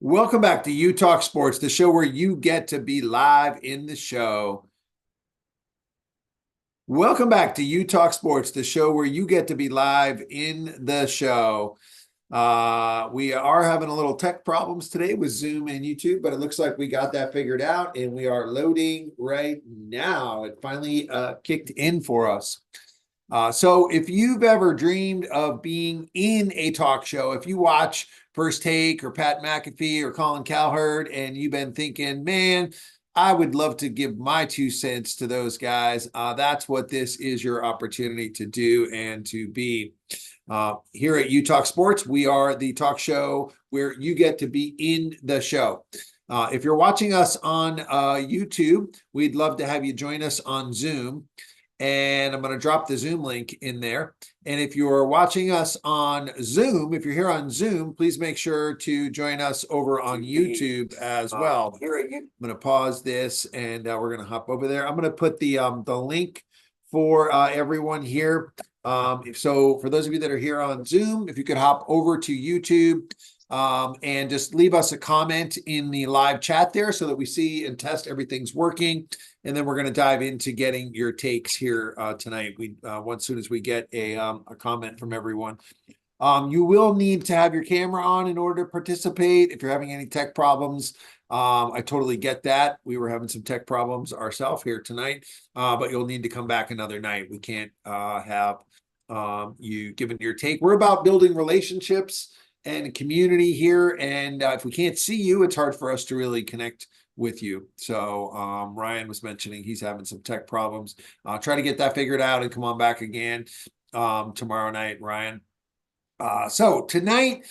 Welcome back to You Talk Sports, the show where you get to be live in the show. Welcome back to You Talk Sports, the show where you get to be live in the show. We are having a little tech problems today with Zoom and YouTube, but it looks like we got that figured out and we are loading right now. It finally kicked in for us. So if you've ever dreamed of being in a talk show, if you watch First Take or Pat McAfee or Colin Cowherd and you've been thinking, man, I would love to give my 2 cents to those guys, that's what this is your opportunity to do and to be. Here at You Talk Sports, we are the talk show where you get to be in the show. If you're watching us on YouTube, we'd love to have you join us on Zoom. And I'm going to drop the Zoom link in there. And if you're watching us on Zoom, if you're here on Zoom, please make sure to join us over on YouTube as well. I'm going to pause this and we're going to hop over there. I'm going to put the link for everyone here. So for those of you that are here on Zoom, if you could hop over to YouTube and just leave us a comment in the live chat there so that we see and test everything's working. And then we're going to dive into getting your takes here tonight. Once soon as we get a comment from everyone. You will need to have your camera on in order to participate. If you're having any tech problems, I totally get that. We were having some tech problems ourselves here tonight, but you'll need to come back another night. We can't have you giving your take. We're about building relationships and community here. And if we can't see you, it's hard for us to really connect with you. So Ryan was mentioning he's having some tech problems. Try to get that figured out and come on back again tomorrow night, Ryan. So tonight,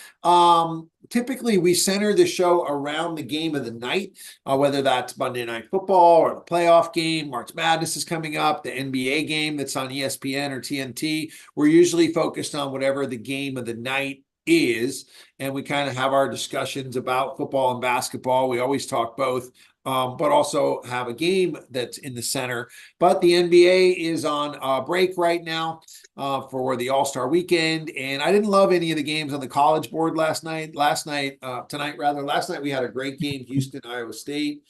typically we center the show around the game of the night, whether that's Monday Night Football or the playoff game. March Madness is coming up, the NBA game that's on ESPN or TNT. We're usually focused on whatever the game of the night is, and we kind of have our discussions about football and basketball. We always talk both, but also have a game that's in the center. But the NBA is on break right now for the All-Star weekend, and I didn't love any of the games on the College Board tonight we had a great game, Houston, Iowa State.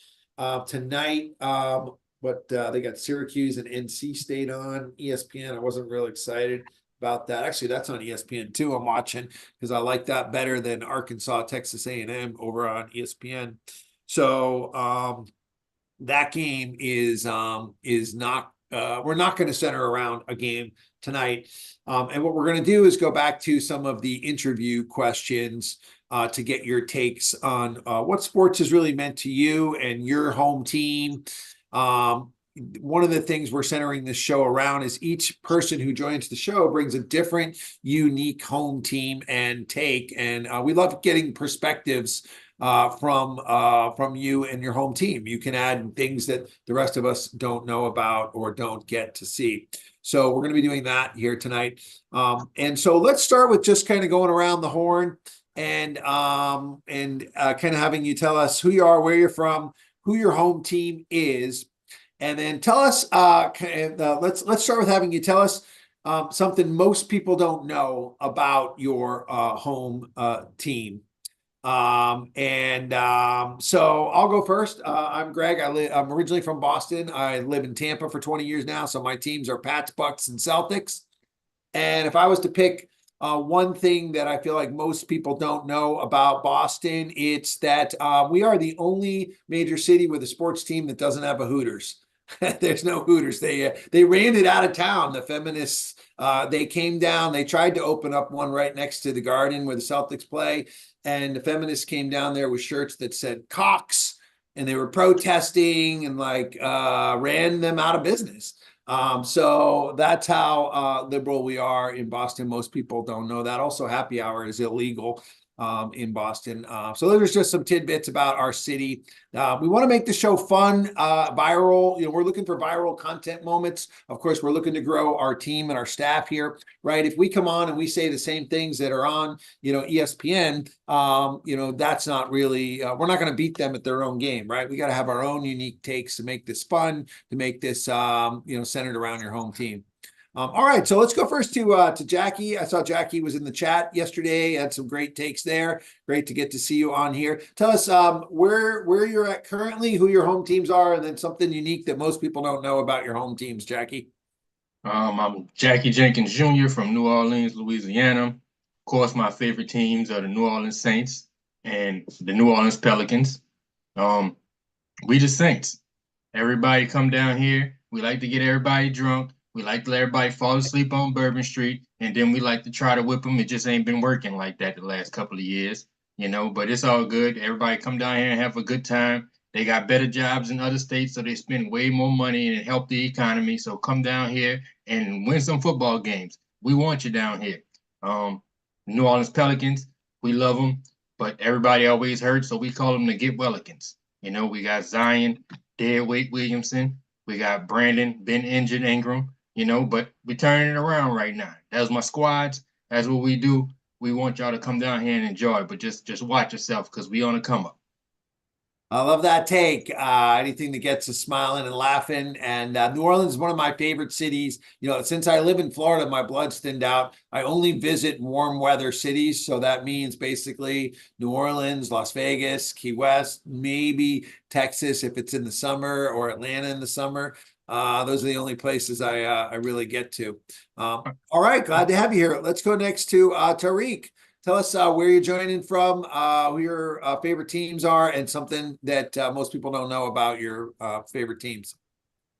Tonight, but they got Syracuse and NC State on ESPN. I wasn't real excited about that. Actually, that's on ESPN too. I'm watching because I like that better than Arkansas, Texas A&M over on ESPN. So that game is not. We're not going to center around a game tonight. And what we're going to do is go back to some of the interview questions to get your takes on what sports has really meant to you and your home team. One of the things we're centering this show around is each person who joins the show brings a different, unique home team and take. And we love getting perspectives from you and your home team. You can add things that the rest of us don't know about or don't get to see. So we're going to be doing that here tonight. And so let's start with just kind of going around the horn and kind of having you tell us who you are, where you're from, who your home team is. And then tell us, let's start with having you tell us something most people don't know about your home team. So I'll go first. I'm Greg. I'm originally from Boston. I live in Tampa for 20 years now. So my teams are Pats, Bucks, and Celtics. And if I was to pick one thing that I feel like most people don't know about Boston, it's that we are the only major city with a sports team that doesn't have a Hooters. There's no Hooters. They ran it out of town. The feminists, they came down. They tried to open up one right next to the Garden where the Celtics play. And the feminists came down there with shirts that said Cox, and they were protesting and ran them out of business. So that's how liberal we are in Boston. Most people don't know that. Also, happy hour is illegal in Boston. So there's just some tidbits about our city. We want to make the show fun, viral. We're looking for viral content moments. Of course, we're looking to grow our team and our staff here, right? If we come on and we say the same things that are on, ESPN, that's not really, we're not going to beat them at their own game, right? We got to have our own unique takes to make this fun, to make this, centered around your home team. All right, so let's go first to Jackie. I saw Jackie was in the chat yesterday, had some great takes there. Great to get to see you on here. Tell us where you're at currently, who your home teams are, and then something unique that most people don't know about your home teams, Jackie. I'm Jackie Jenkins Jr. from New Orleans, Louisiana. Of course, my favorite teams are the New Orleans Saints and the New Orleans Pelicans. Um, we the Saints. Everybody come down here. We like to get everybody drunk. We like to let everybody fall asleep on Bourbon Street, and then we like to try to whip them. It just ain't been working like that the last couple of years, but it's all good. Everybody come down here and have a good time. They got better jobs in other states, so they spend way more money and help the economy. So come down here and win some football games. We want you down here. Um, New Orleans Pelicans, we love them, but everybody always hurt, so we call them the Get Wellikins. We got Zion, Deadweight Williamson. We got Brandon, been injured Ingram, but we're turning it around right now. That's my squads. That's what we do. We want y'all to come down here and enjoy, but just watch yourself because we on a come up. I love that take. Anything that gets us smiling and laughing. And New Orleans is one of my favorite cities. Since I live in Florida, my blood's thinned out. I only visit warm weather cities. So that means basically New Orleans, Las Vegas, Key West, maybe Texas if it's in the summer, or Atlanta in the summer. Those are the only places I really get to. All right, glad to have you here. Let's go next to Tariq. Tell us where you're joining from, who your favorite teams are, and something that most people don't know about your favorite teams.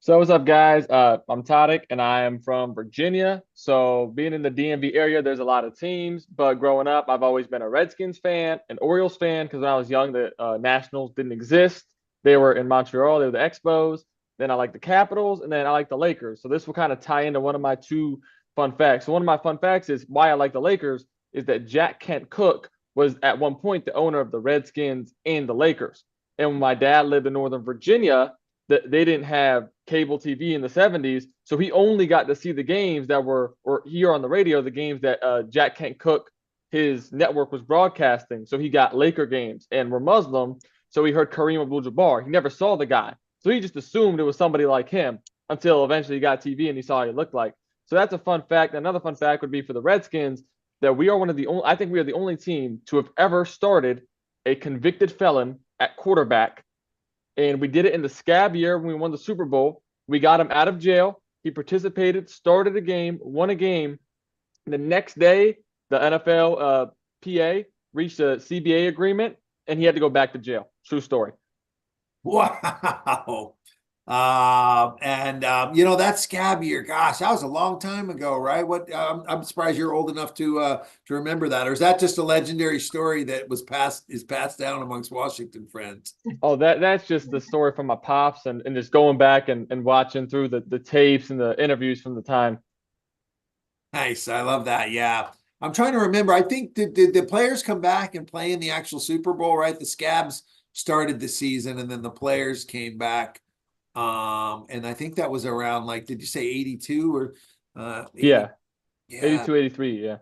So what's up, guys? I'm Tadic, and I am from Virginia. So being in the DMV area, there's a lot of teams. But growing up, I've always been a Redskins fan, an Orioles fan, because when I was young, the Nationals didn't exist. They were in Montreal. They were the Expos. Then I like the Capitals, and then I like the Lakers. So this will kind of tie into one of my two fun facts. So one of my fun facts is why I like the Lakers is that Jack Kent Cooke was at one point the owner of the Redskins and the Lakers. And when my dad lived in Northern Virginia, they didn't have cable TV in the 70s, so he only got to see the games that were, or hear on the radio, the games that Jack Kent Cooke, his network, was broadcasting. So he got Laker games, and we're Muslim, so he heard Kareem Abdul-Jabbar. He never saw the guy, so he just assumed it was somebody like him until eventually he got TV and he saw what he looked like. So that's a fun fact. Another fun fact would be for the Redskins that we are one of the only, I think we are the only team to have ever started a convicted felon at quarterback. And we did it in the scab year when we won the Super Bowl. We got him out of jail. He participated, started a game, won a game. The next day, the NFL PA reached a CBA agreement, and he had to go back to jail. True story. Wow. That scab year, gosh, that was a long time ago, right? I'm surprised you're old enough to remember that. Or is that just a legendary story that is passed down amongst Washington friends? Oh, that's just the story from my pops and just going back and watching through the tapes and the interviews from the time. Nice. I love that. Yeah. I'm trying to remember. I think did the players come back and play in the actual Super Bowl, right? The scabs started the season and then the players came back. And I think that was around, like, did you say 82 or 80? Yeah, Yeah, 82, 83, yeah.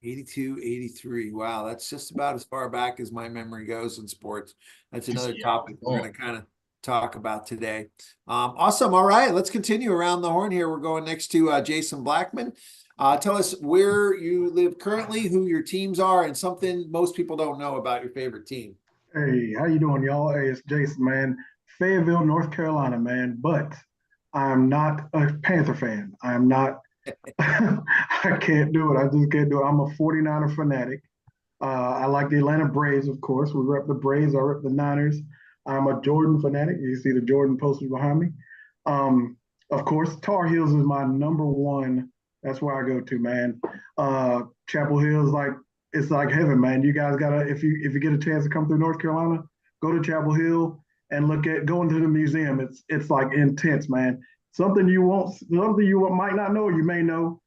82, 83. Wow, that's just about as far back as my memory goes in sports. That's another topic we're going to kind of talk about today. Awesome. All right, let's continue around the horn here. We're going next to Jason Blackman. Tell us where you live currently, who your teams are, and something most people don't know about your favorite team. Hey, how you doing, y'all? Hey, it's Jason, man. Fayetteville, North Carolina, man. But I'm not a Panther fan. I'm not. I can't do it. I just can't do it. I'm a 49er fanatic. I like the Atlanta Braves, of course. We rep the Braves. I rep the Niners. I'm a Jordan fanatic. You see the Jordan posters behind me. Of course, Tar Heels is my number one. That's where I go to, man. Chapel Hill is like, it's like heaven, man. You guys gotta, if you get a chance to come through North Carolina, go to Chapel Hill and go into the museum. It's like intense, man. Something you might not know, you may know.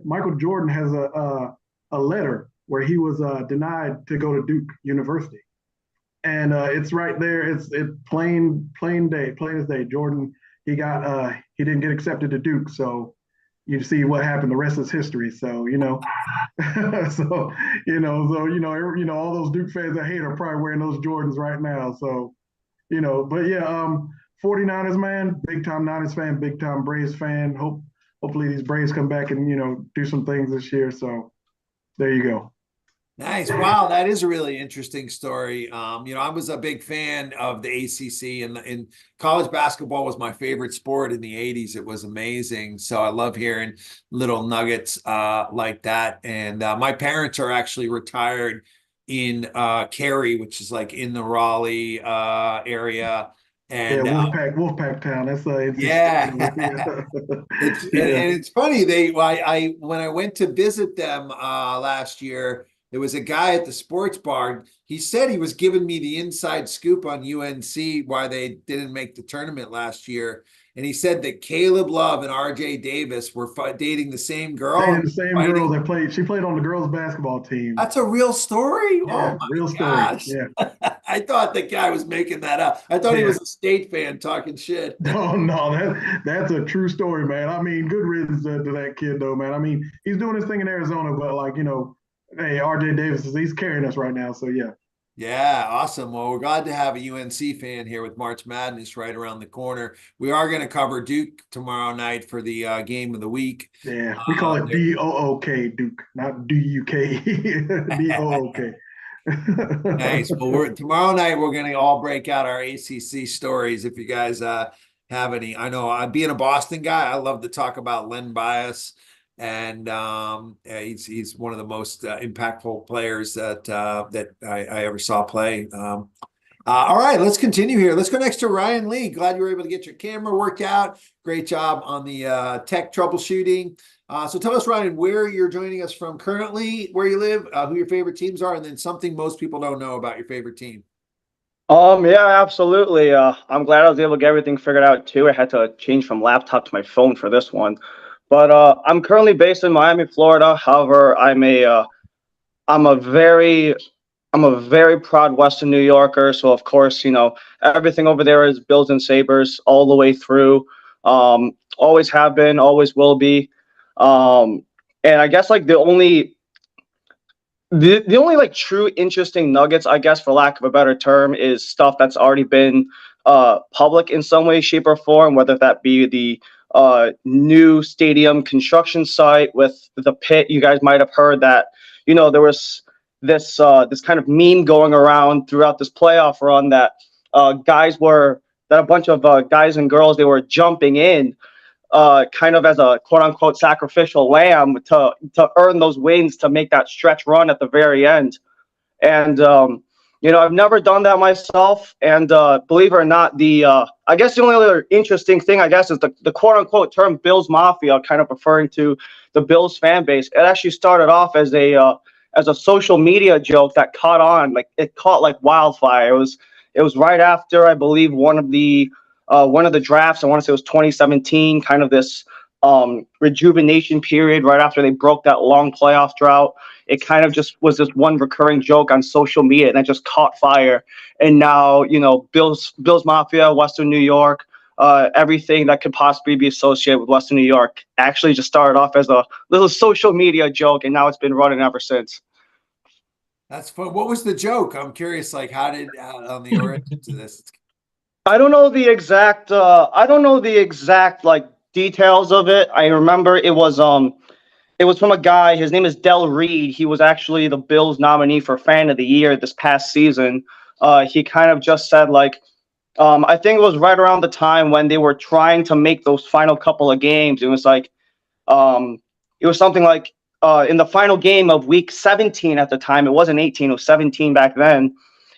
Michael Jordan has a letter where he was denied to go to Duke University, and it's right there. It's plain as day. Jordan, he didn't get accepted to Duke, so you see what happened. The rest is history. So all those Duke fans that hate are probably wearing those Jordans right now. So but yeah, 49ers, man, big time Niners fan, big time Braves fan. Hope hopefully these Braves come back and, do some things this year. So there you go. Nice. Wow, that is a really interesting story. I was a big fan of the ACC, and college basketball was my favorite sport in the 80s. It was amazing. So I love hearing little nuggets like that. And my parents are actually retired in Cary, which is like in the Raleigh area. Yeah, And Wolfpack town. That's NC State. yeah. It's and Yeah. it's funny I when I went to visit them last year, there was a guy at the sports bar. He said he was giving me the inside scoop on UNC why they didn't make the tournament last year, and he said that Caleb Love and RJ Davis were dating the same girl Dating and the same girl fighting. that played. She played on the girls basketball team. That's a real story. Yeah, Oh my real story. gosh. Yeah, I thought the guy was making that up. I thought he yeah. was a state fan talking shit. No, no, that's a true story, man. I mean, good riddance to that kid, though, man. I mean, he's doing his thing in Arizona, but hey, RJ Davis he's carrying us right now. So yeah. Yeah, awesome. Well, we're glad to have a UNC fan here with March Madness right around the corner. We are going to cover Duke tomorrow night for the game of the week. Yeah, we call it DOOK, Duke, not DUK. DOOK. Nice. Well, tomorrow night we're going to all break out our ACC stories. If you guys have any, I know being a Boston guy, I love to talk about Len Bias, and he's one of the most impactful players that I ever saw play. All right, let's continue here. Let's go next to Ryan Lee. Glad you were able to get your camera worked out. Great job on the tech troubleshooting. So tell us, Ryan, where you're joining us from currently, where you live, who your favorite teams are, and then something most people don't know about your favorite team. Yeah, absolutely. I'm glad I was able to get everything figured out too. I had to change from laptop to my phone for this one. But I'm currently based in Miami, Florida. However, I'm a very proud Western New Yorker. So of course, everything over there is Bills and Sabres all the way through. Always have been, always will be. And I guess like the only like true interesting nuggets, I guess, for lack of a better term, is stuff that's already been public in some way, shape, or form, whether that be the new stadium construction site with the pit. You guys might have heard that, there was this kind of meme going around throughout this playoff run that a bunch of guys and girls, they were jumping in kind of as a quote unquote sacrificial lamb to earn those wins to make that stretch run at the very end. And I've never done that myself. And believe it or not, I guess the only other interesting thing, I guess, is the quote unquote term Bills Mafia, kind of referring to the Bills fan base. It actually started off as a social media joke that caught on, like it caught like wildfire. It was right after, I believe, one of the drafts. I want to say it was 2017, kind of this rejuvenation period right after they broke that long playoff drought. It kind of just was this one recurring joke on social media, and it just caught fire. And now, Bills Mafia, Western New York, everything that could possibly be associated with Western New York actually just started off as a little social media joke, and now it's been running ever since. That's fun. What was the joke? I'm curious, like, how did on the origin to this? I don't know the exact. Like details of it. I remember it was from a guy. His name is Del Reed. He was actually the Bills nominee for Fan of the Year this past season. He kind of just said like, I think it was right around the time when they were trying to make those final couple of games. It was like, it was something like in the final game of week 17 at the time. It wasn't 18. It was 17 back then.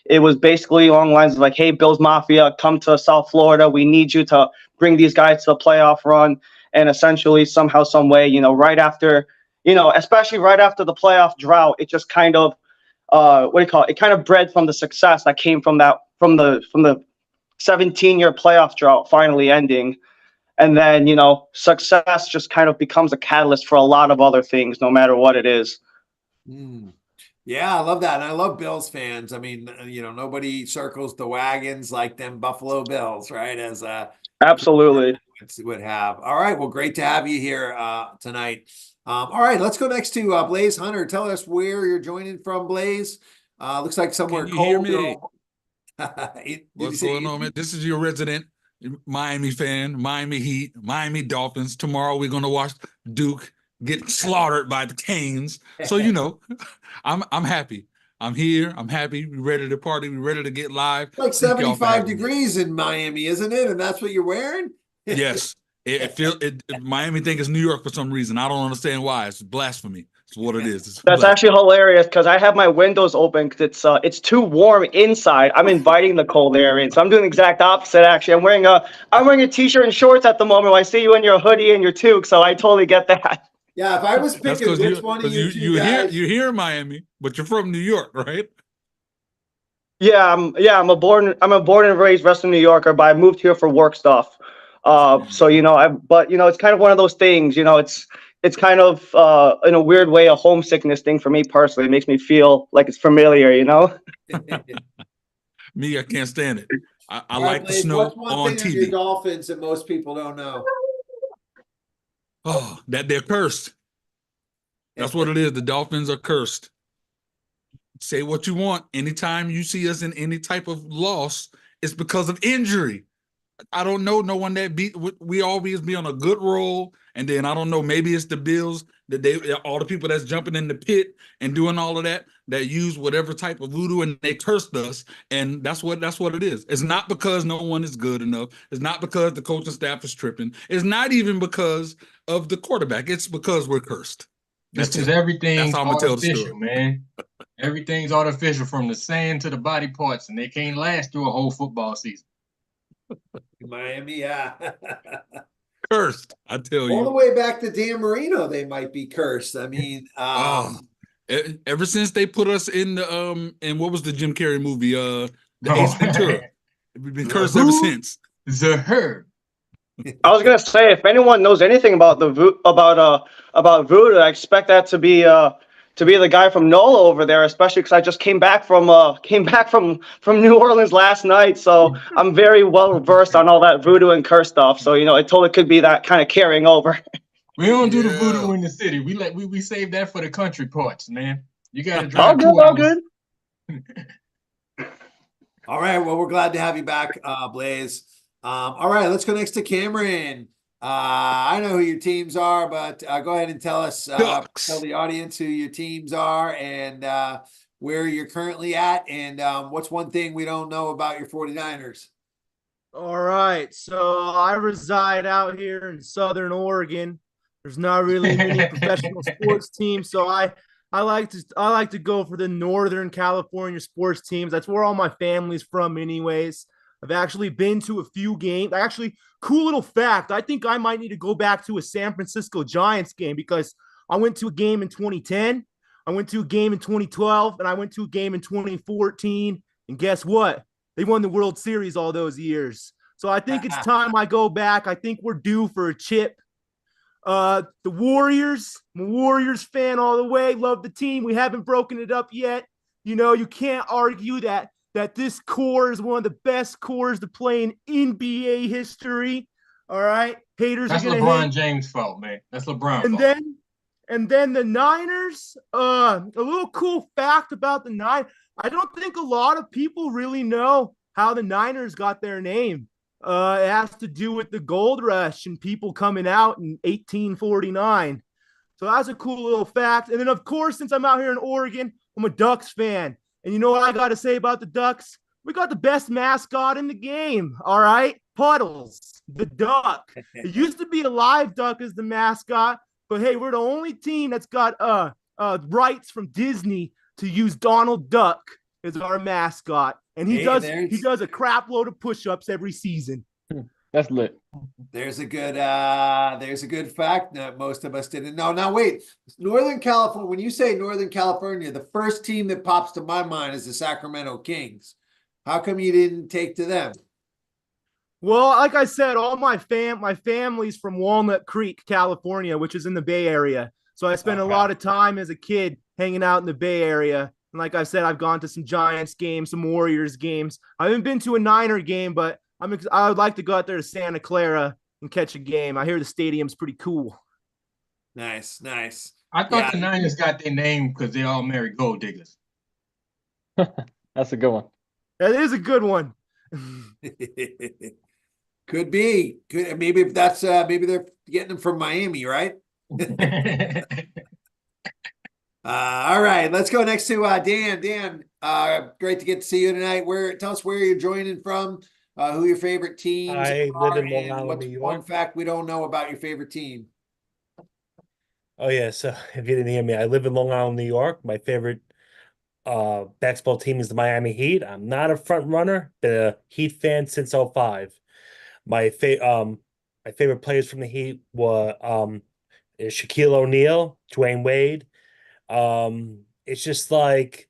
It was basically along the lines of like, hey, Bills Mafia, come to South Florida. We need you to bring these guys to the playoff run. And essentially, somehow, some way, right after, especially right after the playoff drought, it just kind of, what do you call it? It kind of bred from the success that came from the 17-year playoff drought finally ending. And then, success just kind of becomes a catalyst for a lot of other things, no matter what it is. Yeah, I love that. And I love Bills fans. I mean, nobody circles the wagons like them Buffalo Bills, right? As Absolutely would have. All right. Well, great to have you here tonight. All right, let's go next to Blaze Hunter. Tell us where you're joining from, Blaze. Looks like somewhere Can you cold. hear me? Did What's going on, man? This is your resident Miami fan, Miami Heat, Miami Dolphins. Tomorrow we're gonna watch Duke get slaughtered by the Canes. So I'm happy. I'm here. I'm happy. We're ready to party. We're ready to get live. Like Thank y'all for 75 having me. degrees in Miami, isn't it? And that's what you're wearing? Yes. Miami think it's New York for some reason. I don't understand why. It's blasphemy. It's what it is. That's actually hilarious because I have my windows open because it's too warm inside. I'm inviting the cold air in, so I'm doing the exact opposite. Actually, I'm wearing a t-shirt and shorts at the moment. I see you in your hoodie and your toque, so I totally get that. Yeah, if I was picking which one of you guys, you're here in Miami, but you're from New York, right? Yeah, I'm a born and raised Western New Yorker, but I moved here for work stuff. So it's kind of one of those things. It's kind of in a weird way a homesickness thing for me personally. It makes me feel like it's familiar. Me, I can't stand it. I Right, like the Blaze, snow what's one on thing on your TV. Dolphins that most people don't know? Oh, that they're cursed. That's what it is. The Dolphins are cursed. Say what you want. Anytime you see us in any type of loss, it's because of injury. I don't know no one that we always be on a good roll, and then I don't know, maybe it's the Bills that all the people that's jumping in the pit and doing all of that use whatever type of voodoo and they cursed us, and that's what it is. It's not because no one is good enough. It's not because the coaching staff is tripping. It's not even because of the quarterback. It's because we're cursed. That's because everything's how I'm gonna tell the artificial, story. man. Everything's artificial from the sand to the body parts, and they can't last through a whole football season. Miami, yeah. Cursed, I tell you. All the way back to Dan Marino, they might be cursed. I mean, ever since they put us in the and what was the Jim Carrey movie? The Ace Ventura. We've been cursed ever since. The Herd. I was gonna say, if anyone knows anything about about voodoo, I expect that to be the guy from NOLA over there, especially because I just came back from New Orleans last night, so I'm very well versed on all that voodoo and curse stuff. So it totally could be that kind of carrying over. We don't do the voodoo in the city. We save that for the country parts, man. You got to drive 2 hours. Good. All right. Well, we're glad to have you back, Blaze. All right, let's go next to Cameron. I know who your teams are, but go ahead and tell us, tell the audience who your teams are and where you're currently at, and what's one thing we don't know about your 49ers. All right, so I reside out here in Southern Oregon. There's not really many professional sports teams, so I like to go for the Northern California sports teams. That's where all my family's from, anyways. I've actually been to a few games. Actually, cool little fact, I think I might need to go back to a San Francisco Giants game because I went to a game in 2010, I went to a game in 2012, and I went to a game in 2014. And guess what? They won the World Series all those years. So I think it's time I go back. I think we're due for a chip. The Warriors, I'm a Warriors fan all the way. Love the team. We haven't broken it up yet. You can't argue that this core is one of the best cores to play in NBA history. All right. Haters That's are going to LeBron hate. James' fault, man. That's LeBron's And fault. then the Niners, a little cool fact about the Niners. I don't think a lot of people really know how the Niners got their name. It has to do with the gold rush and people coming out in 1849. So that's a cool little fact. And then, of course, since I'm out here in Oregon, I'm a Ducks fan. And you know what I got to say about the Ducks? We got the best mascot in the game, all right? Puddles, the duck. It used to be a live duck as the mascot, but hey, we're the only team that's got rights from Disney to use Donald Duck as our mascot. And he does a crap load of push-ups every season. That's lit. There's a good fact that most of us didn't know. Now wait, Northern California, when you say Northern California, the first team that pops to my mind is the Sacramento Kings. How come you didn't take to them? Well, like I said, all my family's from Walnut Creek, California, which is in the Bay Area. So I spent a lot of time as a kid hanging out in the Bay Area. And like I said, I've gone to some Giants games, some Warriors games. I haven't been to a Niner game, but I would like to go out there to Santa Clara and catch a game. I hear the stadium's pretty cool. Nice. I thought the Niners got their name because they all married gold diggers. That's a good one. That is a good one. Could be. Could maybe if that's maybe they're getting them from Miami, right? All right, let's go next to Dan. Dan, great to get to see you tonight. Tell us where you're joining from, who your favorite teams I live are, in Long and Island, what's New one York. fact we don't know about your favorite team. Oh yeah, so if you didn't hear me, I live in Long Island, New York. My favorite basketball team is the Miami Heat. I'm not a front runner, been a Heat fan since '05. My favorite players from the Heat were is Shaquille O'Neal, Dwayne Wade. It's just like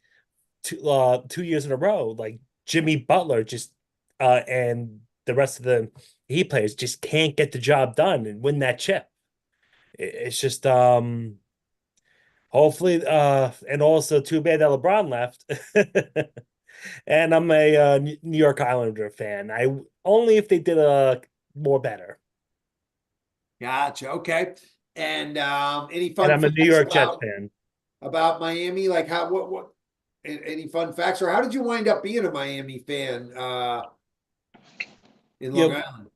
2 years in a row, like Jimmy Butler and the rest of the Heat players just can't get the job done and win that chip. It's just hopefully and also too bad that LeBron left. And I'm a New York Islander fan. I only if they did a more better. Gotcha. Okay. And any And fun I'm a New facts York Jets fan. about Miami? Like how what any fun facts, or how did you wind up being a Miami fan in Long Yeah, Island?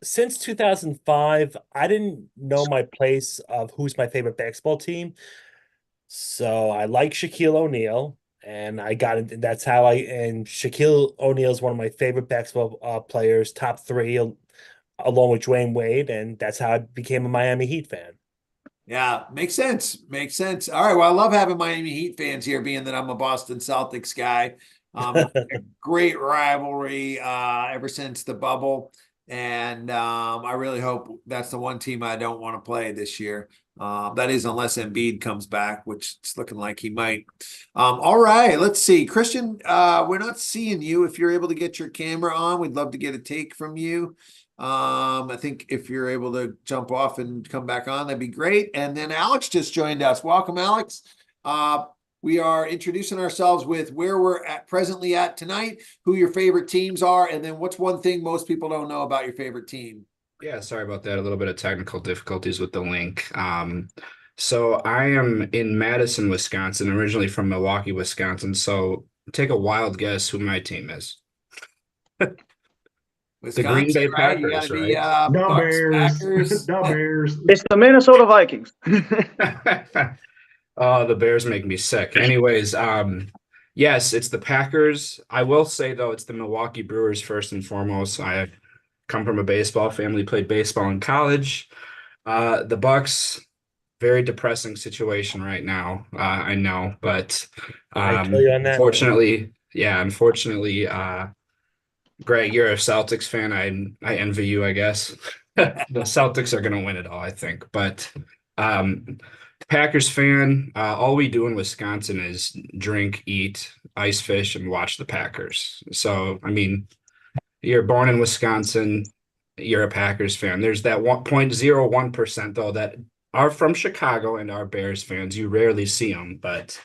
since 2005, I didn't know my place of who's my favorite basketball team. So I like Shaquille O'Neal, and I got it. That's how and Shaquille O'Neal is one of my favorite basketball players, top three, along with Dwayne Wade, and that's how I became a Miami Heat fan. Yeah, makes sense. Makes sense. All right. Well, I love having Miami Heat fans here, being that I'm a Boston Celtics guy. It's a great rivalry ever since the bubble. And I really hope that's the one team I don't want to play this year. That is, unless Embiid comes back, which it's looking like he might. All right, let's see. Christian, we're not seeing you. If you're able to get your camera on, we'd love to get a take from you. I think if you're able to jump off and come back on, that'd be great. And then Alex just joined us. Welcome, Alex. We are introducing ourselves with where we're presently at tonight, who your favorite teams are, and then what's one thing most people don't know about your favorite team. Yeah, sorry about that. A little bit of technical difficulties with the link. So I am in Madison, Wisconsin, originally from Milwaukee, Wisconsin. So take a wild guess who my team is. The Green Wisconsin, Bay right? You got Packers, to be right? The Bucks, Bears. Packers. The Bears. It's the Minnesota Vikings. Oh, the Bears make me sick. Anyways, yes, it's the Packers. I will say though, it's the Milwaukee Brewers first and foremost. I come from a baseball family, played baseball in college. The Bucks, very depressing situation right now. I know, but I feel you on that, man. unfortunately, Greg, you're a Celtics fan. I envy you, I guess. The Celtics are going to win it all, I think. But Packers fan, all we do in Wisconsin is drink, eat, ice fish, and watch the Packers. So, I mean, you're born in Wisconsin, you're a Packers fan. There's that 1.01% though that are from Chicago and are Bears fans. You rarely see them, but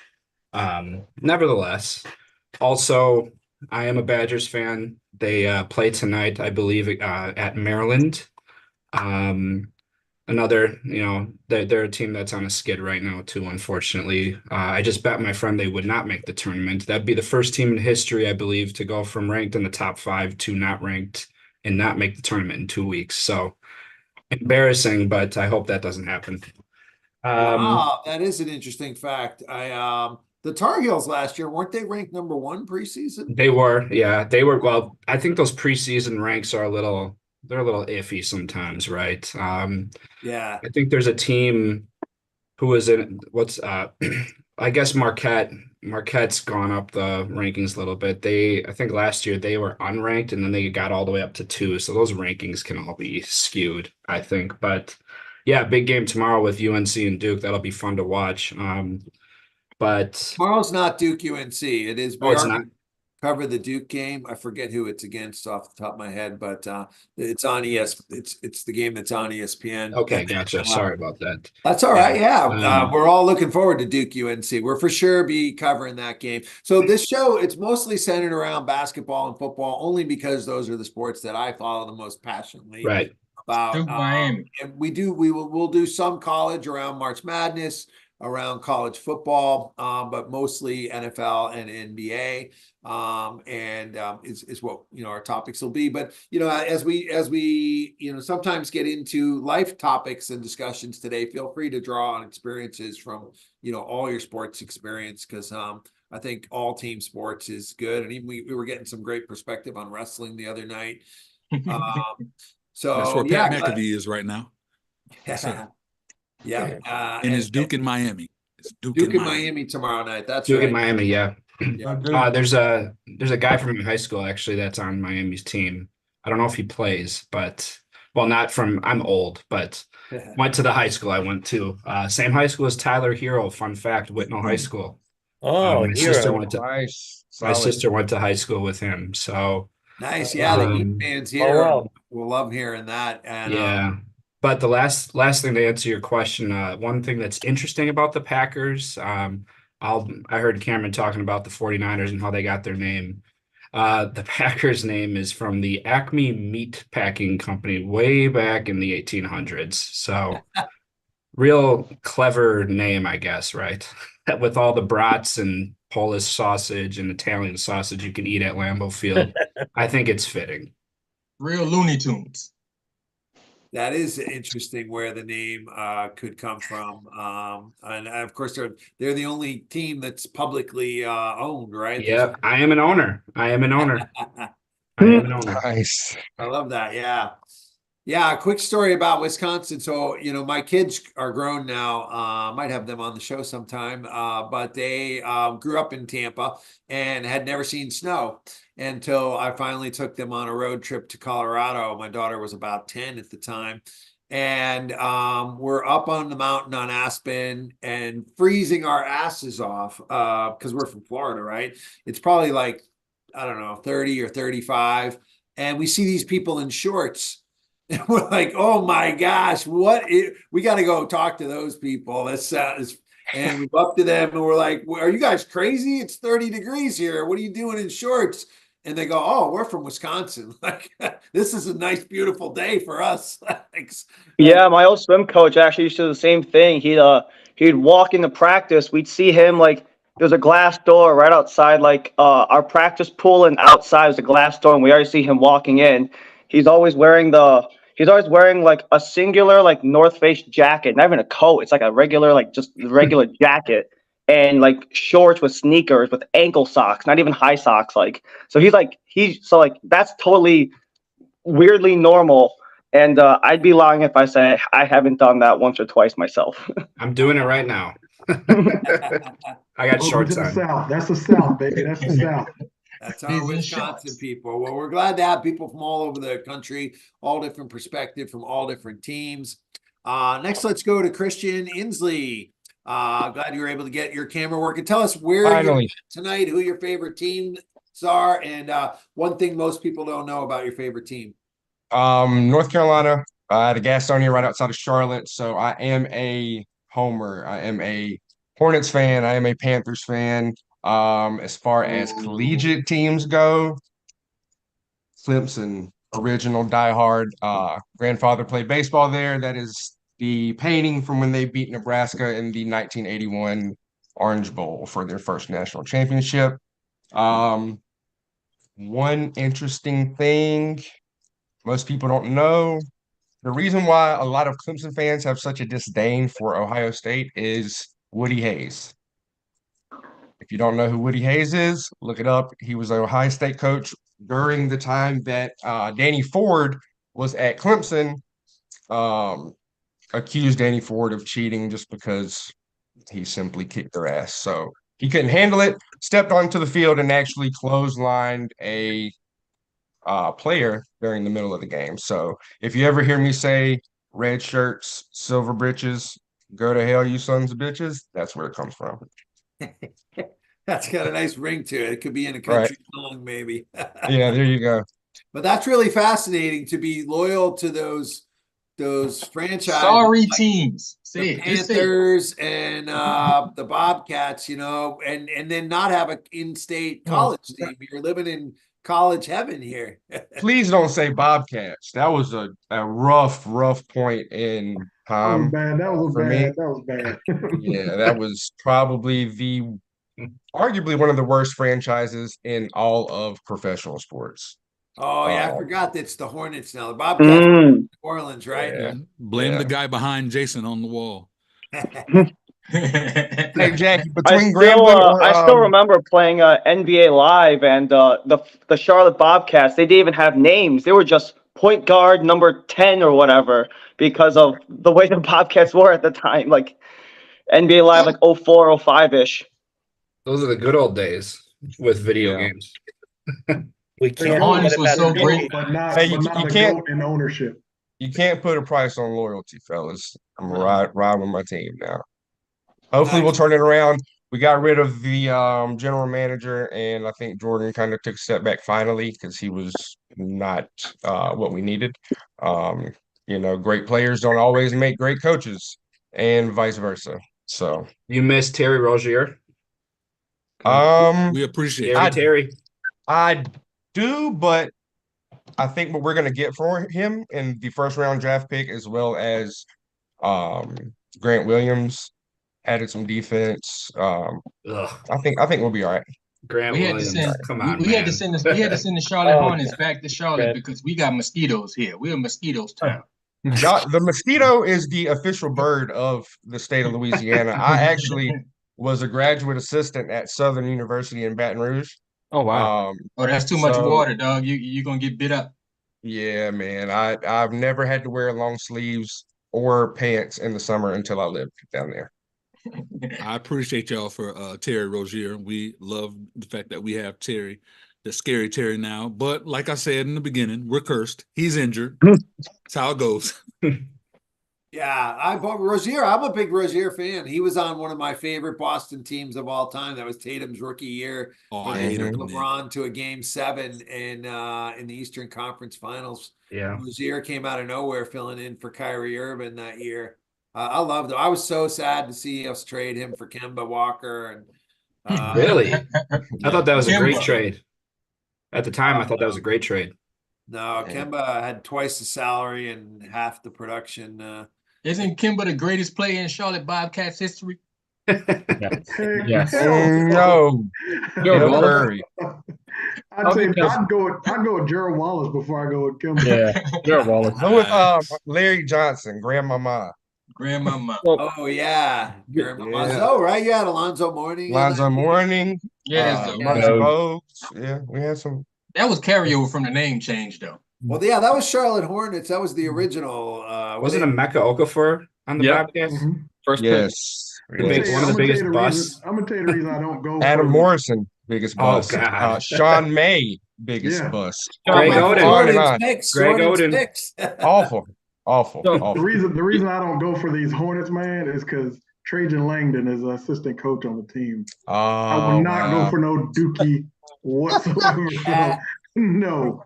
nevertheless, also I am a Badgers fan. They play tonight, I believe, at Maryland. Another, they're a team that's on a skid right now too, unfortunately. I just bet my friend they would not make the tournament. That'd be the first team in history, I believe, to go from ranked in the top 5 to not ranked and not make the tournament in 2 weeks. So embarrassing, but I hope that doesn't happen. Wow, that is an interesting fact. The Tar Heels last year, weren't they ranked number 1 preseason? They were, yeah, they were. Well, I think those preseason ranks are they're a little iffy sometimes, right? Yeah. I think there's a team who is in I guess Marquette. Marquette's gone up the rankings a little bit. I think last year they were unranked and then they got all the way up to 2. So those rankings can all be skewed, I think. But yeah, big game tomorrow with UNC and Duke. That'll be fun to watch. But Tomorrow's not Duke UNC. It is. oh, it's not. Cover the Duke game. I forget who it's against off the top of my head, but it's on ES. It's the game that's on ESPN. Okay, gotcha. Sorry about that. That's all right. Yeah, Um, we're all looking forward to Duke UNC. We're for sure be covering that game. So this show, it's mostly centered around basketball and football, only because those are the sports that I follow the most passionately. Right. About Duke, Miami. and we'll do some college around March Madness. around college football, but mostly NFL and NBA. Is what our topics will be. But as we sometimes get into life topics and discussions today, feel free to draw on experiences from all your sports experience, because I think all team sports is good. And even we were getting some great perspective on wrestling the other night. So that's where Pat McAfee is right now. Yeah. And it's Duke in Miami. It's Duke in Miami tomorrow night. That's Duke right. in Miami, yeah. Yeah. There's a guy from high school actually that's on Miami's team. I don't know if he plays, but not from. I'm old, but went to the high school I went to. Same high school as Tyler Hero. Fun fact: Whitnell High School. Oh, my sister went to Nice. my Solid. sister went to high school with him. So Nice. Yeah, the Heat fans here wow. will love hearing that. And yeah. But the last thing to answer your question, one thing that's interesting about the Packers, I heard Cameron talking about the 49ers and how they got their name. The Packers name is from the Acme Meat Packing Company way back in the 1800s. So real clever name, I guess, right? With all the brats and Polish sausage and Italian sausage you can eat at Lambeau Field. I think it's fitting. Real Looney Tunes. that is interesting where the name could come from. And of course, they're the only team that's publicly owned, right? Yeah, I am an owner. I am an owner. I am an owner. Nice. I love that. Yeah. Yeah, a quick story about Wisconsin. So, my kids are grown now. Might have them on the show sometime. But they grew up in Tampa and had never seen snow until I finally took them on a road trip to Colorado. My daughter was about 10 at the time. And we're up on the mountain on Aspen and freezing our asses off because we're from Florida, right? It's probably like, I don't know, 30 or 35. And we see these people in shorts. And we're like, oh my gosh, we got to go talk to those people. And we go up to them and we're like, are you guys crazy? It's 30 degrees here. What are you doing in shorts? And they go, oh, we're from Wisconsin. Like, this is a nice, beautiful day for us. Yeah, my old swim coach actually used to do the same thing. He'd walk into practice. We'd see him like there's a glass door right outside like our practice pool, and outside is a glass door, and we always see him walking in. He's always wearing like a singular like North Face jacket, not even a coat. It's like a regular like just regular jacket, and like shorts with sneakers with ankle socks, not even high socks. Like so that's totally weirdly normal. And I'd be lying if I say I haven't done that once or twice myself. I'm doing it right now. I got shorts to the on. South. That's the South, baby. That's the South. That's our Wisconsin people. Well, we're glad to have people from all over the country, all different perspective from all different teams. Next, let's go to Christian Inslee. Glad you were able to get your camera working. Tell us where you're tonight, who your favorite teams are, and one thing most people don't know about your favorite team. North Carolina, at a Gastonia right outside of Charlotte. So I am a homer. I am a Hornets fan. I am a Panthers fan. As far as collegiate teams go, Clemson, original diehard. Grandfather played baseball there. That is the painting from when they beat Nebraska in the 1981 Orange Bowl for their first national championship. One interesting thing most people don't know, the reason why a lot of Clemson fans have such a disdain for Ohio State is Woody Hayes. If you don't know who Woody Hayes is, look it up. He was an Ohio State coach during the time that Danny Ford was at Clemson. Accused Danny Ford of cheating just because he simply kicked their ass. So he couldn't handle it, stepped onto the field and actually clotheslined a player during the middle of the game. So if you ever hear me say red shirts, silver britches, go to hell, you sons of bitches, that's where it comes from. That's got a nice ring to it. It could be in a country song, maybe. Yeah, there you go. But that's really fascinating to be loyal to those franchises. Sorry teams. The Panthers and the Bobcats, and then not have an in-state college team. You're living in college heaven here. Please don't say Bobcats. That was a rough point in That was time bad. That was for me. bad. That was bad. Yeah, that was probably arguably one of the worst franchises in all of professional sports. Oh, yeah, I forgot that it's the Hornets now. The Bobcats are in New Orleans, right? Yeah. Blame Yeah. the guy behind Jason on the wall. Hey, Jackie, between Grambling or I still remember playing NBA Live and the Charlotte Bobcats. They didn't even have names. They were just point guard number 10 or whatever because of the way the Bobcats were at the time. Like NBA Live, like 04, 05-ish. Those are the good old days with video Yeah. games. We The can't Hornets get it was better. so great. But not, Hey, but not you a can't- goat in ownership. You can't put a price on loyalty, fellas. I'm gonna ride with my team now. Hopefully, we'll turn it around. We got rid of the general manager, and I think Jordan kind of took a step back finally because he was not what we needed. Great players don't always make great coaches, and vice versa. So, You miss Terry Rozier? We appreciate Terry. I do, but I think what we're going to get for him in the first round draft pick, as well as Grant Williams, added some defense. I think we'll be all right. Grant We had to Williams, send. come on, We had to send. We had to send the Charlotte Oh, Hornets back to Charlotte Fred. because we got mosquitoes here. We're a mosquitoes town. The mosquito is the official bird of the state of Louisiana. I actually was a graduate assistant at Southern University in Baton Rouge. Oh wow. Oh, that's too much So- water, dog. You gonna get bit up. Yeah, man. I've never had to wear long sleeves or pants in the summer until I lived down there. I appreciate y'all for Terry Rozier. We love the fact that we have Terry, the scary Terry now. But like I said in the beginning, we're cursed. He's injured. That's how it goes. Yeah, I'm a big Rozier fan. He was on one of my favorite Boston teams of all time. That was Tatum's rookie year. Oh, when I they hate took him. LeBron to a game 7 in the Eastern Conference Finals. Yeah. Rozier came out of nowhere filling in for Kyrie Irving that year. I loved him. I was so sad to see us trade him for Kemba Walker. And Really? I thought that was a great Kemba. trade. At the time, I thought that was a great trade. No, Kemba had twice the salary and half the production. Isn't Kimba the greatest player in Charlotte Bobcats history? Yes. No, Yo, Bill Curry. I'd say I'd go with Gerald Wallace before I go with Kimber. Yeah. Jared Wallace. Go with Larry Johnson, grandmama. Grandmama. Oh yeah, Yeah. Oh right, you had Alonzo Mourning. on Lonzo that. Mourning, Yeah, so Muggsy Bogues. Yeah, we had some. that was carryover from the name change, though. Well, yeah, that was Charlotte Hornets. That was the original. Wasn't Emeka Okafor on the Yep. Bobcats? First pick. Yes. One of the biggest busts. I'm gonna tell you the reason I don't go. Adam for Morrison, biggest Oh, bust. God. Sean May, biggest Yeah. bust. Greg Oden. On and on. Greg Oden. Awful. The Awful. reason I don't go for these Hornets, man, is because Trajan Langdon is the assistant coach on the team. I will not go for no Dookie whatsoever. So, no.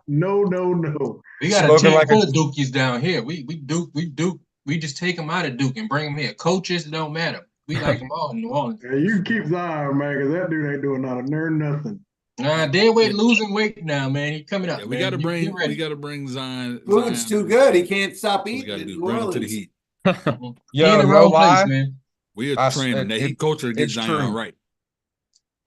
We got Spoken a team like a- full of Dookies down here. We Duke. We just take them out of Duke and bring them here. Coaches, it don't matter. We like them all in New Orleans. Yeah, you can keep Zion, man, because that dude ain't doing not a nerd nothing. Dead weight losing weight now, man. He coming up. Yeah, we man. got to You bring get ready. we got to bring Zion. Food's Zion. too good. He can't stop We eating got to in do New bring him to the Orleans. heat. He in the no wrong lie. place, man. We I are s- training. The it- heat culture gets it's Zion true. right.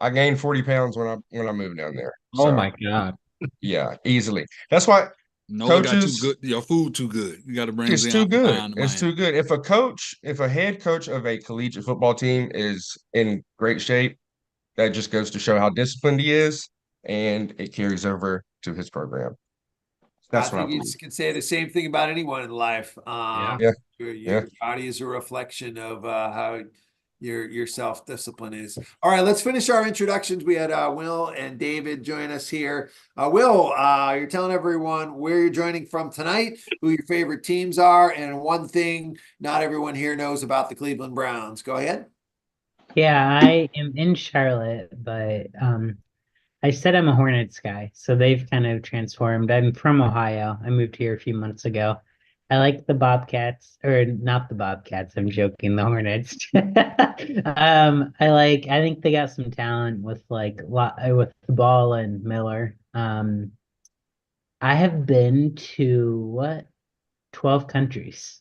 I gained 40 pounds when I moved down there. Oh So, my God. yeah, easily. That's why No, it got too Coaches- good. Your food too good. You got to bring it's Zion too good. to It's Miami. too good. If a head coach of a collegiate football team is in great shape, that just goes to show how disciplined he is, and it carries over to his program. That's what I think you believe. can say the same thing about anyone in life. Yeah. Your body is a reflection of how your self-discipline is. All right, let's finish our introductions. We had Will and David join us here. Will, you're telling everyone where you're joining from tonight, who your favorite teams are, and one thing not everyone here knows about the Cleveland Browns. Go ahead. Yeah, I am in Charlotte, but I said I'm a Hornets guy, so they've kind of transformed. I'm from Ohio. I moved here a few months ago, I like the Bobcats, or not the Bobcats. I'm joking. The Hornets. I think they got some talent with with the Ball and Miller. I have been to what 12 countries.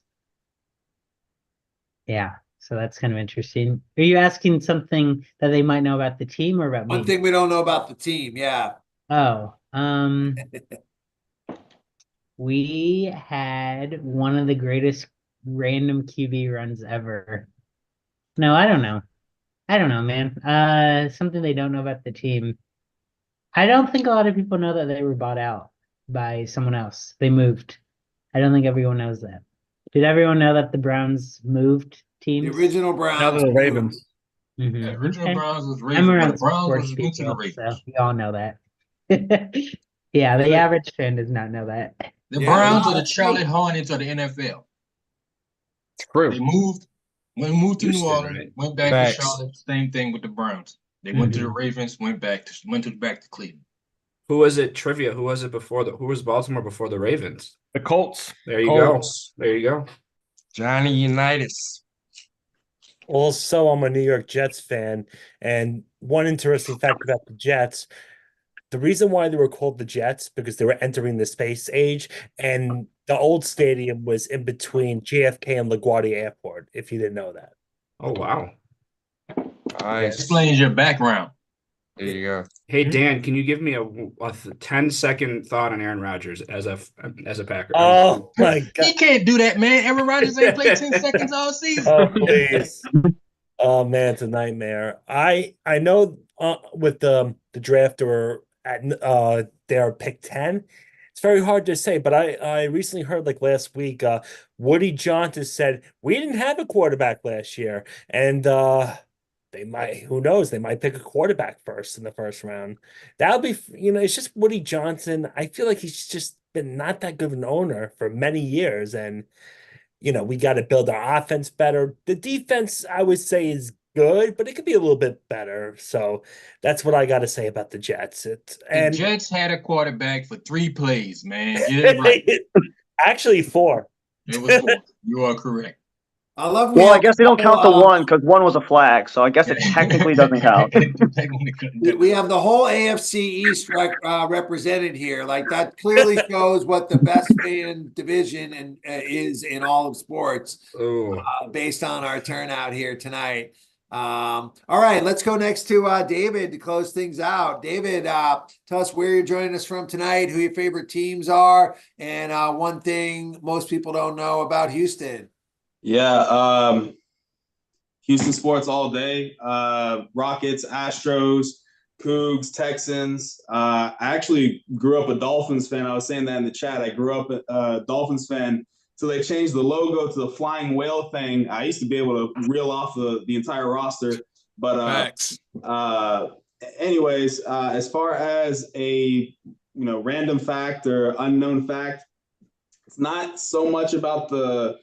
Yeah, so that's kind of interesting. Are you asking something that they might know about the team or about One me? thing we don't know about the team. Yeah. Oh, we had one of the greatest random QB runs ever. No, I don't know. I don't know, man. Something they don't know about the team. I don't think a lot of people know that they were bought out by someone else. They moved. I don't think everyone knows that. Did everyone know that the Browns moved The teams? original Now Browns they're the moved. Ravens. Yeah, Mm-hmm. original Okay. Browns was I'm Ravens, but the around Browns sports was went to the people, so Ravens. we all know that. Yeah, the average fan does not know that. The Yeah, Browns no, are the that's great. Charlotte Hornets of the NFL. It's true. They moved when we moved to New Houston, Orleans, right? went back to Facts. Charlotte. Same thing with the Browns. They went to the Mhm. Ravens, went back to Cleveland. Who was it? Trivia. Who was it before who was Baltimore before the Ravens? The Colts. There you Colts. go. There you go. Johnny Unitas. Also, I'm a New York Jets fan, and one interesting fact about the Jets, the reason why they were called the Jets because they were entering the space age, and the old stadium was in between JFK and LaGuardia Airport, if you didn't know that. Oh wow. Nice. Explains your background. There you go. Hey Dan, can you give me a 10-second thought on Aaron Rodgers as a Packer? Oh my He God. can't do that, man. Aaron Rodgers ain't played 10 seconds all season. Oh, please. Oh man, it's a nightmare. I know with the draft or at their pick 10, it's very hard to say, but I recently heard like last week Woody Johnson said we didn't have a quarterback last year, and they might, who knows, they might pick a quarterback first in the first round. That'll be, it's just Woody Johnson. I feel like he's just been not that good of an owner for many years, and we got to build our offense better. The defense, I would say, is good, but it could be a little bit better. So that's what I got to say about the Jets. The And Jets had a quarterback for 3 plays, man. Get it right. actually 4. It was 4. You are correct. I love Well, I guess they don't count the one because one was a flag, so I guess it technically doesn't count. we have the whole AFC East represented here. Like that clearly shows what the best fan division is in all of sports, based on our turnout here tonight. All right, let's go next to David to close things out. David, tell us where you're joining us from tonight, who your favorite teams are, and one thing most people don't know about Houston. Yeah, Houston sports all day. Rockets, Astros, Cougs, Texans. I actually grew up a Dolphins fan. I was saying that in the chat. I grew up a Dolphins fan. So they changed the logo to the flying whale thing. I used to be able to reel off the entire roster. But anyways, as far as a random fact or unknown fact, it's not so much about the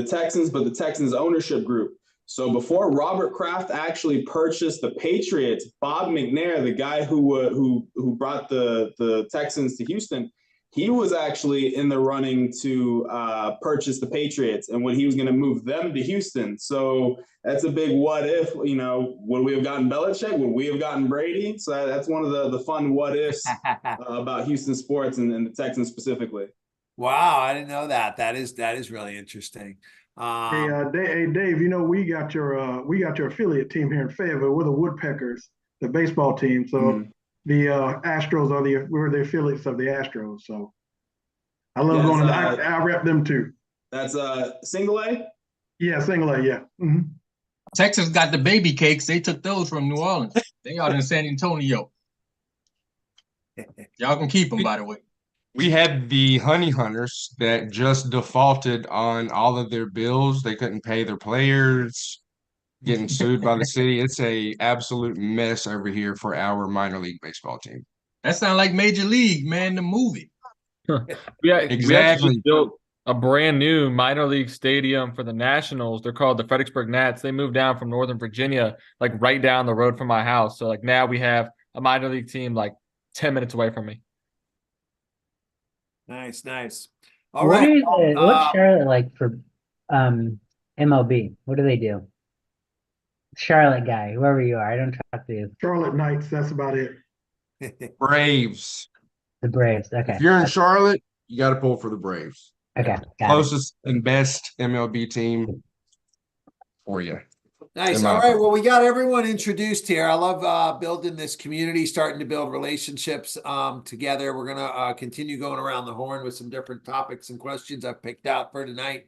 Texans, but the Texans ownership group. So before Robert Kraft actually purchased the Patriots, Bob McNair, the guy who brought the Texans to Houston, he was actually in the running to purchase the Patriots and when he was going to move them to Houston. So that's a big what if, would we have gotten Belichick? Would we have gotten Brady? So that's one of the fun what ifs about Houston sports and the Texans specifically. Wow, I didn't know that. That is really interesting. Hey, Dave, we got your affiliate team here in Fayetteville. We're the Woodpeckers, the baseball team. So the Astros we're the affiliates of the Astros. So I love going to I rep them too. That's single A? Yeah, single A, yeah. Mm-hmm. Texas got the baby cakes. They took those from New Orleans. They out in San Antonio. Y'all can keep them, by the way. We had the Honey Hunters that just defaulted on all of their bills. They couldn't pay their players, getting sued by the city. It's a absolute mess over here for our minor league baseball team. That sounds like Major League, man, the movie. We actually just built a brand new minor league stadium for the Nationals. They're called the Fredericksburg Nats. They moved down from Northern Virginia, like right down the road from my house. So like now we have a minor league team like 10 minutes away from me. Nice. All right. What's Charlotte like for MLB? What do they do? Charlotte guy, whoever you are, I don't talk to you. Charlotte Knights, that's about it. Braves. The Braves. Okay. If you're in Charlotte, you got to pull for the Braves. Okay. Got Closest and best MLB team for you. Nice. All right. Well, we got everyone introduced here. I love building this community, starting to build relationships together. We're going to continue going around the horn with some different topics and questions I've picked out for tonight.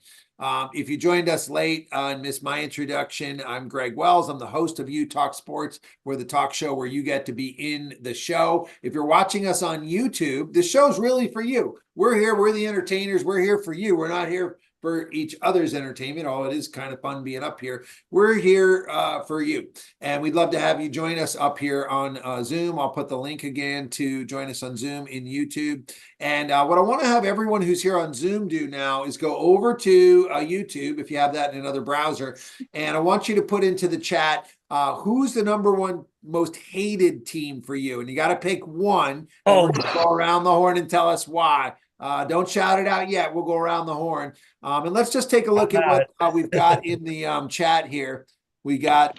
If you joined us late and missed my introduction, I'm Greg Wells. I'm the host of You Talk Sports. We're the talk show where you get to be in the show. If you're watching us on YouTube, the show's really for you. We're here. We're the entertainers. We're here for you. We're not here for each other's entertainment. Oh, it is kind of fun being up here. We're here for you. And we'd love to have you join us up here on Zoom. I'll put the link again to join us on Zoom in YouTube. And what I want to have everyone who's here on Zoom do now is go over to YouTube, if you have that in another browser. And I want you to put into the chat, who's the number one most hated team for you? And you got to pick one. And go around the horn and tell us why. Don't shout it out yet. We'll go around the horn. And let's just take a look at what we've got in the chat here. We got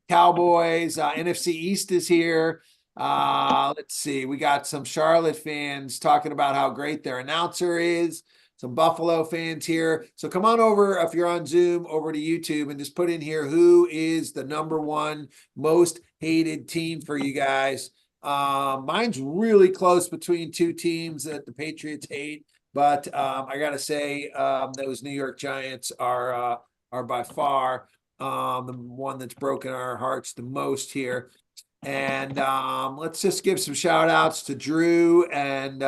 Cowboys, NFC East is here. Let's see. We got some Charlotte fans talking about how great their announcer is. Some Buffalo fans here. So come on over, if you're on Zoom, over to YouTube and just put in here who is the number one most hated team for you guys. Mine's really close between two teams that the Patriots hate, but I gotta say those New York Giants are by far the one that's broken our hearts the most here. And let's just give some shout outs to Drew, and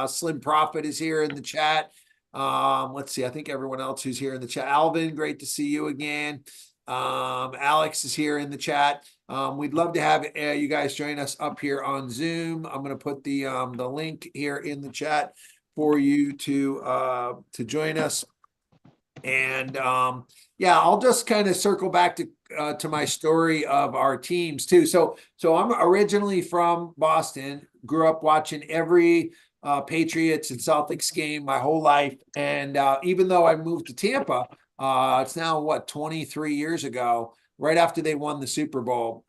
Slim Profit is here in the chat. Let's see, I think everyone else who's here in the chat. Alvin, great to see you again. Alex is here in the chat. We'd love to have you guys join us up here on Zoom. I'm going to put the link here in the chat for you to join us. And yeah, I'll just kind of circle back to my story of our teams too. So I'm originally from Boston, grew up watching every Patriots and Celtics game my whole life. And even though I moved to Tampa, it's now 23 years ago, right after they won the Super Bowl,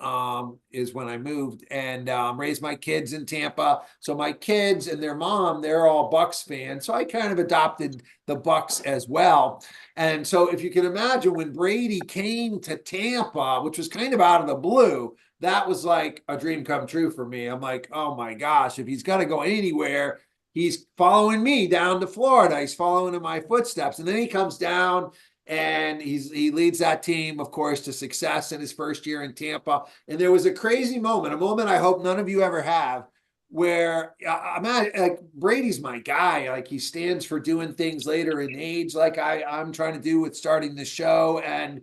is when I moved and raised my kids in Tampa. So my kids and their mom, they're all Bucks fans. So I kind of adopted the Bucks as well. And so if you can imagine, when Brady came to Tampa, which was kind of out of the blue, that was like a dream come true for me. I'm like, oh my gosh, if he's got to go anywhere, he's following me down to Florida. He's following in my footsteps. And then he comes down and he leads that team, of course, to success in his first year in Tampa. And there was a crazy moment, a moment I hope none of you ever have, where I'm at, like, Brady's my guy. Like, he stands for doing things later in age, like I'm trying to do with starting the show. And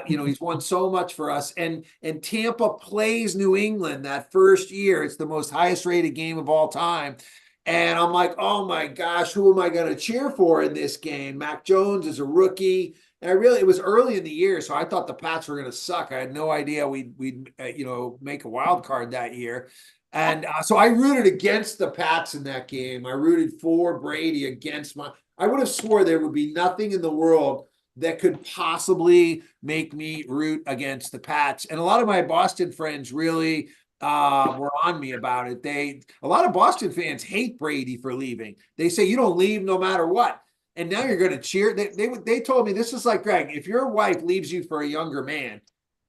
he's won so much for us. And Tampa plays New England that first year. It's the most highest rated game of all time. And I'm like, oh my gosh, who am I going to cheer for in this game? Mac Jones is a rookie. And it was early in the year, so I thought the Pats were going to suck. I had no idea we'd make a wild card that year. And so I rooted against the Pats in that game. I rooted for Brady against I would have swore there would be nothing in the world that could possibly make me root against the Pats. And a lot of my Boston friends really were on me about it. A lot of Boston fans hate Brady for leaving. They say you don't leave no matter what. And now you're going to cheer. They told me, this is like, Greg, if your wife leaves you for a younger man,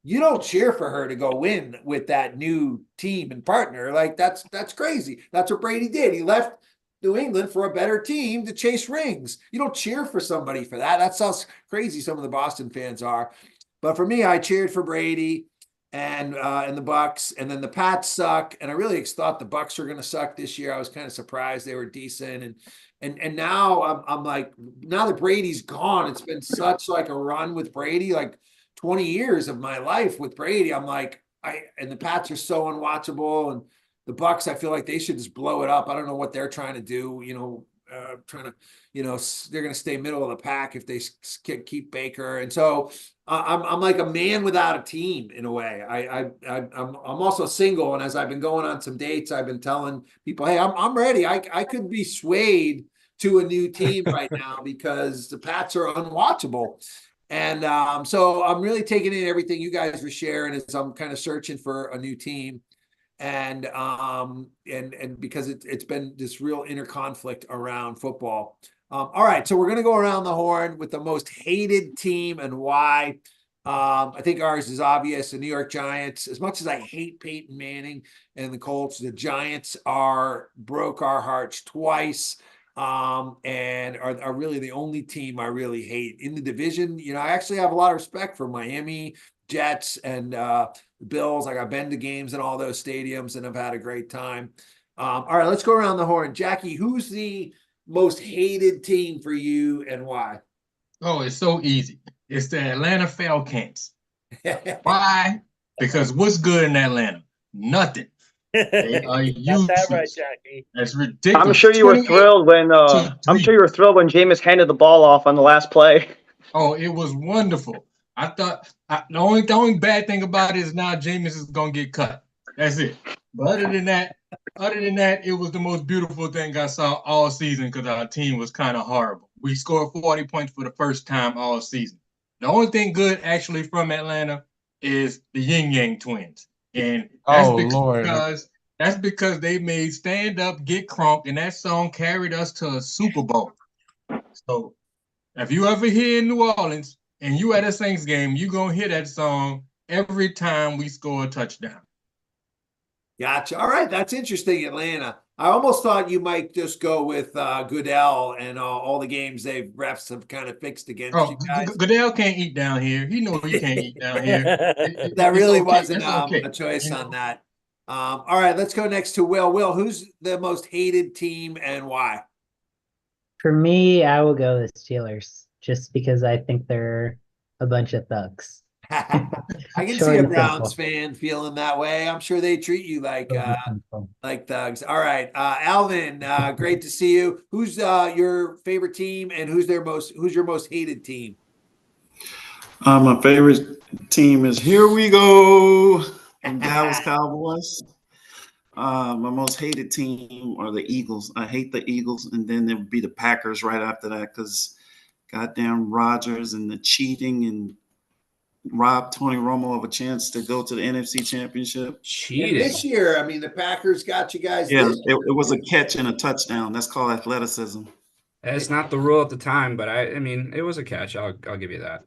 you don't cheer for her to go win with that new team and partner. Like, that's crazy. That's what Brady did. He left New England for a better team to chase rings. You don't cheer for somebody for that. That's how crazy some of the Boston fans are. But for me, I cheered for Brady and the Bucks, and then the Pats suck. And I really thought the Bucks were going to suck this year. I was kind of surprised they were decent. And now I'm like, now that Brady's gone, it's been such like a run with Brady, like 20 years of my life with Brady. I'm like, and the Pats are so unwatchable, and the Bucks, I feel like they should just blow it up. I don't know what they're trying to do, they're going to stay middle of the pack if they keep Baker. And so I'm like a man without a team in a way. I'm also single. And as I've been going on some dates, I've been telling people, hey, I'm ready. I could be swayed to a new team right now because the Pats are unwatchable. And so I'm really taking in everything you guys were sharing as I'm kind of searching for a new team. And because it's been this real inner conflict around football. All right, so we're going to go around the horn with the most hated team and why. I think ours is obvious. The New York Giants. As much as I hate Peyton Manning and the Colts, the Giants broke our hearts twice, and are really the only team I really hate in the division. You know, I actually have a lot of respect for Miami, Jets, and Bills. Like I've been to games in all those stadiums and have had a great time. All right, let's go around the horn. Jackie, who's the most hated team for you and why? Oh, it's so easy. It's the Atlanta Falcons. Why? Because what's good in Atlanta? Nothing. They are Got that right, useless. Jackie. That's ridiculous. I'm sure you were thrilled when Jameis handed the ball off on the last play. Oh, it was wonderful. I thought the only bad thing about it is now Jameis is gonna get cut. That's it. But other than that, it was the most beautiful thing I saw all season because our team was kind of horrible. We scored 40 points for the first time all season. The only thing good actually from Atlanta is the Yin Yang twins. And that's because they made Stand Up, Get Crunk, and that song carried us to a Super Bowl. So if you ever here in New Orleans and you at a Saints game, you're going to hear that song every time we score a touchdown. Gotcha. All right. That's interesting, Atlanta. I almost thought you might just go with Goodell and all the games they've refs have kind of fixed against you guys. Goodell can't eat down here. He knows he can't eat down here. That really okay. wasn't Okay. a choice on that. All right. Let's go next to Will. Will, who's the most hated team and why? For me, I will go the Steelers just because I think they're a bunch of thugs. I can see a Browns fan feeling that way. I'm sure they treat you like thugs. All right, Alvin, great to see you. Who's your favorite team, and who's your most hated team? My favorite team is here we go, Dallas Cowboys. My most hated team are the Eagles. I hate the Eagles, and then it would be the Packers right after that because goddamn Rodgers and the cheating and robbed Tony Romo of a chance to go to the NFC Championship. And this year, I mean, the Packers got you guys. Yeah, it was a catch and a touchdown. That's called athleticism. It's not the rule at the time, but I mean, it was a catch. I'll give you that.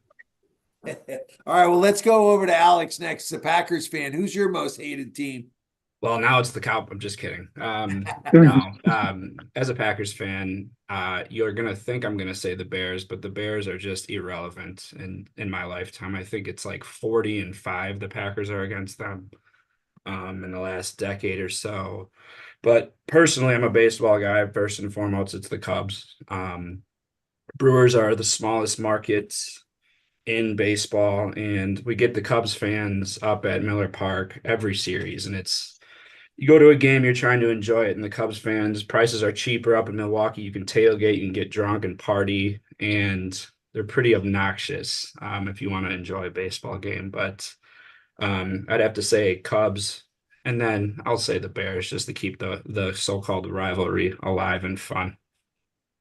All right, well, let's go over to Alex next, the Packers fan. Who's your most hated team? Well, now it's the Cow. I'm just kidding. No, as a Packers fan, you're gonna think I'm gonna say the Bears, but the Bears are just irrelevant in my lifetime. I think it's like 40-5 the Packers are against them in the last decade or so. But personally, I'm a baseball guy. First and foremost, it's the Cubs. Brewers are the smallest markets in baseball, and we get the Cubs fans up at Miller Park every series, and you go to a game, you're trying to enjoy it, and the Cubs fans, prices are cheaper up in Milwaukee. You can tailgate, you can get drunk and party, and they're pretty obnoxious if you want to enjoy a baseball game. But I'd have to say Cubs, and then I'll say the Bears just to keep the so-called rivalry alive and fun.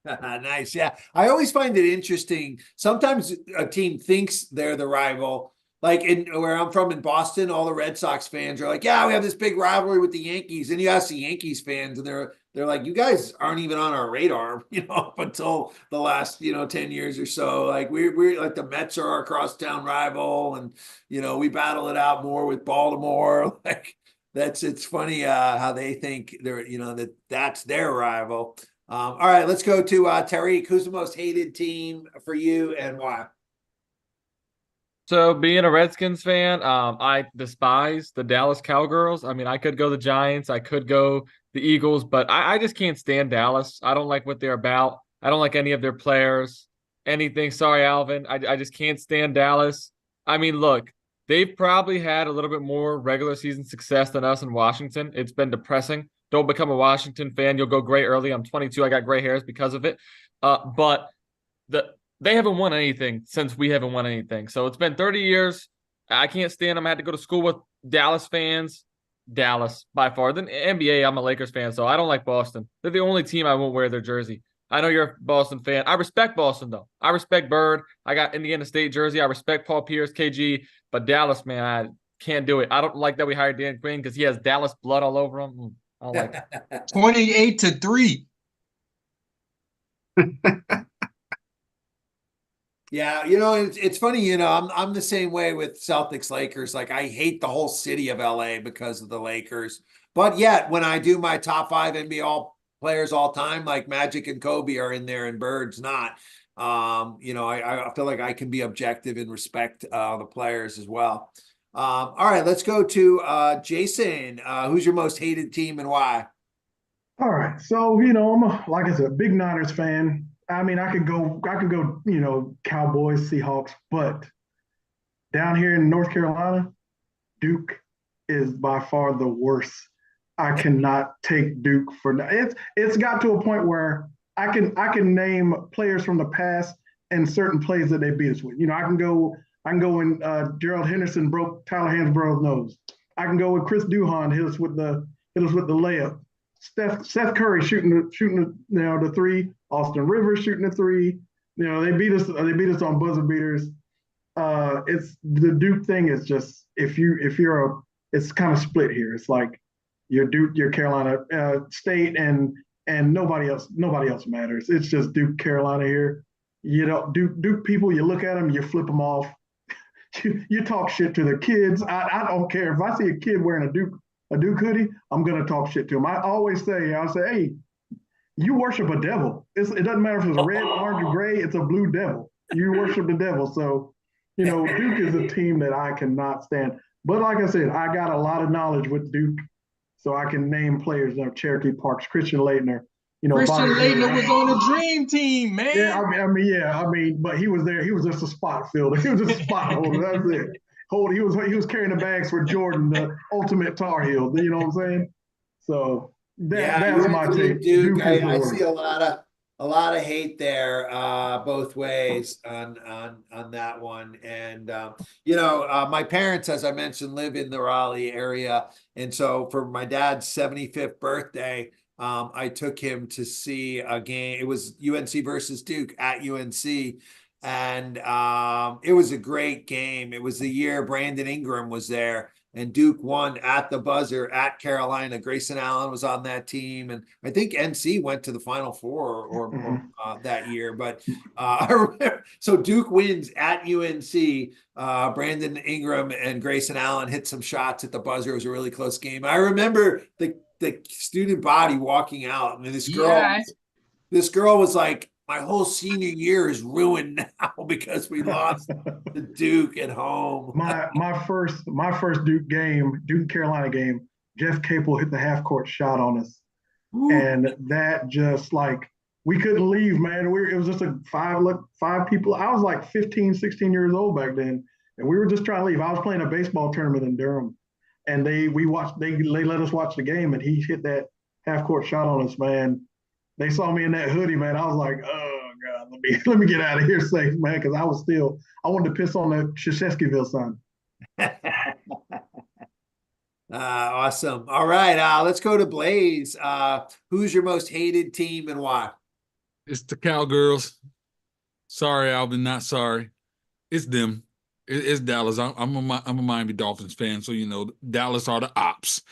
Nice. Yeah. I always find it interesting. Sometimes a team thinks they're the rival. Like where I'm from in Boston, all the Red Sox fans are like, yeah, we have this big rivalry with the Yankees. And you ask the Yankees fans and they're like, you guys aren't even on our radar, up until the last, 10 years or so. Like we're like the Mets are our crosstown rival. And, we battle it out more with Baltimore. Like it's funny how they think they're, that's their rival. All right, let's go to Tariq. Who's the most hated team for you and why? So being a Redskins fan, I despise the Dallas Cowgirls. I mean, I could go the Giants, I could go the Eagles, but I just can't stand Dallas. I don't like what they're about. I don't like any of their players, anything. Sorry, Alvin. I just can't stand Dallas. I mean, look, they've probably had a little bit more regular season success than us in Washington. It's been depressing. Don't become a Washington fan. You'll go gray early. I'm 22. I got gray hairs because of it. But they haven't won anything since we haven't won anything. So it's been 30 years. I can't stand them. I had to go to school with Dallas fans. Dallas, by far. Then NBA, I'm a Lakers fan, so I don't like Boston. They're the only team I won't wear their jersey. I know you're a Boston fan. I respect Boston, though. I respect Bird. I got Indiana State jersey. I respect Paul Pierce, KG. But Dallas, man, I can't do it. I don't like that we hired Dan Quinn because he has Dallas blood all over him. I don't like it. 28-3. Yeah, you know, it's funny, you know, I'm the same way with Celtics Lakers. Like I hate the whole city of LA because of the Lakers. But yet when I do my top 5 NBA players all time, like Magic and Kobe are in there and Bird's not. You know, I feel like I can be objective and respect the players as well. All right, let's go to Jason. Who's your most hated team and why? All right. So, you know, like I said, big Niners fan. I mean, I could go, you know, Cowboys, Seahawks, but down here in North Carolina, Duke is by far the worst. I cannot take Duke for that. It's got to a point where I can name players from the past and certain plays that they beat us with. You know, I can go when Gerald Henderson broke Tyler Hansborough's nose. I can go with Chris Duhon hit us with the layup. Seth Curry shooting you know, the three. Austin Rivers shooting the three. You know, they beat us on buzzer beaters. It's the Duke thing is just it's kind of split here. It's like you're Duke, you're Carolina State, and nobody else matters. It's just Duke, Carolina here. You know, Duke people, you look at them, you flip them off. You talk shit to the kids. I don't care if I see a kid wearing a Duke hoodie, I'm gonna talk shit to him. I'll say, hey, you worship a devil. It doesn't matter if it's a red, orange, or gray. It's a blue devil. You worship the devil. So, you know, Duke is a team that I cannot stand. But like I said, I got a lot of knowledge with Duke, so I can name players. You know, Cherokee Parks, Christian Laettner. You know, Christian Laettner was on the dream team, man. Yeah, I mean, but he was there. He was just a spot fielder. He was just a spot holder. That's it. He was carrying the bags for Jordan, the ultimate Tar Heel. You know what I'm saying? So that's my take. Duke I see a lot of hate there both ways on that one. And you know, my parents, as I mentioned, live in the Raleigh area, and so for my dad's 75th birthday, I took him to see a game. It was UNC versus Duke at UNC. And it was a great game. It was the year Brandon Ingram was there, and Duke won at the buzzer at Carolina. Grayson Allen was on that team, and I think NC went to the Final Four or that year. But I remember, so Duke wins at UNC. Brandon Ingram and Grayson Allen hit some shots at the buzzer. It was a really close game. I remember the student body walking out, and this girl was like, my whole senior year is ruined now because we lost to Duke at home. My first Duke Carolina game, Jeff Capel hit the half court shot on us. Ooh. And that just like, we couldn't leave, man. It was just five people. I was like 15, 16 years old back then. And we were just trying to leave. I was playing a baseball tournament in Durham. And they let us watch the game, and he hit that half court shot on us, man. They saw me in that hoodie, man. I was like, oh God, let me get out of here safe, man, because I wanted to piss on the Krzyzewskiville sign. Awesome. All right, let's go to Blaze. Who's your most hated team and why? It's the Cowgirls. Sorry, Alvin, not sorry. It's them. It's Dallas. I'm a Miami Dolphins fan, so you know Dallas are the ops.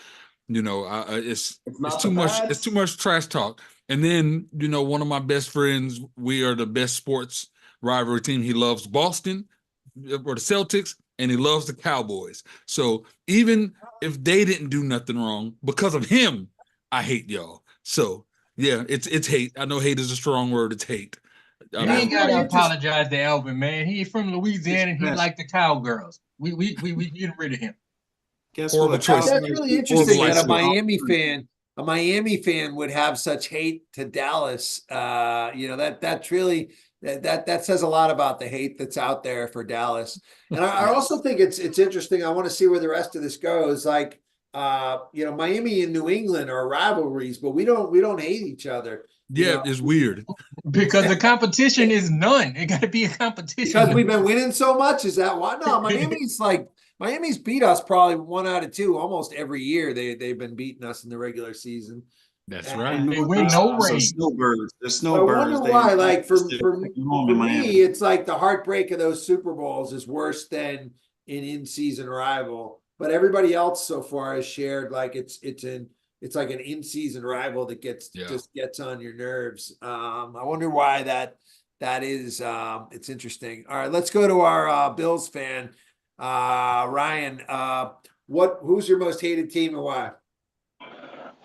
You know, it's too much. It's too much trash talk. And then, you know, one of my best friends, we are the best sports rivalry team. He loves Boston or the Celtics, and he loves the Cowboys. So even if they didn't do nothing wrong, because of him, I hate y'all. So yeah, it's hate. I know hate is a strong word. It's hate. You ain't gotta apologize to Alvin, man. He's from Louisiana and he like the Cowgirls. We getting rid of him. Guess what? That's really interesting that a Miami fan would have such hate to Dallas. You know, that's really that says a lot about the hate that's out there for Dallas. And I also think it's interesting. I want to see where the rest of this goes. Like, you know, Miami and New England are rivalries, but we don't hate each other. Yeah, it's weird. Because the competition is none. It got to be a competition. Because we've been winning so much. Is that why? No, Miami's beat us probably 1 out of 2 almost every year. They've been beating us in the regular season. That's right. They win no So rain. snowbirds. They're I snowbirds. wonder why. Like for home in Miami. me, it's like the heartbreak of those Super Bowls is worse than an in-season rival. But everybody else so far has shared like it's like an in-season rival that just gets on your nerves. I wonder why that is. It's interesting. All right, let's go to our Bills fan, Ryan. Who's your most hated team and why?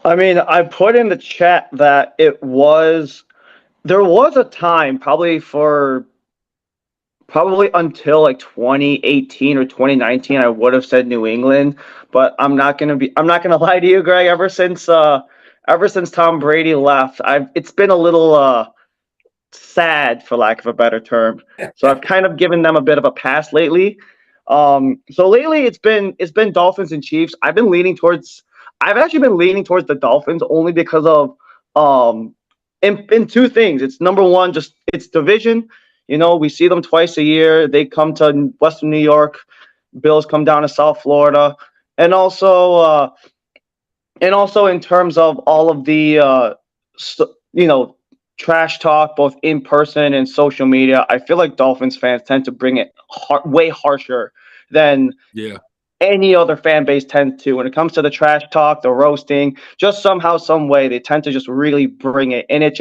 I mean, I put in the chat that there was a time probably until like 2018 or 2019 I would have said New England, but I'm not going to lie to you, Greg. Ever since Tom Brady left, it's been a little sad, for lack of a better term. So I've kind of given them a bit of a pass lately. So lately it's been Dolphins and Chiefs. I've actually been leaning towards the Dolphins only because of in two things. It's number one, just it's division. You know, we see them twice a year. They come to Western New York. Bills come down to South Florida, and also in terms of all of the trash talk, both in person and social media. I feel like Dolphins fans tend to bring it way harsher than any other fan base tends to. When it comes to the trash talk, the roasting, just somehow, some way, they tend to just really bring it. And it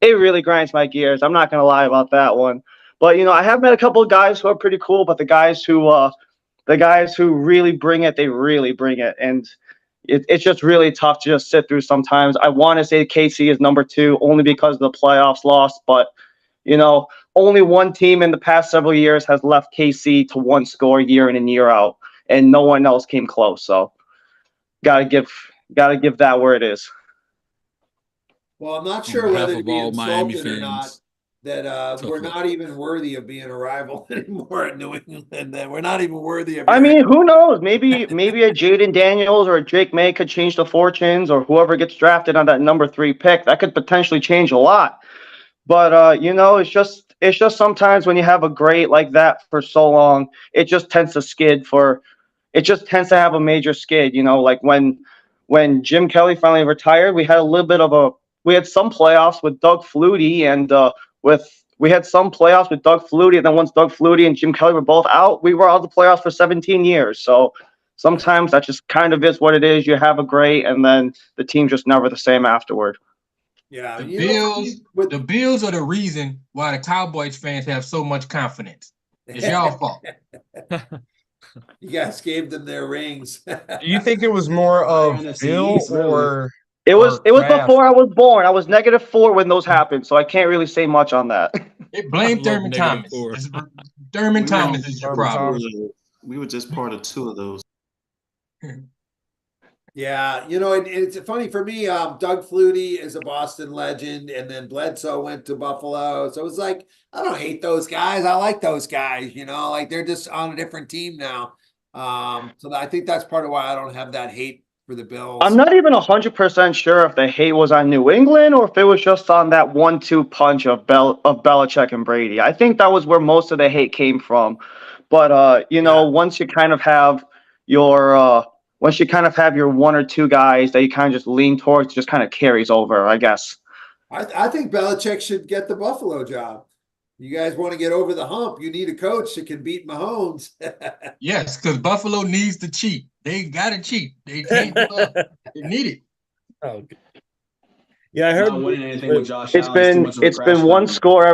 really grinds my gears. I'm not going to lie about that one. But, I have met a couple of guys who are pretty cool, but the guys who really bring it, they really bring it. And it's just really tough to just sit through sometimes. I want to say KC is number 2 only because of the playoffs loss, but only one team in the past several years has left KC to one score year in and year out, and no one else came close. So gotta give that where it is. Well, I'm not sure whether to be Miami insulted or not fans. that we're not even worthy of being a rival anymore in New England. That we're not even worthy of. I mean, who knows? Maybe a Jaden Daniels or a Drake May could change the fortunes, or whoever gets drafted on that number 3 pick. That could potentially change a lot. But it's just sometimes when you have a great like that for so long, it just tends to have a major skid. Like when Jim Kelly finally retired, we had some playoffs with Doug Flutie, and then once Doug Flutie and Jim Kelly were both out, we were out of the playoffs for 17 years. So sometimes that just kind of is what it is. You have a great, and then the team's just never the same afterward. Yeah, the Bills are the reason why the Cowboys fans have so much confidence. It's y'all fault. You guys gave them their rings. Do you think it was more of Bill or? It was before I was born. I was -4 when those happened, so I can't really say much on that. Blame Thurman Thomas. Thurman Thomas is your problem. We were just part of 2 of those. Yeah, it's funny for me. Doug Flutie is a Boston legend, and then Bledsoe went to Buffalo. So it was like, I don't hate those guys. I like those guys. Like they're just on a different team now. So I think that's part of why I don't have that hate for the Bills. I'm not even 100% sure if the hate was on New England or if it was just on that 1-2 punch of Belichick and Brady. I think that was where most of the hate came from. But once you kind of have your 1 or 2 guys that you kind of just lean towards, just kind of carries over, I guess. I think Belichick should get the Buffalo job. You guys want to get over the hump, you need a coach that can beat Mahomes. Yes, because Buffalo needs to cheat. They got to cheat. They can't do it. They need it. Oh, yeah, I heard. Not winning anything with Josh It's been one score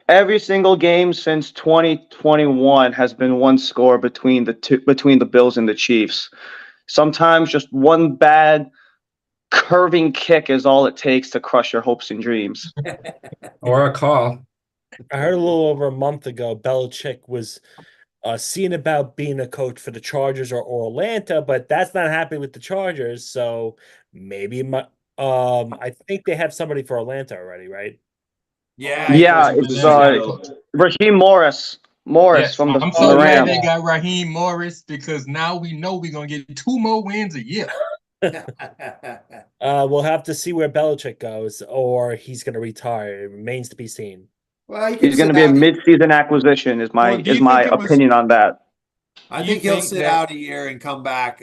every single game since 2021 has been one score between the Bills and the Chiefs. Sometimes just one bad curving kick is all it takes to crush your hopes and dreams. Or a call. I heard a little over a month ago, Belichick was seen about being a coach for the Chargers or Atlanta, but that's not happening with the Chargers. So maybe I think they have somebody for Atlanta already, right? Yeah, it's Raheem Morris. Yes, from the I'm so glad Rams. they got Raheem Morris because now we know we're going to get 2 more wins a year. We'll have to see where Belichick goes, or he's going to retire. It remains to be seen. Well, he's going to be a mid-season acquisition. Is my opinion on that. I Do you think he'll think sit that out a year and come back,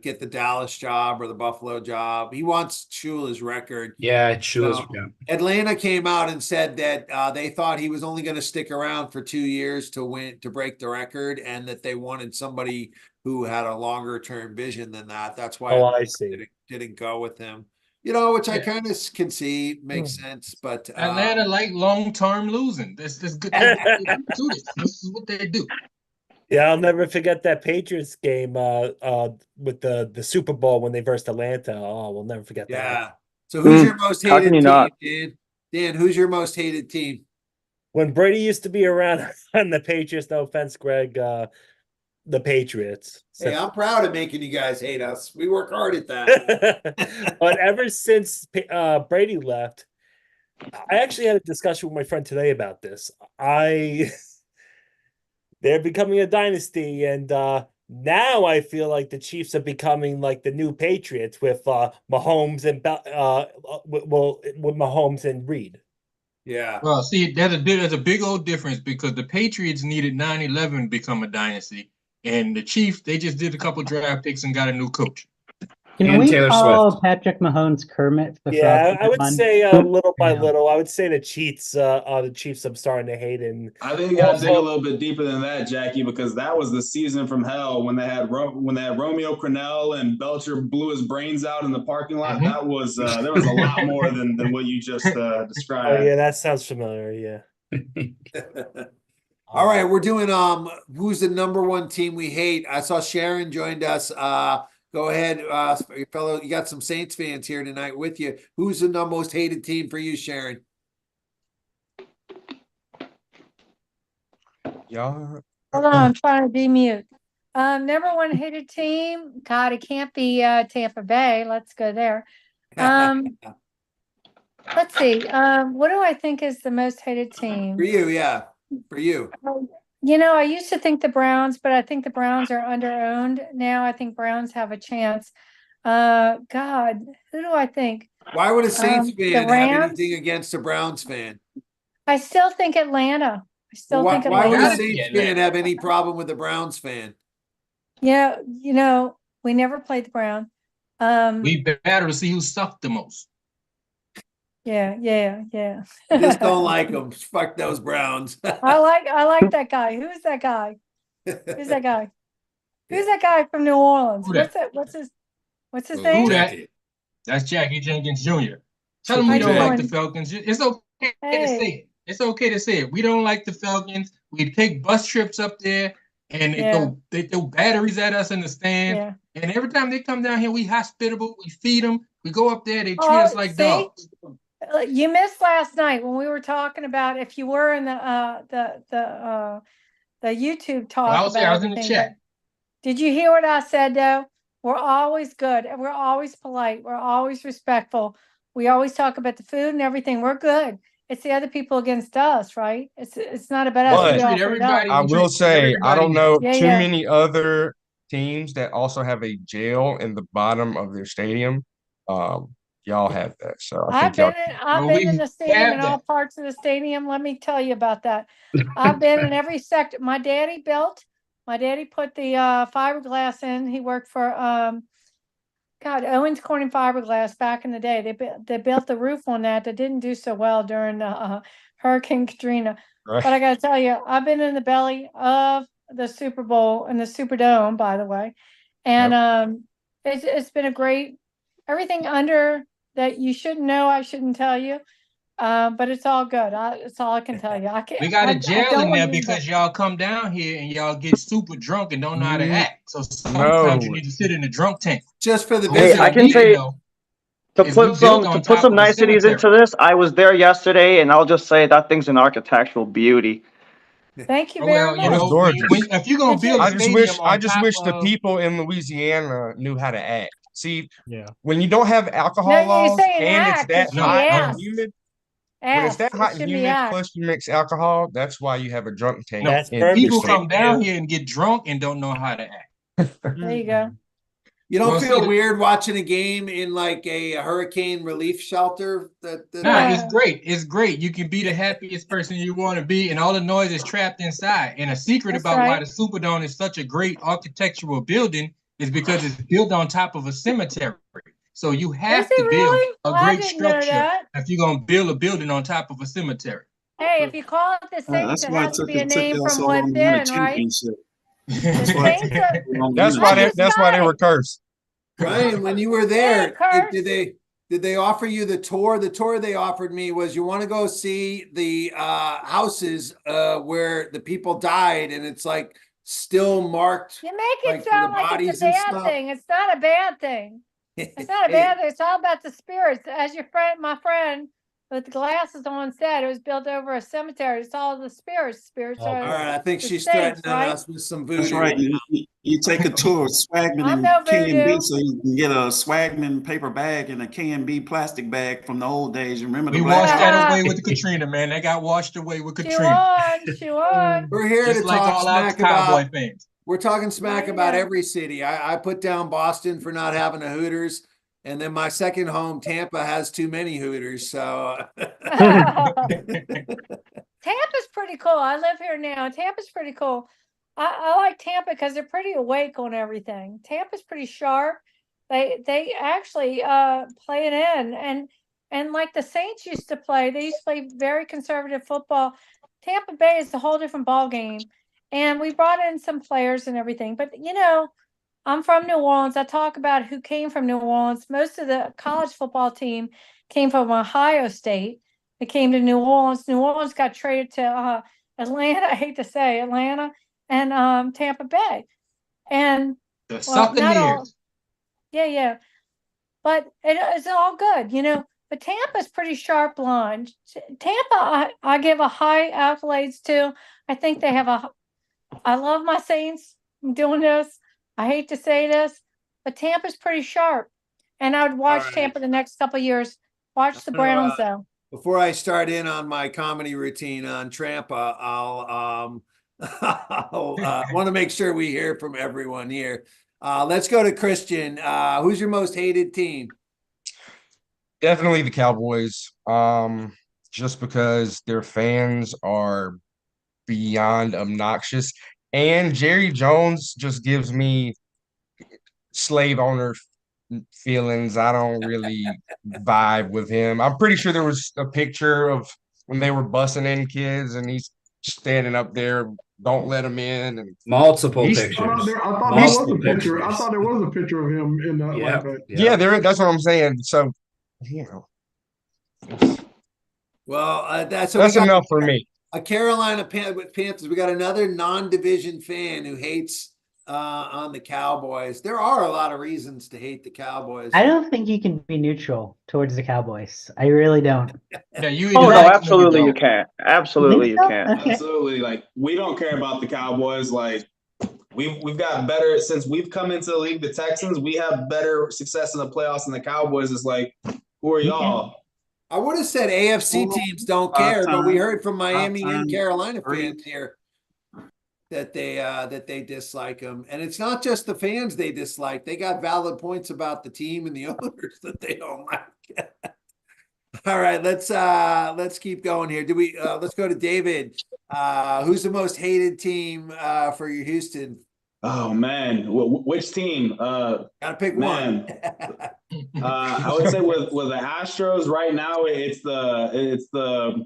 get the Dallas job or the Buffalo job. He wants Shula's record. Yeah, Shula's. So, Yeah. Atlanta came out and said that they thought he was only going to stick around for 2 years to break the record, and that they wanted somebody who had a longer term vision than that. That's why Oh, I Atlanta see. didn't go with him. You know, which I Yeah. kind of can see makes sense, but Atlanta like long-term losing? This good. They do this. This is what they do. Yeah, I'll never forget that Patriots game with the Super Bowl when they versed Atlanta. Oh, we'll never forget that. yeah. So who's your most How can hated you team, not? Dan? Dan, who's your most hated team? When Brady used to be around on the Patriots, no offense, Greg, the Patriots. Hey, I'm proud of making you guys hate us. We work hard at that. But ever since Brady left, I actually had a discussion with my friend today about this. They're becoming a dynasty, and now I feel like the Chiefs are becoming like the new Patriots with Mahomes and with Mahomes and Reed. Yeah. Well, see, there's a big old difference because the Patriots needed 9-11 to become a dynasty, and the Chiefs, they just did a couple draft picks and got a new coach. Can And we Taylor call Swift. Patrick Mahomes Kermit? The Yeah, frog I would Pokemon? say little by Yeah. little. I would say the Chiefs I'm starting to hate. And I think you got to dig a little bit deeper than that, Jackie, because that was the season from hell when they had Romeo Crennel and Belcher blew his brains out in the parking lot. Mhm. That was there was a lot more than what you just described. Oh yeah, that sounds familiar. Yeah. All right, we're doing who's the number one team we hate? I saw Sharon joined us. Go ahead, fellow. You got some Saints fans here tonight with you. Who's the most hated team for you, Sharon? Y'all, Hold on, I'm trying to demute. Number one hated team. God, it can't be Tampa Bay. Let's go there. Let's see. What do I think is the most hated team? For you, yeah. For you. You know, I used to think the Browns, but I think the Browns are under-owned now. I think Browns have a chance. God, who do I think? Why would a Saints The fan have Rams? anything against a Browns fan? I still think Atlanta. I still Why, think why would a Atlanta. Gotta be Saints Atlanta. fan have any problem with a Browns fan? Yeah, you know, we never played the Browns. We battle to see who sucked the most. Yeah. Just don't like them. Fuck those Browns. I like that guy. Who's that guy? Who's that guy? Who's that guy from New Orleans? Who that? What's his Who name? that? That's Jackie Jenkins Jr. Tell him How we you don't like the doing? Falcons. It's okay to say Hey, it. It's okay to say it. We don't like the Falcons. We take bus trips up there and yeah, they throw batteries at us in the stands. yeah. And every time they come down here, we hospitable. We feed them. We go up there. They treat Oh, us like see, dogs. you missed last night when we were talking about if you were in the YouTube Well, talk I was there. about I was in the everything. chat. Did you hear what I said though? We're always good and we're always polite. We're always respectful. We always talk about the food and everything. We're good. It's the other people against us, right? It's not about us. We We but treat offer it up. everybody. I We will treat say I everybody don't nice. know Yeah, too yeah. many other teams that also have a jail in the bottom of their stadium. Y'all have that, so I think y'all. I've Well, been in we the stadium, in have all that. parts of the stadium. Let me tell you about that. I've been in every sector. My daddy put the fiberglass in. He worked for Owens Corning Fiberglass back in the day. They built the roof on that didn't do so well during Hurricane Katrina. Right. But I gotta tell you, I've been in the belly of the Super Bowl and the Superdome, by the way. And it's been a great everything under that you shouldn't know, I shouldn't tell you. But it's all good. It's all I can tell you. We got a I jail don't in want there to be because y'all come down here and y'all get super drunk and don't know how to Mm, act. So sometimes you No, need to sit in the drunk tank. Just for the But what Hey, I y'all can visitors. need to say know to is we built on put some top of a niceties cemetery. into this. I was there yesterday, and I'll just say that thing's an architectural beauty. Thank you Oh, very well, you it was much. know, gorgeous. if you're gonna It's build a I just just wish stadium on top the of people in Louisiana knew how to act. See, Yeah. when you don't have no, alcohol you laws say an and it's act. It that should no, be hot and no, asked. humid, when it's that Asked. It hot and should be humid, asked. plus you mix alcohol, that's why you have a drunk tank no. That's in your perfect. People stadium. come down here and get drunk and don't know how to act. There you go. You don't Well, feel see, weird watching a game in like a hurricane relief shelter? nah, it's great. It's great. You can be the happiest person you want to be, and all the noise is trapped inside. And a secret That's about why right. the Superdome is such a great architectural building is because it's built on top of a cemetery. So you Is have it to build really? a Well, I great didn't know structure that. if you're gonna build a building on top of a cemetery. Hey, if you call it the Saints, That's it why has to be a it took name y'all from so long to win a within, right? championship. The That's why it took Saints y'all are. so long to win a Like this That's why they guy. were cursed. Ryan, when you were They there, ain't cursed. did they offer you the tour? The tour they offered me was you want to go see the houses where the people died, and it's like still marked You make it like for the sound like it's a bodies and bad stuff. thing. It's not a bad thing. It's not a bad thing. It's all about the spirits. As my friend with the glasses on said, it was built over a cemetery. It's all the spirits. Spirits Oh, are All right, I think the she's saints, threatening right? us with some That's voodoo. right. You take a tour of Swagman I'm and no K&B voodoo. so you can get a Swagman paper bag and a K&B plastic bag from the old days. You remember the We black washed that bag? away with Katrina, man. They got washed away with She Katrina. won. She won. We're here Just to like talk all our smack Cowboy about. fans. We're talking smack Yeah, about yeah. every city. I put down Boston for not having a Hooters, and then my second home, Tampa, has too many Hooters. So Tampa's pretty cool. I live here now. Tampa's pretty cool. I like Tampa because they're pretty awake on everything. Tampa's pretty sharp. They actually play it in and like the Saints used to play, they used to play very conservative football. Tampa Bay is a whole different ball game. And we brought in some players and everything. But I'm from New Orleans. I talk about who came from New Orleans. Most of the college football team came from Ohio State. They came to New Orleans. New Orleans got traded to Atlanta. I hate to say Atlanta and Tampa Bay. And The well, not all. Succaneers. Yeah. But it's all good. But Tampa's pretty sharp line. Tampa, I give a high accolades to. I think they have I love my Saints. I'm doing this. I hate to say this, but Tampa's pretty sharp. And I would watch right. Tampa the next couple of years. Watch the I'm gonna, Browns though. before I start in on my comedy routine on Trampa, I'll want to make sure we hear from everyone here. Let's go to Christian. Who's your most hated team? Definitely the Cowboys. Just because their fans are beyond obnoxious. And Jerry Jones just gives me slave owner feelings. I don't really vibe with him. I'm pretty sure there was a picture of when they were bussing in kids and he's standing up there, don't let him in. And Multiple he's- pictures. I thought Multiple there was a picture. I pictures. thought there was a picture of him in the Yep, like Yeah, that's what I'm saying. So, That's enough for me. A Carolina Panthers. We got another non-division fan who hates on the Cowboys. There are a lot of reasons to hate the Cowboys. I don't think you can be neutral towards the Cowboys. I really don't. Yeah, you Oh either no, like them or absolutely you don't. can't. Absolutely you so? can't. Okay. Absolutely. Like, we don't care about the Cowboys. Like, we've got better since we've come into the league. The Texans, we have better success in the playoffs than the Cowboys. Is like, who are y'all? I would have said AFC teams don't care, but we heard from Miami and Carolina fans here that they dislike them, and it's not just the fans they dislike. They got valid points about the team and the owners that they don't like. All right, let's keep going here. Let's go to David. Who's the most hated team for your Houston? Oh man, which team? Gotta pick one. I would say with the Astros right now, it's the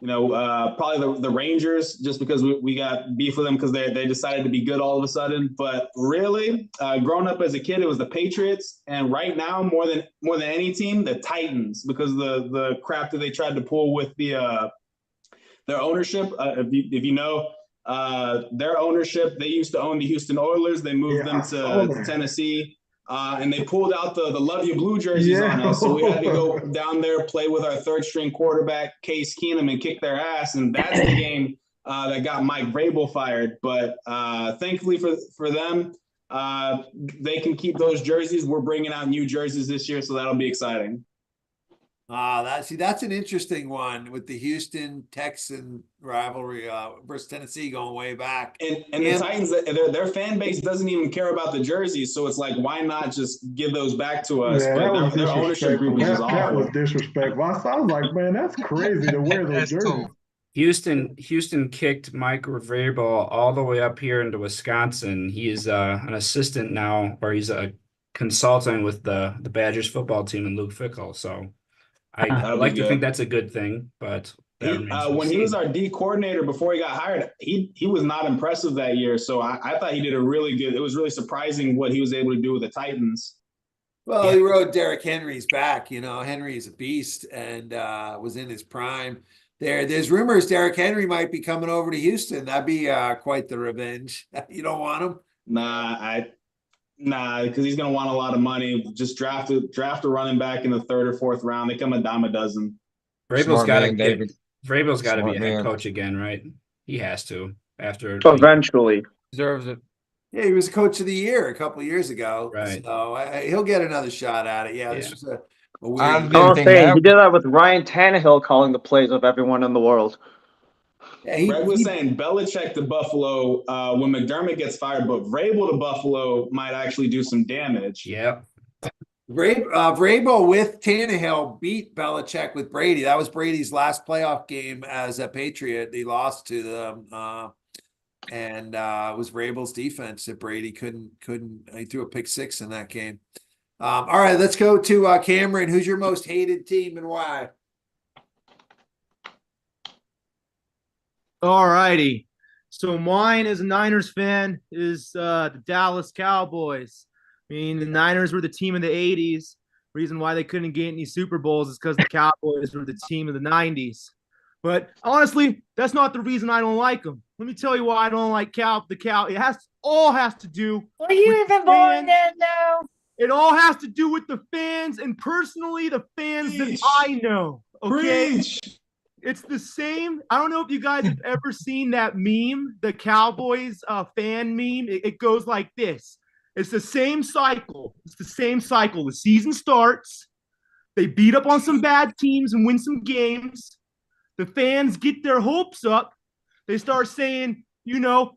probably the Rangers, just because we got beef with them because they decided to be good all of a sudden. But really, growing up as a kid, it was the Patriots, and right now more than any team, the Titans, because the crap that they tried to pull with their ownership. If you know. Their ownership, they used to own the Houston Oilers. They moved them to Tennessee, and they pulled out the Love You Blue jerseys on us. So we had to go down there, play with our third string quarterback, Case Keenum, and kick their ass. And that's the game that got Mike Vrabel fired. But thankfully for them, they can keep those jerseys. We're bringing out new jerseys this year, so that'll be exciting. That's an interesting one with the Houston Texan rivalry versus Tennessee going way back. And the Titans, their fan base doesn't even care about the jerseys, so it's like, why not just give those back to us? Yeah, that was But their ownership disrespectful. group is just That was awful. disrespectful. I was like, man, that's crazy to wear those That's jerseys. cool. Houston kicked Mike Vrabel all the way up here into Wisconsin. He is an assistant now, or he's a consultant with the Badgers football team and Luke Fickell. So I That'll like be to think good. that's a good thing, but that remains to be When he was seen. our D coordinator before he got hired, he was not impressive that year. So I thought he did a really good. It was really surprising what he was able to do with the Titans. Well, he rode Derrick Henry's back. Henry is a beast and was in his prime. There's rumors Derrick Henry might be coming over to Houston. That'd be quite the revenge. You don't want him? Nah, because he's gonna want a lot of money. Just draft a running back in the third or fourth round. They come a dime a dozen. Vrabel's got to David. Vrabel's got to be Smart a head man. coach again, right? He has to after Eventually. Deserves it. Yeah, he was coach of the year a couple of years ago. Right. So he'll get another shot at it. Yeah, this was a weird. I I didn't was think saying that. he did that with Ryan Tannehill calling the plays of everyone in the world. Yeah, Greg was saying Belichick to Buffalo when McDermott gets fired, but Vrabel to Buffalo might actually do some damage. Yep. Vrabel with Tannehill beat Belichick with Brady. That was Brady's last playoff game as a Patriot. He lost to them, and it was Vrabel's defense that Brady couldn't. He threw a pick six in that game. All right, let's go to Cameron. Who's your most hated team and why? All righty. So mine as a Niners fan is the Dallas Cowboys. I mean, the Niners were the team in the 80s. Reason why they couldn't get any Super Bowls is because the Cowboys were the team of the 90s. But honestly, that's not the reason I don't like them. Let me tell you why I don't like the Cow. It all has to do. Were you even born then, though? It all has to do with the fans, and personally, the fans that I know. Okay. Preach. It's the same. I don't know if you guys have ever seen that meme, the Cowboys fan meme. It goes like this. It's the same cycle. The season starts. They beat up on some bad teams and win some games. The fans get their hopes up. They start saying,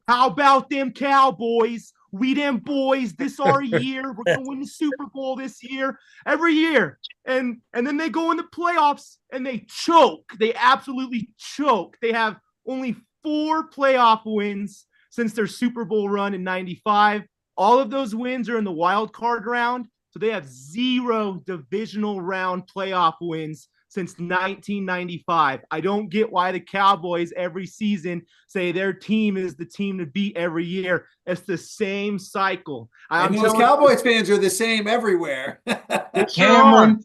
how about them Cowboys? We them boys, this our year. We're going to win the Super Bowl this year, every year. And then they go in the playoffs and they choke. They absolutely choke. They have only 4 playoff wins since their Super Bowl run in 95. All of those wins are in the wild card round. So they have 0 divisional round playoff wins since 1995. I don't get why the Cowboys every season say their team is the team to beat every year. It's the same cycle. And those Cowboys fans are the same everywhere. Cameron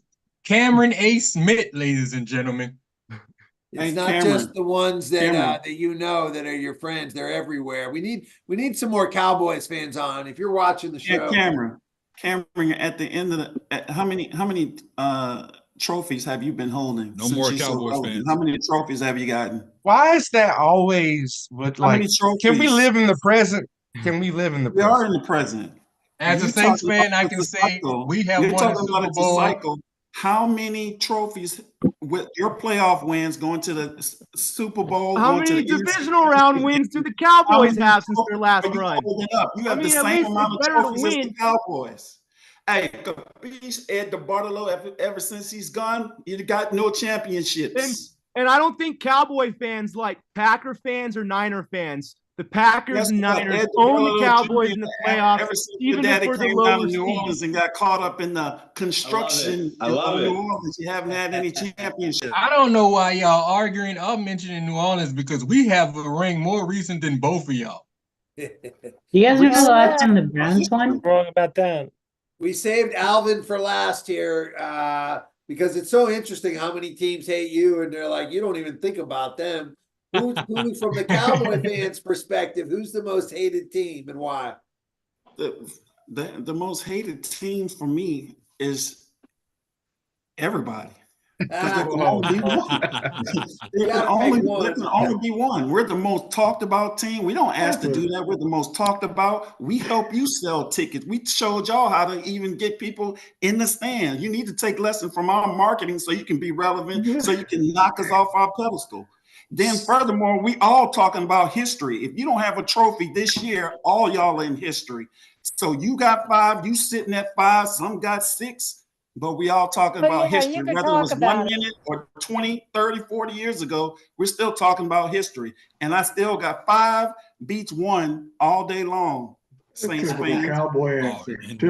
A. Smith, ladies and gentlemen. It's not just the ones that that that are your friends. They're everywhere. We need some more Cowboys fans on. If you're watching the show, Cameron, at the end of how many trophies have you been holding? No more Cowboys fans. How many trophies have you gotten? Why is that always with How many can we trophies? live in the present? Can we live in the We present? are in the present. As a You Saints talking fan, about I it's can a say cycle. we have You're won a talking about Super it's a Bowl. cycle. How many trophies with your playoff wins going to the Super Bowl? How going many to the divisional round wins do the Cowboys have since their last are you run? holding up? You have I the mean, at same least amount it's of better to trophies as the win. Cowboys. Hey, Capiche, Ed DeBartolo, ever since he's gone, you got no championships. And I don't think Cowboy fans like Packer fans or Niner fans. The Packers and Niners own the Cowboys in the playoffs, Ever since even your if daddy we're the came down lower to New Orleans seeds. and got caught up in the construction I love of it. New Orleans, you haven't had any championships. I don't know why y'all arguing or mentioning New Orleans because we have a ring more recent than both of y'all. You guys remember the last time the Browns won? Wrong about that. we saved Alvin for last here because it's so interesting how many teams hate you, and they're like, you don't even think about them. Who from the Cowboy fans' perspective, who's the most hated team and why? The most hated team for me is everybody. Because there can only be one. There can only be one. We're the most talked about team. We don't ask to do that. We're the most talked about. We help you sell tickets. We showed y'all how to even get people in the stand. You need to take lessons from our marketing so you can be relevant, so you can knock us off our pedestal. Then furthermore, we all talking about history. If you don't have a trophy this year, all y'all in history. So you got 5, you sitting at 5, some got 6. But we all talking about history, whether it was 1 minute or 20, 30, 40 years ago, we're still talking about history. And I still got 5 beats 1 all day long. Saints fans. Cowboy answer. The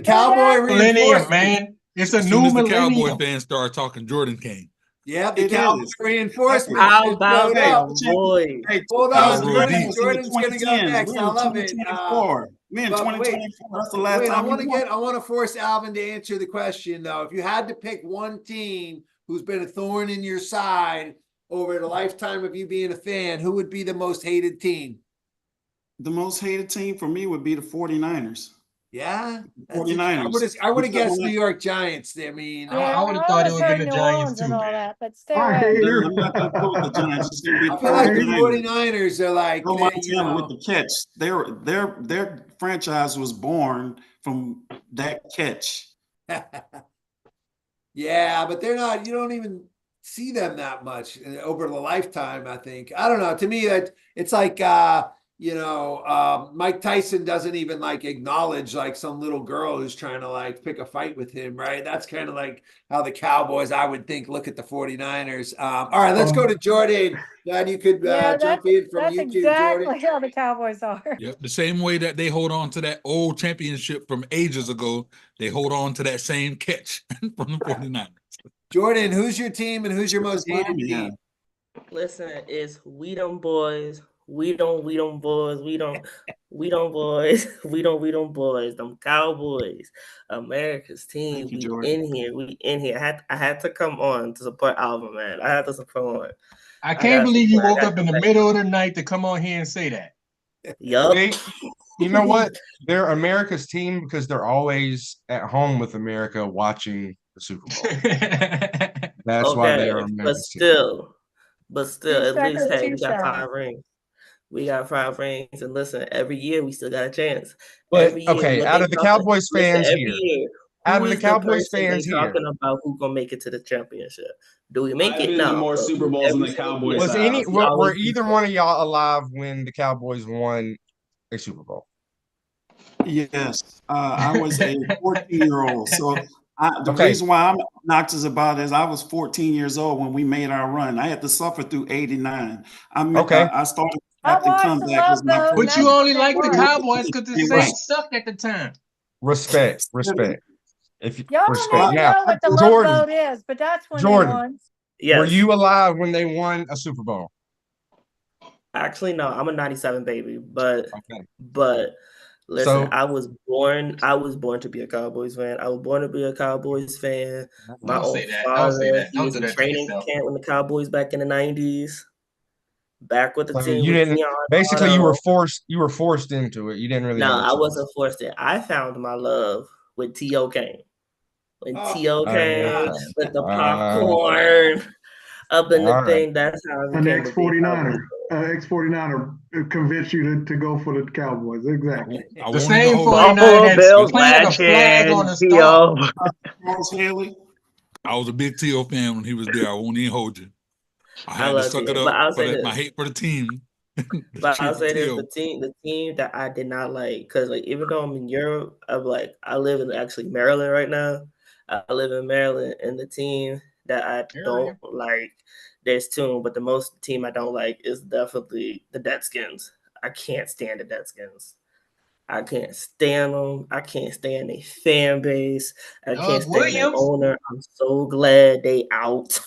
Cowboy millennium, man. It's a new millennium. The Cowboy fans start talking, Jordan came. Yeah, the Cowboy reinforcement. How about boys? Hold on, Jordan's going to go next. I love it. We in 2024. That's the last time. I want to force Alvin to answer the question though. If you had to pick one team who's been a thorn in your side over the lifetime of you being a fan, who would be the most hated team? The most hated team for me would be the 49ers. Yeah, 49ers. I would have guessed New York Giants. I mean, I would have thought it would have been the Giants too, man. But stay away. I'm not going to go with the Giants. It's going to be I feel like the 49ers are like Montana with the catch. Their franchise was born from that catch. Yeah, but they're not. You don't even see them that much over the lifetime. I think. I don't know. To me, that it's like. Mike Tyson doesn't even like acknowledge like some little girl who's trying to like pick a fight with him, right? That's kind of like how the Cowboys, I would think, look at the 49ers. All right, let's go to Jordan. Glad you could jump in from YouTube, That's exactly Jordan. how the Cowboys are. Yep, the same way that they hold on to that old championship from ages ago, they hold on to that same catch from the 49ers. Jordan, who's your team and who's your most hated team? Listen, it's we them boys. We don't boys. We don't boys. We don't boys. Them Cowboys, America's team. We in here. I had to come on to support Alvin, man. I had to support on. I can't believe you woke up in the middle of the night to come on here and say that. Yup. You know what? They're America's team because they're always at home with America watching the Super Bowl. That's why they are America's team. But still, at least, hey, we got 5 rings. We got 5 rings, and listen, every year we still got a chance. But okay, out of the Cowboys fans here, out of the Cowboys fans here, talking about who's gonna make it to the championship. Do we make it? No. More Super Bowls than the Cowboys. Were either one of y'all alive when the Cowboys won a Super Bowl? Yes, I was a 14-year-old. So the reason why I'm obnoxious about it is I was 14 years old when we made our run. I had to suffer through '89. I started. But you only like the Cowboys because the Saints sucked at the time. Respect. If y'all don't know what the love vote is, but that's when Jordan, they won. Yes. Were you alive when they won a Super Bowl? Actually, no. I'm a '97 baby, but listen, I was born to be a Cowboys fan. I was born to be a Cowboys fan. My own father, he was in training camp when the Cowboys back in the '90s. Back with the team. You didn't. Basically, you were forced into it. You didn't really. No, I wasn't forced in. I found my love when T.O. came. When T.O. came with the popcorn up in the thing. That's how. An ex-49er convinced you to go for the Cowboys. Exactly. The same 49 Bills planted a flag on the star. I was a big T.O. fan when he was there. I won't even hold you. I had to suck it up for my hate for the team. But I'll say this: the team that I did not like, because like even though I'm in Europe, I live in actually Maryland right now. I live in Maryland, and the team that I don't like, there's 2, but the most team I don't like is definitely the Deadskins. I can't stand the Deadskins. I can't stand them. I can't stand their fan base. I can't stand their owner. I'm so glad they out.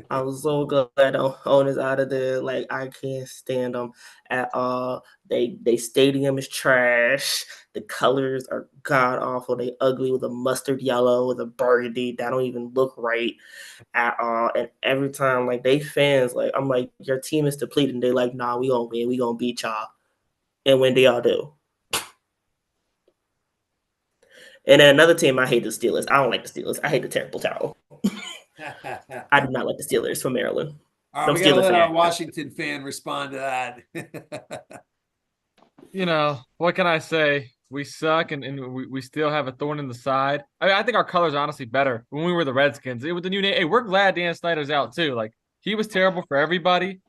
I'm so glad the owner's out of there. Like, I can't stand them at all. They stadium is trash. The colors are god awful. They ugly with a mustard yellow with a burgundy. That don't even look right at all. And every time, like, they fans, like, I'm like, your team is depleted. And they like, nah, we gonna win. We gonna beat y'all. And when do y'all do? And then another team, I hate the Steelers. I don't like the Steelers. I hate the terrible towel. I do not like the Steelers from Maryland. All right, we got to let our Washington fan respond to that. You know, what can I say? We suck, and we still have a thorn in the side. I mean, I think our colors are honestly better when we were the Redskins. With the new name, hey, we're glad Dan Snyder's out too. Like, he was terrible for everybody.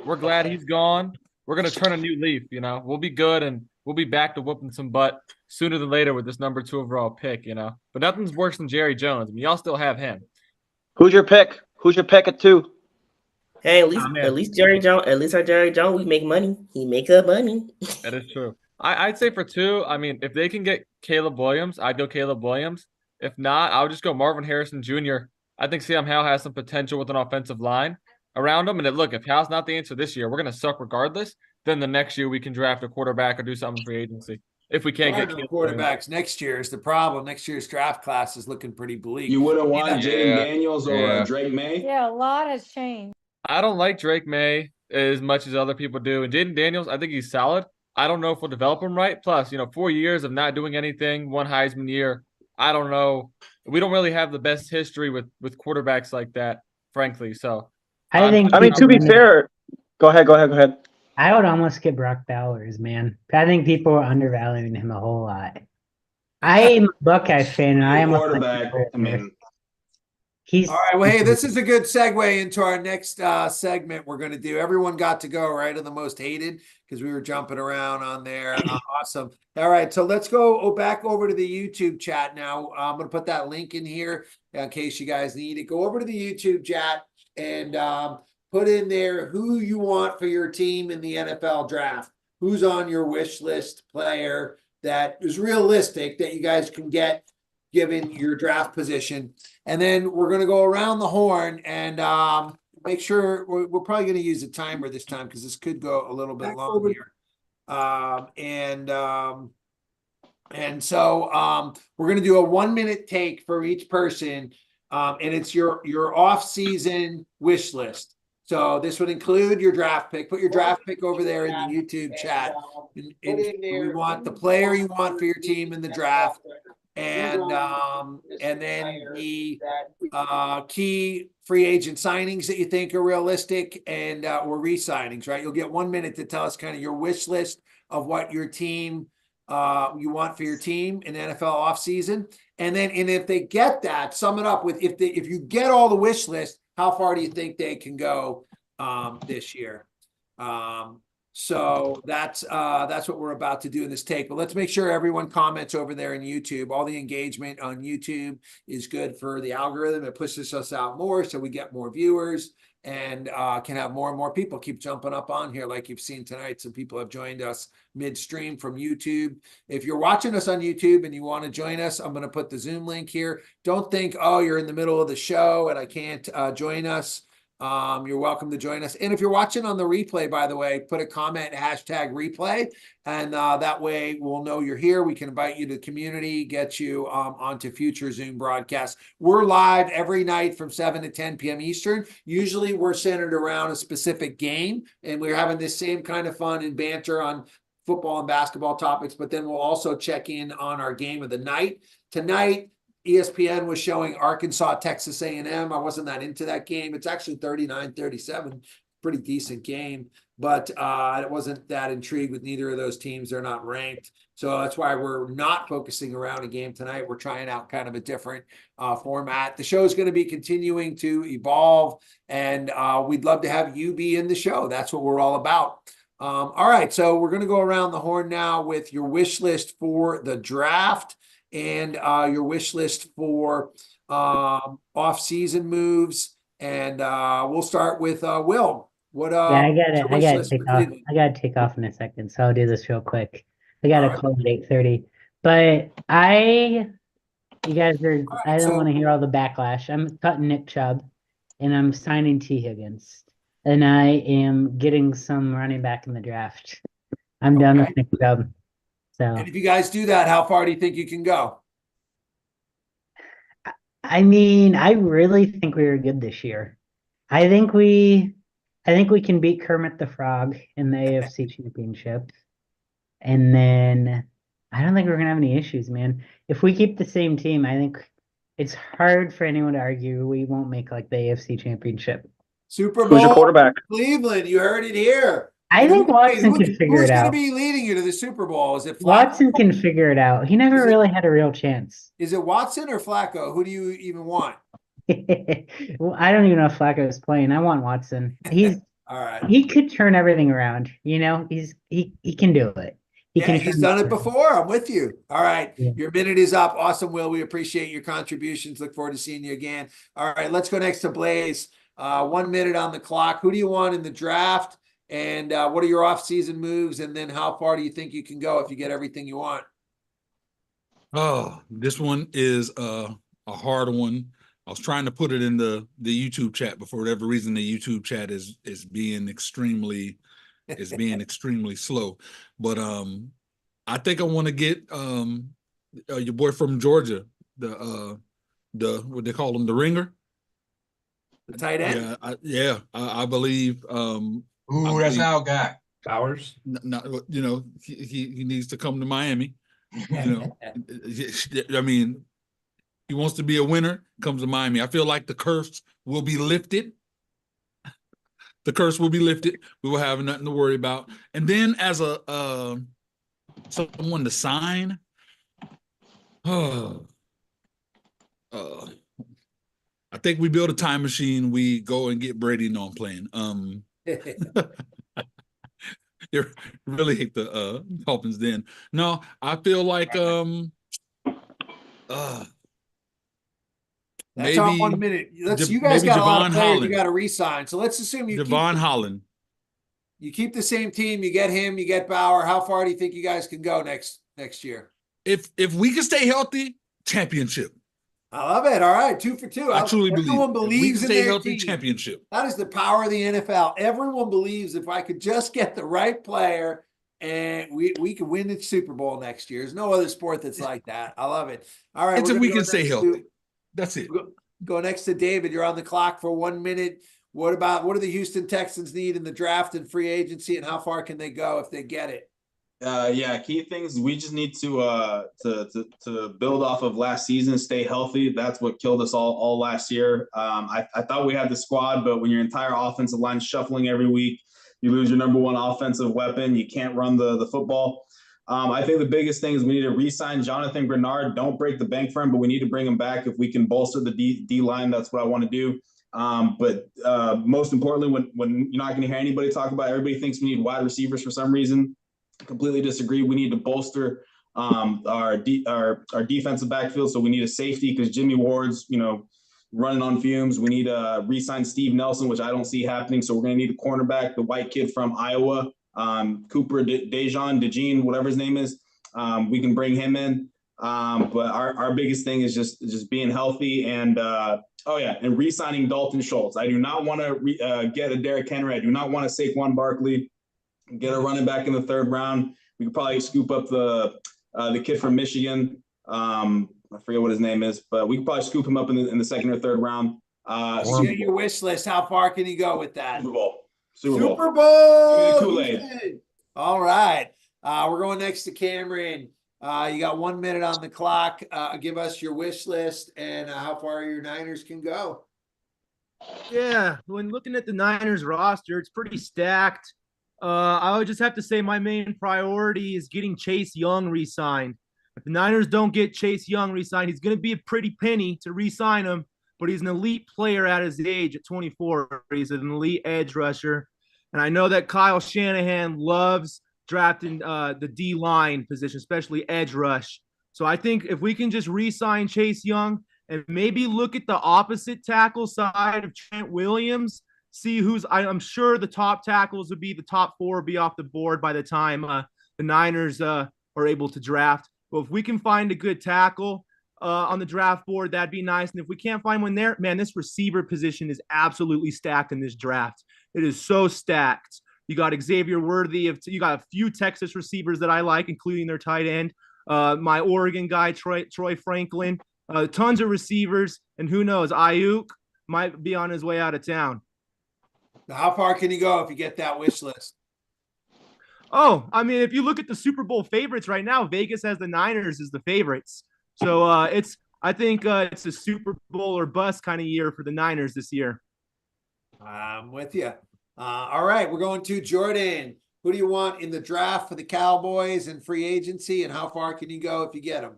We're glad he's gone. We're gonna turn a new leaf. You know, we'll be good, and we'll be back to whooping some butt sooner than later with this number 2 overall pick. You know, but nothing's worse than Jerry Jones. I mean, y'all still have him. Who's your pick? Who's your pick at 2? Hey, at least Jerry Jones. At least our Jerry Jones, we make money. He make up money. That is true. I'd say for 2. I mean, if they can get Caleb Williams, I'd go Caleb Williams. If not, I would just go Marvin Harrison Jr. I think Sam Howell has some potential with an offensive line around him. And then, look, if Howell's not the answer this year, we're going to suck regardless. Then the next year we can draft a quarterback or do something for free agency. If we can't get quarterbacks Williams. Next year is the problem. Next year's draft class is looking pretty bleak. You wouldn't want Jaden Daniels or Drake May? Yeah, a lot has changed. I don't like Drake May as much as other people do. And Jaden Daniels, I think he's solid. I don't know if we'll develop him right. Plus, 4 years of not doing anything, 1 Heisman year. I don't know. We don't really have the best history with quarterbacks like that, frankly. So I mean, to be fair, go ahead. I would almost get Brock Bowers, man. I think people are undervaluing him a whole lot. I am a Buckeye fan, and I am quarterback. I mean, all right. Well, hey, this is a good segue into our next segment we're going to do. Everyone got to go, right, on the most hated because we were jumping around on there. Awesome. All right. So let's go back over to the YouTube chat now. I'm going to put that link in here in case you guys need it. Go over to the YouTube chat and put in there who you want for your team in the NFL draft. Who's on your wish list player that is realistic that you guys can get given your draft position. And then we're going to go around the horn and make sure we're probably going to use a timer this time because this could go a little bit long here. And so we're going to do a 1-minute take for each person. And it's your off-season wish list. So this would include your draft pick. Put your draft pick over there in the YouTube chat. And we want the player you want for your team in the draft. And then the key free agent signings that you think are realistic and or re-signings, right? You'll get 1 minute to tell us kind of your wish list of what your team you want for your team in NFL offseason. And if they get that, sum it up with if you get all the wish list, how far do you think they can go this year? So that's what we're about to do in this take. But let's make sure everyone comments over there in YouTube. All the engagement on YouTube is good for the algorithm. It pushes us out more so we get more viewers and can have more and more people keep jumping up on here like you've seen tonight. Some people have joined us midstream from YouTube. If you're watching us on YouTube and you want to join us, I'm going to put the Zoom link here. Don't think, oh, you're in the middle of the show and I can't join us. You're welcome to join us. And if you're watching on the replay, by the way, put a comment, #replay, and that way we'll know you're here. We can invite you to the community, get you onto future Zoom broadcasts. We're live every night from 7 to 10 p.m. Eastern. Usually we're centered around a specific game, and we're having this same kind of fun and banter on football and basketball topics, but then we'll also check in on our game of the night. Tonight, ESPN was showing Arkansas, Texas A&M. I wasn't that into that game. It's actually 39-37, pretty decent game, but it wasn't that intrigued with neither of those teams. They're not ranked. So that's why we're not focusing around a game tonight. We're trying out kind of a different format. The show is going to be continuing to evolve, and we'd love to have you be in the show. That's what we're all about. All right, so we're going to go around the horn now with your wish list for the draft and your wish list for off-season moves. And we'll start with Will. What I gotta take off. I gotta take off in a second, so I'll do this real quick. I gotta call at 8:30. But I don't want to hear all the backlash. I'm cutting Nick Chubb and I'm signing T. Higgins. And I am getting some running back in the draft. I'm done with Nick Chubb. So, and if you guys do that, how far do you think you can go? I mean, I really think we were good this year. I think we can beat Kermit the Frog in the AFC Championship. And then I don't think we're gonna have any issues, man. If we keep the same team, I think it's hard for anyone to argue we won't make like the AFC Championship. Super Who's your Bowl, quarterback? Cleveland. You heard it here. I And think Watson could figure who's it going to out. be leading you to the Super Bowl? Is it Flacco? Watson can figure it out. He never really had a real chance. Is it Watson or Flacco? Who do you even want? Well, I don't even know if Flacco is playing. I want Watson. All right. He could turn everything around. You know, he can do it. He's done it before. I'm with you. All right. Yeah. Your minute is up. Awesome, Will. We appreciate your contributions. Look forward to seeing you again. All right. Let's go next to Blaze. 1 minute on the clock. Who do you want in the draft? And what are your off-season moves? And then how far do you think you can go if you get everything you want? Oh, this one is a hard one. I was trying to put it in the YouTube chat, but for whatever reason, the YouTube chat is being extremely slow. But I think I want to get your boy from Georgia, the what they call him, the ringer, the tight end. I believe. Ooh, that's our guy. Powers. Not, he needs to come to Miami. I mean, he wants to be a winner. Comes to Miami. I feel like the curse will be lifted. The curse will be lifted. We will have nothing to worry about. And then as a someone to sign, I think we build a time machine. We go and get Brady non playing. You really hate the Dolphins then. No, I feel like That's maybe our 1 minute. You guys got a lot of players you got to re-sign. So let's assume you Devon Holland. You keep the same team. You get him. You get Bauer. How far do you think you guys can go next year? If we can stay healthy, championship. I love it. All right, 2 for 2. I truly believe. Everyone believes in stay their healthy, team. championship. That is the power of the NFL. Everyone believes if I could just get the right player, and we could win the Super Bowl next year. There's no other sport that's like that. I love it. All right, it's if we can stay healthy. That's it. Go next to David. You're on the clock for 1 minute. What do the Houston Texans need in the draft and free agency, and how far can they go if they get it? Key things, we just need to build off of last season, stay healthy. That's what killed us all last year. I thought we had the squad, but when your entire offensive line is shuffling every week, you lose your number one offensive weapon. You can't run the football. I think the biggest thing is we need to re-sign Jonathan Grenard. Don't break the bank for him, but we need to bring him back if we can bolster the D line. That's what I want to do. But most importantly, when you're not going to hear anybody talk about, everybody thinks we need wide receivers for some reason. Completely disagree. We need to bolster our defensive backfield. So we need a safety because Jimmy Ward's running on fumes. We need to re-sign Steve Nelson, which I don't see happening. So we're going to need a cornerback, the white kid from Iowa, Cooper DeJean, whatever his name is. We can bring him in. But our biggest thing is just being healthy and re-signing Dalton Schultz. I do not want to get a Derrick Henry. I do not want to Saquon Barkley. Get a running back in the 3rd round. We could probably scoop up the kid from Michigan. I forget what his name is, but we could probably scoop him up in the 2nd or 3rd round. Get your wish list. How far can you go with that? Super Bowl. Bowl. Kool-Aid. All right. We're going next to Cameron. You got 1 minute on the clock. Give us your wish list and how far your Niners can go. Yeah, when looking at the Niners roster, it's pretty stacked. I would just have to say my main priority is getting Chase Young re-signed. If the Niners don't get Chase Young re-signed, he's going to be a pretty penny to re-sign him, but he's an elite player at his age at 24. He's an elite edge rusher. And I know that Kyle Shanahan loves drafting the D-line position, especially edge rush. So I think if we can just re-sign Chase Young and maybe look at the opposite tackle side of Trent Williams, see I'm sure the top tackles would be the top 4 be off the board by the time the Niners are able to draft. But if we can find a good tackle on the draft board, that'd be nice. And if we can't find one there, man, this receiver position is absolutely stacked in this draft. It is so stacked. You got Xavier Worthy. You got a few Texas receivers that I like, including their tight end. My Oregon guy, Troy Franklin. Tons of receivers. And who knows, Ayuk might be on his way out of town. Now, how far can you go if you get that wish list? Oh, I mean, if you look at the Super Bowl favorites right now, Vegas has the Niners as the favorites. So I think it's a Super Bowl or bust kind of year for the Niners this year. I'm with you. All right, we're going to Jordan. Who do you want in the draft for the Cowboys and free agency, and how far can you go if you get them?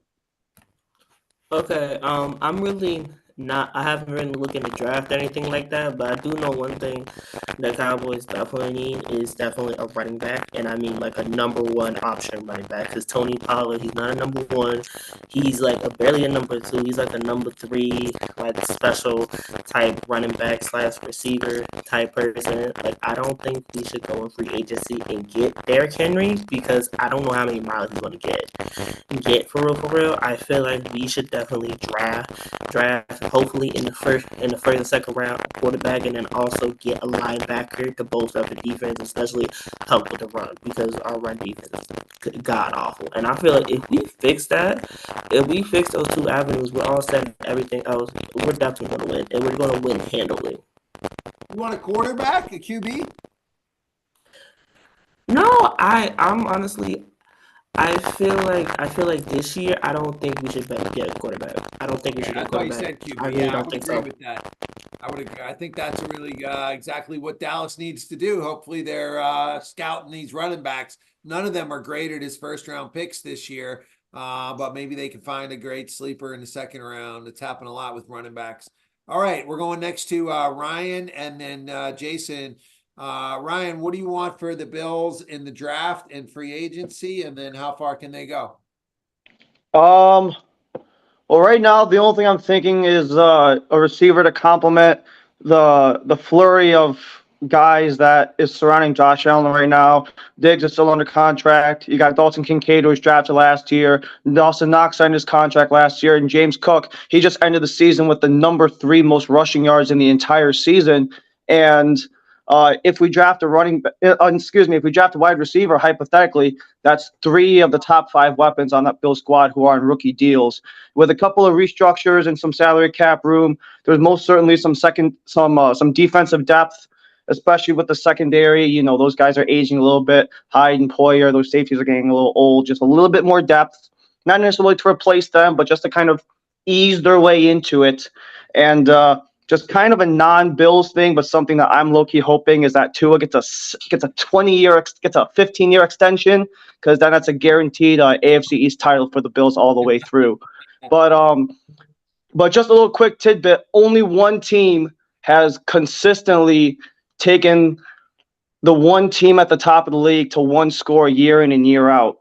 Okay, I'm really not. I haven't really looked into draft or anything like that, but I do know one thing the Cowboys definitely need is definitely a running back, and I mean like a number one option running back. Because Tony Pollard, he's not a number one. He's like barely a number two. He's like a number three, like special type running back / receiver type person. Like I don't think we should go in free agency and get Derrick Henry because I don't know how many miles he's going to get for real. For real, I feel like we should definitely draft. Hopefully in the first and second round quarterback, and then also get a linebacker to bolster up the defense, especially help with the run because our run defense is god awful. And I feel like if we fix those two avenues, we're all set. Everything else, we're definitely going to win, and we're going to win handily. You want a quarterback, a QB? No, I'm honestly. I feel like this year I don't think we should get a quarterback. I don't think we should get a quarterback. I thought you said QB. I really I don't would think agree so. with that. I would agree. I think that's really exactly what Dallas needs to do. Hopefully they're scouting these running backs. None of them are graded as first-round picks this year, but maybe they can find a great sleeper in the second round. It's happened a lot with running backs. All right, we're going next to Ryan and then Jason. Ryan, what do you want for the Bills in the draft and free agency, and then how far can they go? Well, right now the only thing I'm thinking is a receiver to complement the flurry of guys that is surrounding Josh Allen right now. Diggs is still under contract. You got Dalton Kincaid, who was drafted last year. Dawson Knox signed his contract last year, and James Cook, he just ended the season with the number 3 most rushing yards in the entire season. And if we draft a wide receiver, hypothetically, that's 3 of the top 5 weapons on that Bill squad who are on rookie deals. With a couple of restructures and some salary cap room, there's most certainly some defensive depth, especially with the secondary. You know, those guys are aging a little bit. Hyde and Poyer, those safeties are getting a little old. Just a little bit more depth, not necessarily to replace them, but just to kind of ease their way into it. And just kind of a non-Bills thing, but something that I'm low-key hoping is that Tua gets a 15-year extension, because then that's a guaranteed AFC East title for the Bills all the way through. But just a little quick tidbit: only one team has consistently taken the one team at the top of the league to one score year in and year out.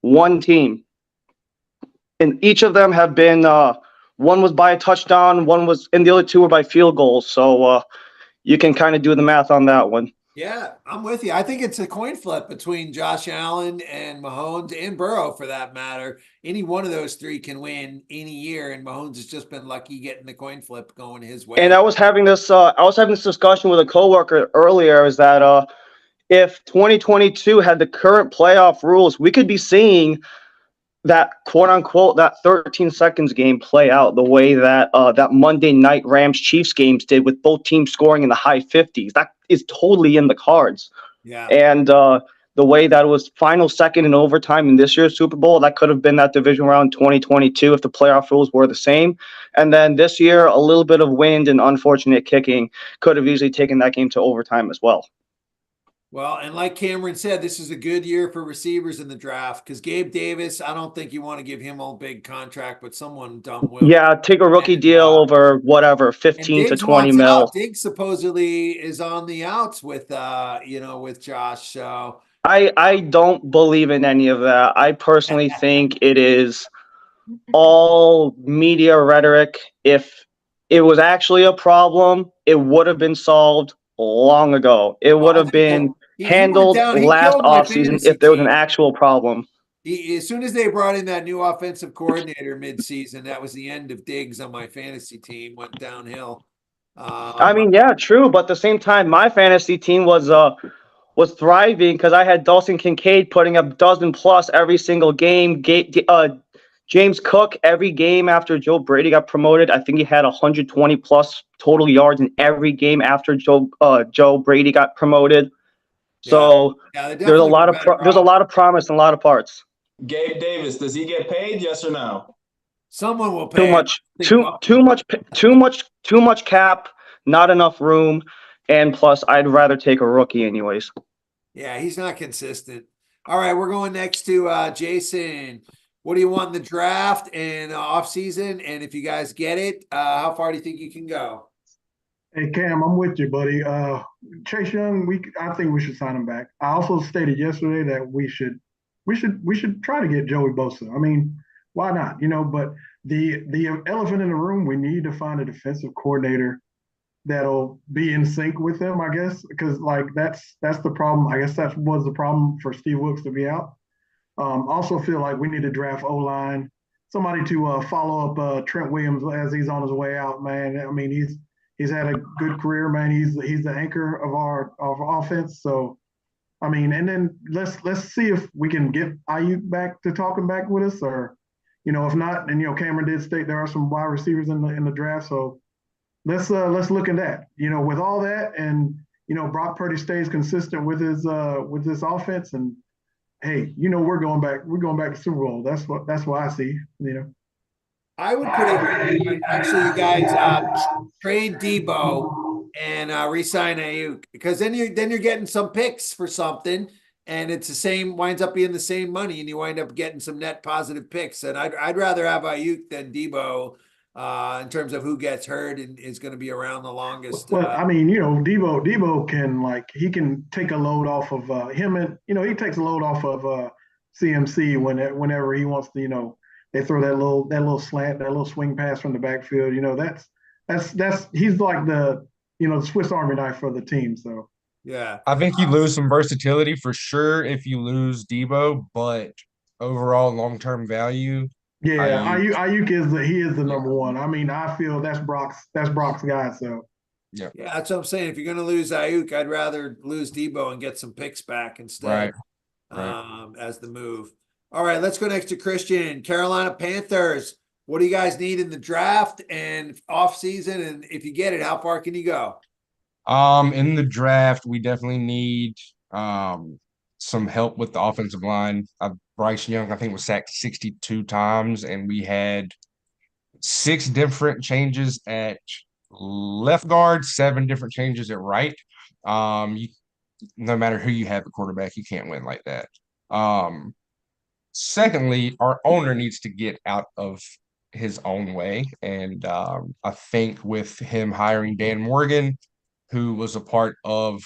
One team, and each of them have been. One was by a touchdown, and the other 2 were by field goals. So you can kind of do the math on that one. Yeah, I'm with you. I think it's a coin flip between Josh Allen and Mahomes and Burrow, for that matter. Any one of those 3 can win any year, and Mahomes has just been lucky getting the coin flip going his way. And I was having this discussion with a coworker earlier. Is that if 2022 had the current playoff rules, we could be seeing that quote unquote that 13 seconds game play out the way that that Monday night Rams Chiefs games did, with both teams scoring in the high 50s. That is totally in the cards. Yeah. And the way that it was final second in overtime in this year's Super Bowl, that could have been that division round 2022 if the playoff rules were the same. And then this year, a little bit of wind and unfortunate kicking could have easily taken that game to overtime as well. Well, and like Cameron said, this is a good year for receivers in the draft, because Gabe Davis, I don't think you want to give him a big contract, but someone dumb will. Yeah, take a rookie deal over whatever, 15 to 20 mil. Diggs supposedly is on the outs with with Josh. So I don't believe in any of that. I personally think it is all media rhetoric. If it was actually a problem, it would have been solved long ago. It would have been handled last offseason if there was an actual problem. As soon as they brought in that new offensive coordinator mid-season, that was the end of Diggs on my fantasy team. Went downhill. I mean, yeah, true. But at the same time, my fantasy team was thriving because I had Dawson Kincaid putting up dozen plus every single game. James Cook every game after Joe Brady got promoted. I think he had 120 plus total yards in every game after Joe Brady got promoted. So Yeah, there's a lot of promise in a lot of parts. Gabe Davis, does he get paid? Yes or no? Someone will pay. Too much cap, not enough room, and plus I'd rather take a rookie anyways. Yeah, he's not consistent. All right, we're going next to Jason. What do you want in the draft and off season? And if you guys get it, how far do you think you can go? Hey Cam, I'm with you, buddy. Chase Young, I think we should sign him back. I also stated yesterday that we should try to get Joey Bosa. I mean, why not? But the elephant in the room, we need to find a defensive coordinator that'll be in sync with him, I guess, because that's the problem. I guess that was the problem for Steve Wilks to be out. Also feel like we need to draft O-line, somebody to follow up Trent Williams as he's on his way out, man. I mean, he's had a good career, man. He's the anchor of our offense. So, I mean, and then let's see if we can get Ayuk back to talking back with us, or if not, and Cameron did state there are some wide receivers in the draft. So let's look at that. With all that, and Brock Purdy stays consistent with his offense, and hey, we're going back to Super Bowl. That's what I see. I would predict actually you guys trade Debo and re-sign Ayuk, because then you're getting some picks for something, and it's the same, winds up being the same money, and you wind up getting some net positive picks. And I'd rather have Ayuk than Debo in terms of who gets hurt and is going to be around the longest. Well, I mean, Debo can he can take a load off of him, and he takes a load off of CMC whenever he wants to. They throw that little slant, that little swing pass from the backfield. That's he's like the Swiss Army knife for the team. So yeah, I think you lose some versatility for sure if you lose Debo, but overall long-term value. Yeah, Ayuk is the number one. I mean, I feel that's Brock's guy. So yeah, that's what I'm saying. If you're going to lose Ayuk, I'd rather lose Debo and get some picks back instead. Right. As the move. All right, let's go next to Christian. Carolina Panthers. What do you guys need in the draft and off season? And if you get it, how far can you go? In the draft, we definitely need some help with the offensive line. Bryce Young, I think, was sacked 62 times, and we had 6 different changes at left guard, 7 different changes at right. No matter who you have at quarterback, you can't win like that. Secondly, our owner needs to get out of his own way. And I think with him hiring Dan Morgan, who was a part of,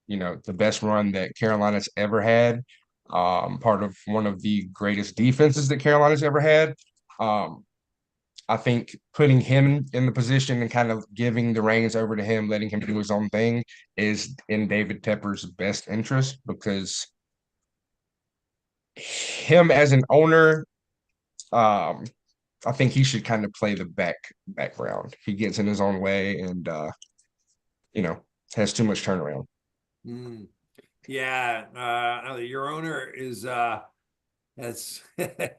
the best run that Carolina's ever had, part of one of the greatest defenses that Carolina's ever had. I think putting him in the position and kind of giving the reins over to him, letting him do his own thing, is in David Tepper's best interest, because him as an owner, I think he should kind of play the background. He gets in his own way and has too much turnaround. Yeah, your owner is that's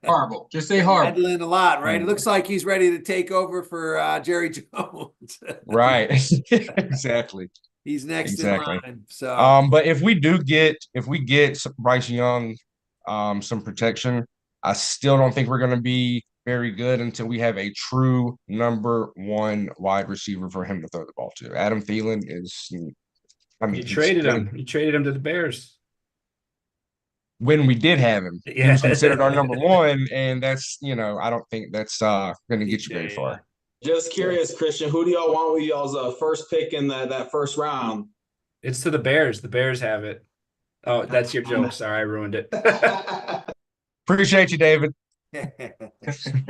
horrible. Just say horrible. Meddling a lot, right? It looks like he's ready to take over for Jerry Jones. Right. Exactly. He's next in line. So but if we get Bryce Young some protection, I still don't think we're going to be very good until we have a true number 1 wide receiver for him to throw the ball to. Adam Thielen is, you traded him. You traded him to the Bears. When we did have him, he was considered our number 1, and that's, I don't think that's going to get you very far. Just curious, Christian, who do y'all want with y'all's first pick in that first round? It's to the Bears. The Bears have it. Oh, that's your joke. Sorry, I ruined it. Appreciate you, David.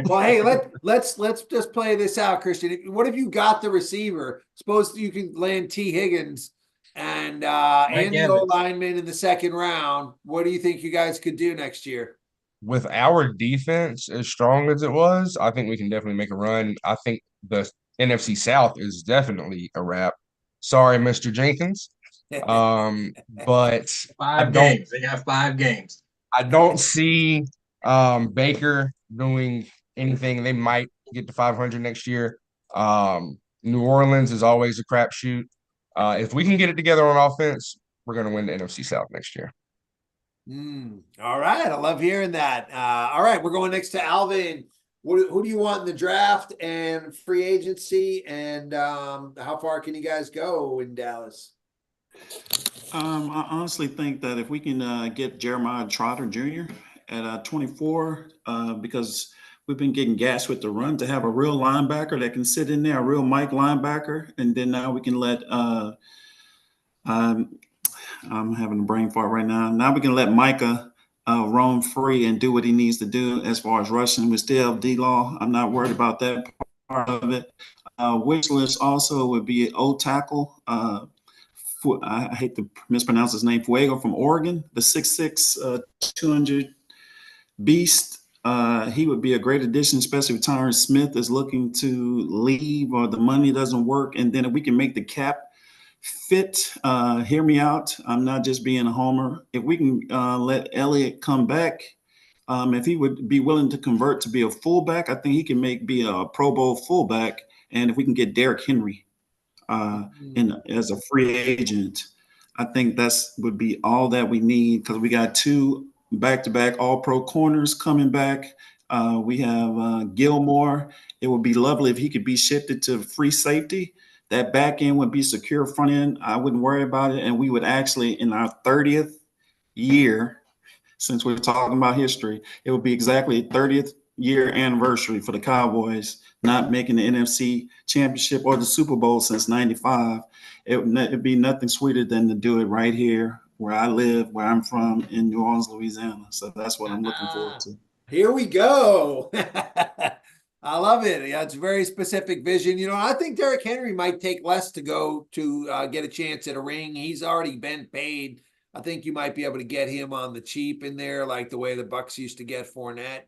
Well, hey, let's just play this out, Christian. What if you got the receiver? Suppose you can land T. Higgins and the O-lineman in the second round. What do you think you guys could do next year? With our defense as strong as it was, I think we can definitely make a run. I think the NFC South is definitely a wrap. Sorry, Mr. Jenkins. But 5 games. They got 5 games. I don't see Baker doing anything. They might get to 500 next year. New Orleans is always a crapshoot. If we can get it together on offense, we're going to win the NFC South next year. All right. I love hearing that. All right. We're going next to Alvin. Who do you want in the draft and free agency? And how far can you guys go in Dallas? I honestly think that if we can get Jeremiah Trotter Jr. at 24, because we've been getting gassed with the run, to have a real linebacker that can sit in there, a real Mike linebacker, and then now we can let I'm having a brain fart right now. Now we can let Micah roam free and do what he needs to do as far as rushing. We still have D-Law. I'm not worried about that part of it. Wish list also would be O tackle. I hate to mispronounce his name, Fuego from Oregon, the 6'6", 200 beast. He would be a great addition, especially if Tyron Smith is looking to leave or the money doesn't work. And then if we can make the cap fit, hear me out. I'm not just being a homer. If we can let Elliott come back, if he would be willing to convert to be a fullback, I think he can be a Pro Bowl fullback. And if we can get Derrick Henry as a free agent, I think that's would be all that we need, because we got 2 back-to-back All-Pro corners coming back. We have Gilmore. It would be lovely if he could be shifted to free safety. That back end would be secure, front end, I wouldn't worry about it. And we would actually, in our 30th year, since we're talking about history, it would be exactly a 30th year anniversary for the Cowboys not making the NFC Championship or the Super Bowl since '95. It'd be nothing sweeter than to do it right here where I live, where I'm from, in New Orleans, Louisiana. So that's what I'm looking forward to. Here we go. I love it. Yeah, it's a very specific vision. I think Derrick Henry might take less to go to get a chance at a ring. He's already been paid. I think you might be able to get him on the cheap in there, like the way the Bucs used to get Fournette.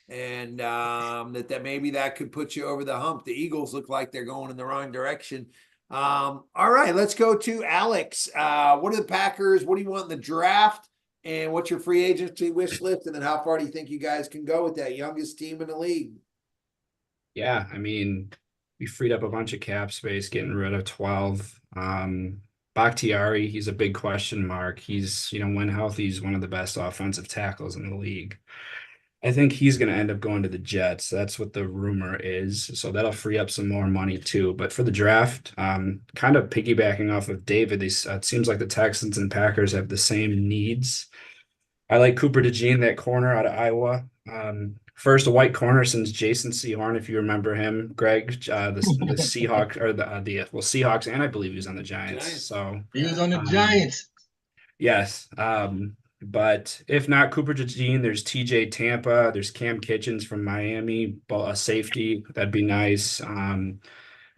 And that maybe that could put you over the hump. The Eagles look like they're going in the wrong direction. All right, let's go to Alex. What are the Packers? What do you want in the draft? And what's your free agency wish list? And then how far do you think you guys can go with that youngest team in the league? Yeah, I mean, we freed up a bunch of cap space getting rid of 12. Bakhtiari, he's a big question mark. He's, when healthy, he's one of the best offensive tackles in the league. I think he's going to end up going to the Jets. That's what the rumor is. So that'll free up some more money too. But for the draft, kind of piggybacking off of David, it seems like the Texans and Packers have the same needs. I like Cooper DeJean, that corner out of Iowa. First a white corner since Jason Sehorn, if you remember him, Greg, the Seahawks, or the Seahawks, and I believe he was on the Giants. So he was on the Giants. Yes. But if not Cooper DeJean, there's TJ Tampa, there's Cam Kitchens from Miami, a safety, that'd be nice. And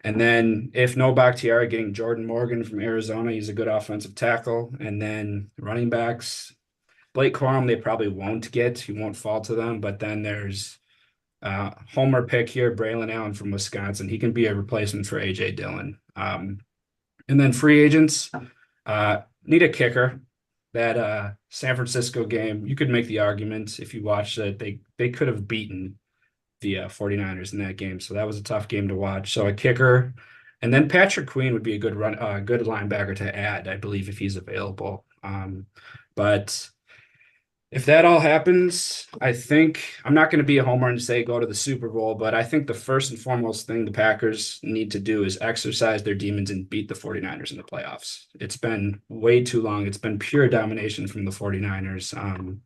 then if no Bakhtiari, getting Jordan Morgan from Arizona, he's a good offensive tackle. And then running backs, Blake Corum, they probably won't get. He won't fall to them. But then there's homer pick here, Braylon Allen from Wisconsin. He can be a replacement for A.J. Dillon. And then free agents, need a kicker. That San Francisco game, you could make the argument if you watched it, they could have beaten the 49ers in that game. So that was a tough game to watch. So a kicker. And then Patrick Queen would be a good good linebacker to add, I believe, if he's available. But if that all happens, I think I'm not going to be a homer and say go to the Super Bowl, but I think the first and foremost thing the Packers need to do is exercise their demons and beat the 49ers in the playoffs. It's been way too long. It's been pure domination from the 49ers.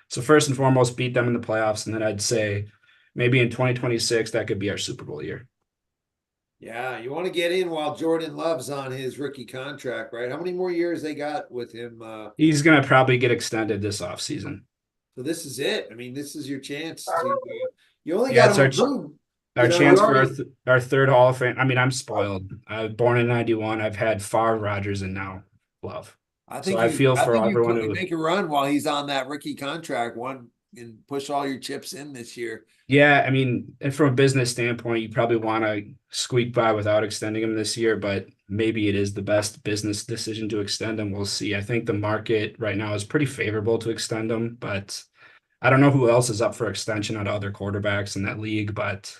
So first and foremost, beat them in the playoffs. And then I'd say maybe in 2026, that could be our Super Bowl year. Yeah, you want to get in while Jordan Love's on his rookie contract, right? How many more years they got with him? He's going to probably get extended this offseason. So this is it. I mean, this is your chance to. You only got to improve. Our chance for our third Hall of Fame. I mean, I'm spoiled. I was born in '91. I've had Favre, Rodgers, and now Love. I think so I feel for everyone who make a run while he's on that rookie contract, and push all your chips in this year. Yeah, I mean, and from a business standpoint, you probably want to squeak by without extending him this year, but maybe it is the best business decision to extend him. We'll see. I think the market right now is pretty favorable to extend him, but I don't know who else is up for extension out of other quarterbacks in that league, but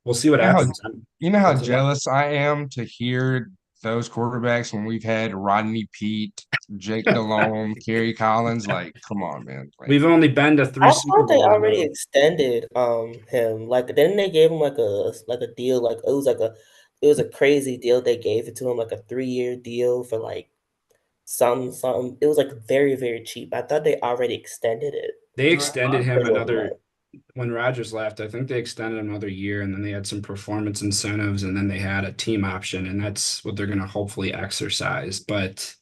we'll see what happens. You know how jealous I am to hear those quarterbacks when we've had Rodney Pete, Jake Delhomme, Kerry Collins. Like, come on, man. Like, We've only been to 3 I Super thought they Bowls. already Bro. extended him. Like then they gave him like a deal, like it was a crazy deal. They gave it to him like a 3-year deal for like some it was like very, very cheap. I thought they already extended it. They extended him Pretty much. another when Rodgers left. I think they extended another year, and then they had some performance incentives, and then they had a team option, and that's what they're going to hopefully exercise. But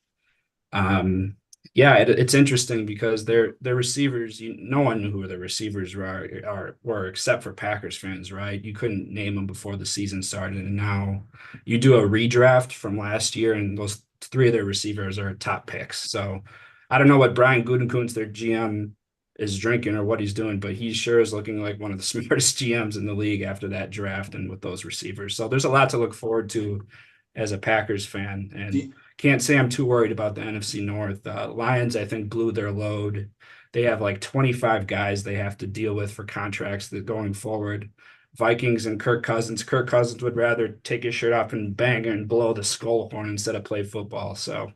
yeah, it's interesting because their receivers, no one knew who the receivers were except for Packers fans, right? You couldn't name them before the season started, and now you do a redraft from last year, and those 3 of their receivers are top picks. So I don't know what Brian Gutekunst, their GM, is drinking or what he's doing, but he sure is looking like one of the smartest GMs in the league after that draft and with those receivers. So there's a lot to look forward to as a Packers fan, and can't say I'm too worried about the NFC North. Lions, I think, blew their load. They have like 25 guys they have to deal with for contracts that going forward. Vikings and Kirk Cousins. Kirk Cousins would rather take his shirt off and bang and blow the skull horn instead of play football. So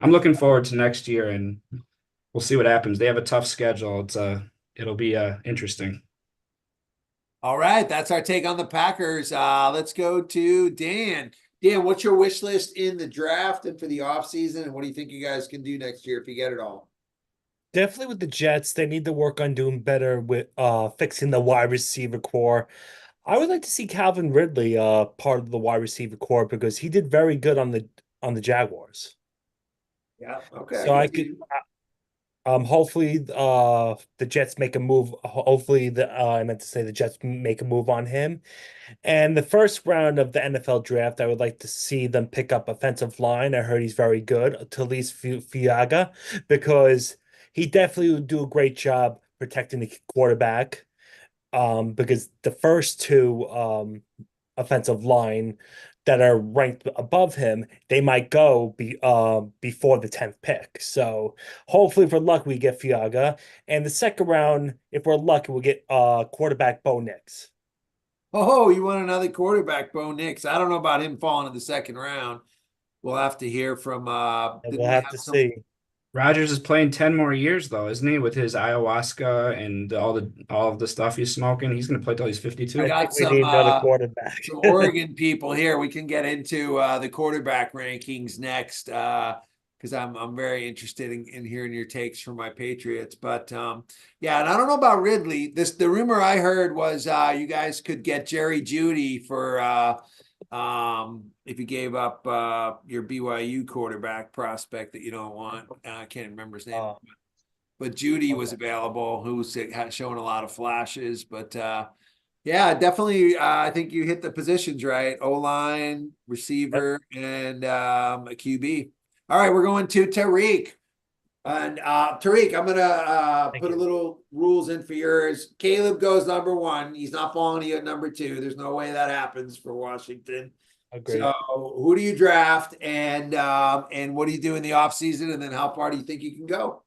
I'm looking forward to next year, and we'll see what happens. They have a tough schedule. It'll be interesting. All right, that's our take on the Packers. Let's go to Dan. Dan, what's your wish list in the draft and for the offseason? And what do you think you guys can do next year if you get it all? Definitely with the Jets, they need to work on doing better with fixing the wide receiver core. I would like to see Calvin Ridley part of the wide receiver core because he did very good on the Jaguars. Yeah, okay. So I could hopefully the Jets make a move. Hopefully I meant to say the Jets make a move on him. And the first round of the NFL draft, I would like to see them pick up offensive line. I heard he's very good, Talise Fiaga, because he definitely would do a great job protecting the quarterback. Because the first 2 offensive line that are ranked above him, they might go before the 10th pick. So hopefully for luck we get Fiaga. And the second round, if we're lucky, we'll get quarterback Bo Nix. Oh, you want another quarterback, Bo Nix. I don't know about him falling in the second round. We'll have to hear from we'll have to see. Rodgers is playing 10 more years though, isn't he? With his ayahuasca and all of the stuff he's smoking, he's going to play till he's 52. I got We need another quarterback. some Oregon people here. We can get into the quarterback rankings next because I'm very interested in hearing your takes from my Patriots. But yeah, and I don't know about Ridley. The rumor I heard was you guys could get Jerry Jeudy for if you gave up your BYU quarterback prospect that you don't want. I can't remember his name. But Jeudy was available, who's showing a lot of flashes. But yeah, definitely. I think you hit the positions right. O-line, receiver, and a QB. All right, we're going to Tariq. And Tariq, I'm gonna put a little rules in for yours. Caleb goes number 1. He's not falling to you at number 2. There's no way that happens for Washington. Agreed. So who do you draft and what do you do in the offseason? And then how far do you think you can go?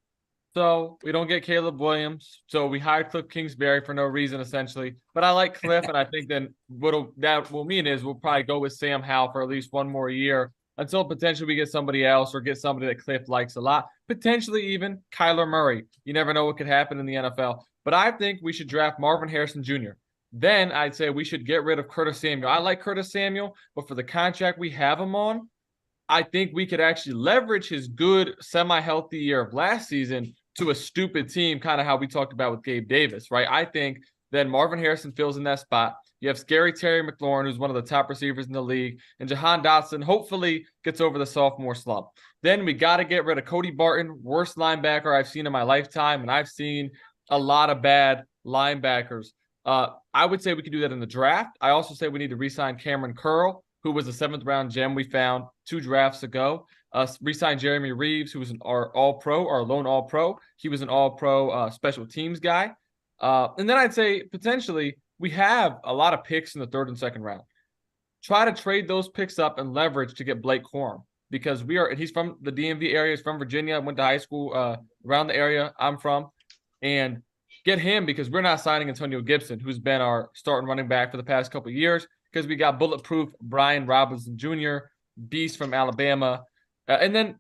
So we don't get Caleb Williams. So we hired Cliff Kingsbury for no reason, essentially. But I like Cliff, and I think then that will mean is we'll probably go with Sam Howell for at least 1 more year until potentially we get somebody else or get somebody that Cliff likes a lot. Potentially even Kyler Murray. You never know what could happen in the NFL. But I think we should draft Marvin Harrison Jr. Then I'd say we should get rid of Curtis Samuel. I like Curtis Samuel, but for the contract we have him on, I think we could actually leverage his good semi-healthy year of last season to a stupid team, kind of how we talked about with Gabe Davis, right? I think then Marvin Harrison fills in that spot. You have Scary Terry McLaurin, who's one of the top receivers in the league, and Jahan Dotson hopefully gets over the sophomore slump. Then we got to get rid of Cody Barton, worst linebacker I've seen in my lifetime, and I've seen a lot of bad linebackers. I would say we could do that in the draft. I also say we need to re-sign Cameron Curl, who was a 7th-round gem we found 2 drafts ago. Re-sign Jeremy Reeves, who was our all-pro, our lone all-pro. He was an all-pro special teams guy. And then I'd say potentially we have a lot of picks in the 3rd and 2nd round. Try to trade those picks up and leverage to get Blake Corum because he's from the DMV area. He's from Virginia, went to high school around the area I'm from. And get him because we're not signing Antonio Gibson, who's been our starting running back for the past couple of years because we got bulletproof Brian Robinson Jr., beast from Alabama. And then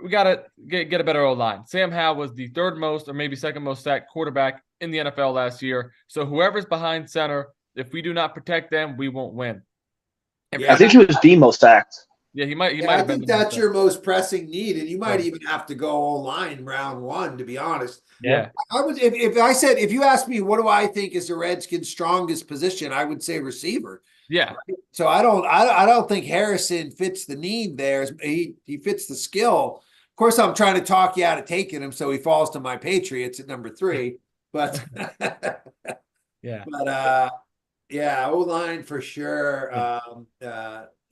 we got to get a better O-line. Sam Howell was the third most or maybe second most sacked quarterback in the NFL last year. So whoever's behind center, if we do not protect them, we won't win. I think he was the most sacked. Yeah, he might I have been. think that's your most pressing need, and you might Yeah. even have to go O-line round one, to be honest. Yeah. I would if you asked me what do I think is the Redskins' strongest position, I would say receiver. Yeah. So I don't think Harrison fits the need there. He fits the skill. Of course, I'm trying to talk you out of taking him, so he falls to my Patriots at number 3. But yeah. But yeah, O-line for sure.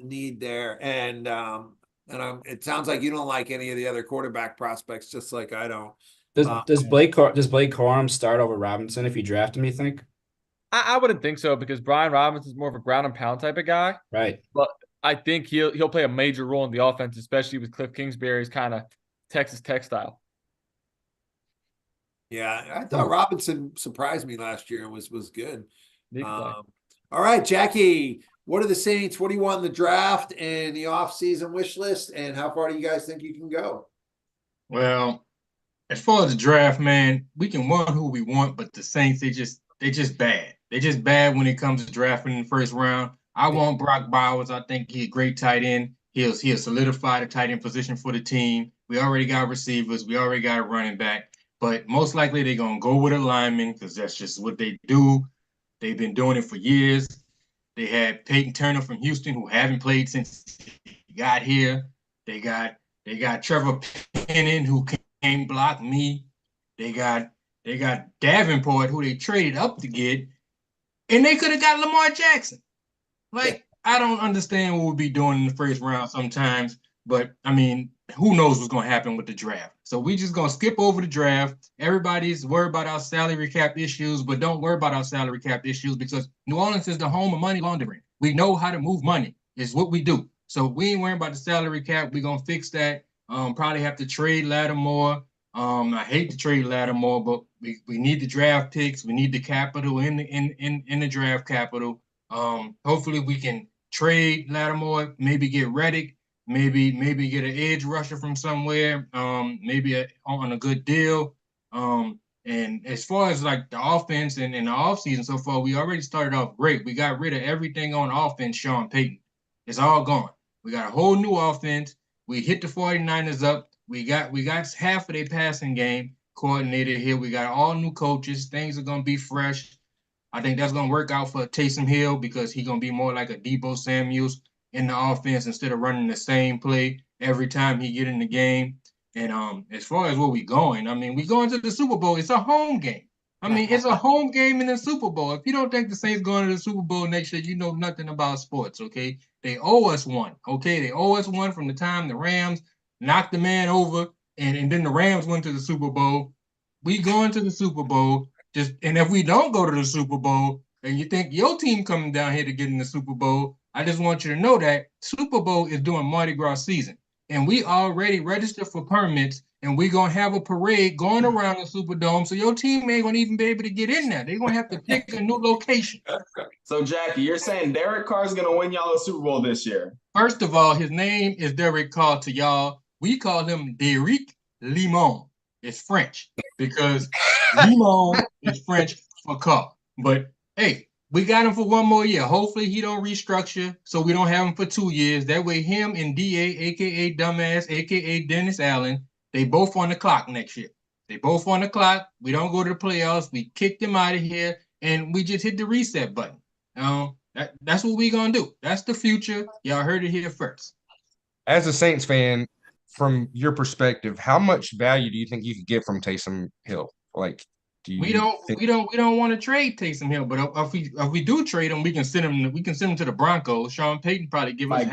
Need there, and it sounds like you don't like any of the other quarterback prospects, just like I don't. Does Blake Corum start over Robinson if you draft him, you think? I wouldn't think so, because Brian Robinson is more of a ground and pound type of guy. Right. But I think he'll play a major role in the offense, especially with Cliff Kingsbury's kind of Texas Tech style. Yeah, I thought Robinson surprised me last year and was good. All right, Jackie, what are the Saints? What do you want in the draft and the offseason wish list? And how far do you guys think you can go? Well, as far as the draft, man, we can want who we want, but the Saints, they just bad. They're just bad when it comes to drafting in the first round. I want Brock Bowers. I think he's a great tight end. He'll solidify the tight end position for the team. We already got receivers. We already got a running back. But most likely they're going to go with a lineman because that's just what they do. They've been doing it for years. They had Peyton Turner from Houston, who haven't played since he got here. They got Trevor Penning, who can't block me. They got Davenport, who they traded up to get, and they could have got Lamar Jackson. Like, I don't understand what we'll be doing in the first round sometimes, but I mean, who knows what's going to happen with the draft. So we just going to skip over the draft. Everybody's worried about our salary cap issues, but don't worry about our salary cap issues because New Orleans is the home of money laundering. We know how to move money. It's what we do. So we ain't worrying about the salary cap. We're going to fix that. Probably have to trade Lattimore. I hate to trade Lattimore, but we need the draft picks. We need the capital in the draft capital. Hopefully we can trade Lattimore, maybe get Reddick. Maybe get an edge rusher from somewhere, maybe on a good deal. And as far as like the offense and the offseason so far, we already started off great. We got rid of everything on offense, Sean Payton. It's all gone. We got a whole new offense. We hit the 49ers up. We got half of their passing game coordinated here. We got all new coaches. Things are going to be fresh. I think that's going to work out for Taysom Hill because he's going to be more like a Deebo Samuels in the offense instead of running the same play every time he get in the game. And as far as where we going, I mean, we going to the Super Bowl. It's a home game. I mean, it's a home game in the Super Bowl. If you don't think the Saints going to the Super Bowl next year, you know nothing about sports, okay? They owe us one, okay? They owe us one from the time the Rams knocked the man over and then the Rams went to the Super Bowl. We going to the Super Bowl. And if we don't go to the Super Bowl and you think your team coming down here to get in the Super Bowl, I just want you to know that Super Bowl is doing Mardi Gras season. And we already registered for permits, and we're going to have a parade going around the Superdome, so your team ain't going to even be able to get in there. They're going to have to pick a new location. So, Jackie, you're saying Derek Carr is going to win y'all a Super Bowl this year? First of all, his name is Derek Carr to y'all. We call him Derek Limon. It's French because Limon is French for car. But, hey, we got him for one more year. Hopefully he don't restructure, so we don't have him for 2 years. That way him and DA, a.k.a. Dumbass, a.k.a. Dennis Allen, they both on the clock next year. They both on the clock. We don't go to the playoffs. We kick them out of here, and we just hit the reset button. That's what we going to do. That's the future. Y'all heard it here first. As a Saints fan, from your perspective, how much value do you think you could get from Taysom Hill? Like, we don't want to trade Taysom Hill, but if we do trade him, we can send him to the Broncos. Sean Payton probably give us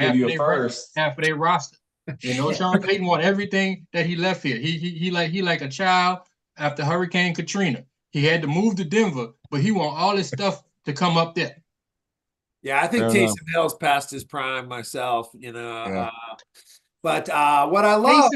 half of their roster. You know, Sean Payton want everything that he left here. He like a child after Hurricane Katrina. He had to move to Denver, but he want all his stuff to come up there. Yeah, I think Taysom Hill's past his prime myself, you know. Yeah. But what I love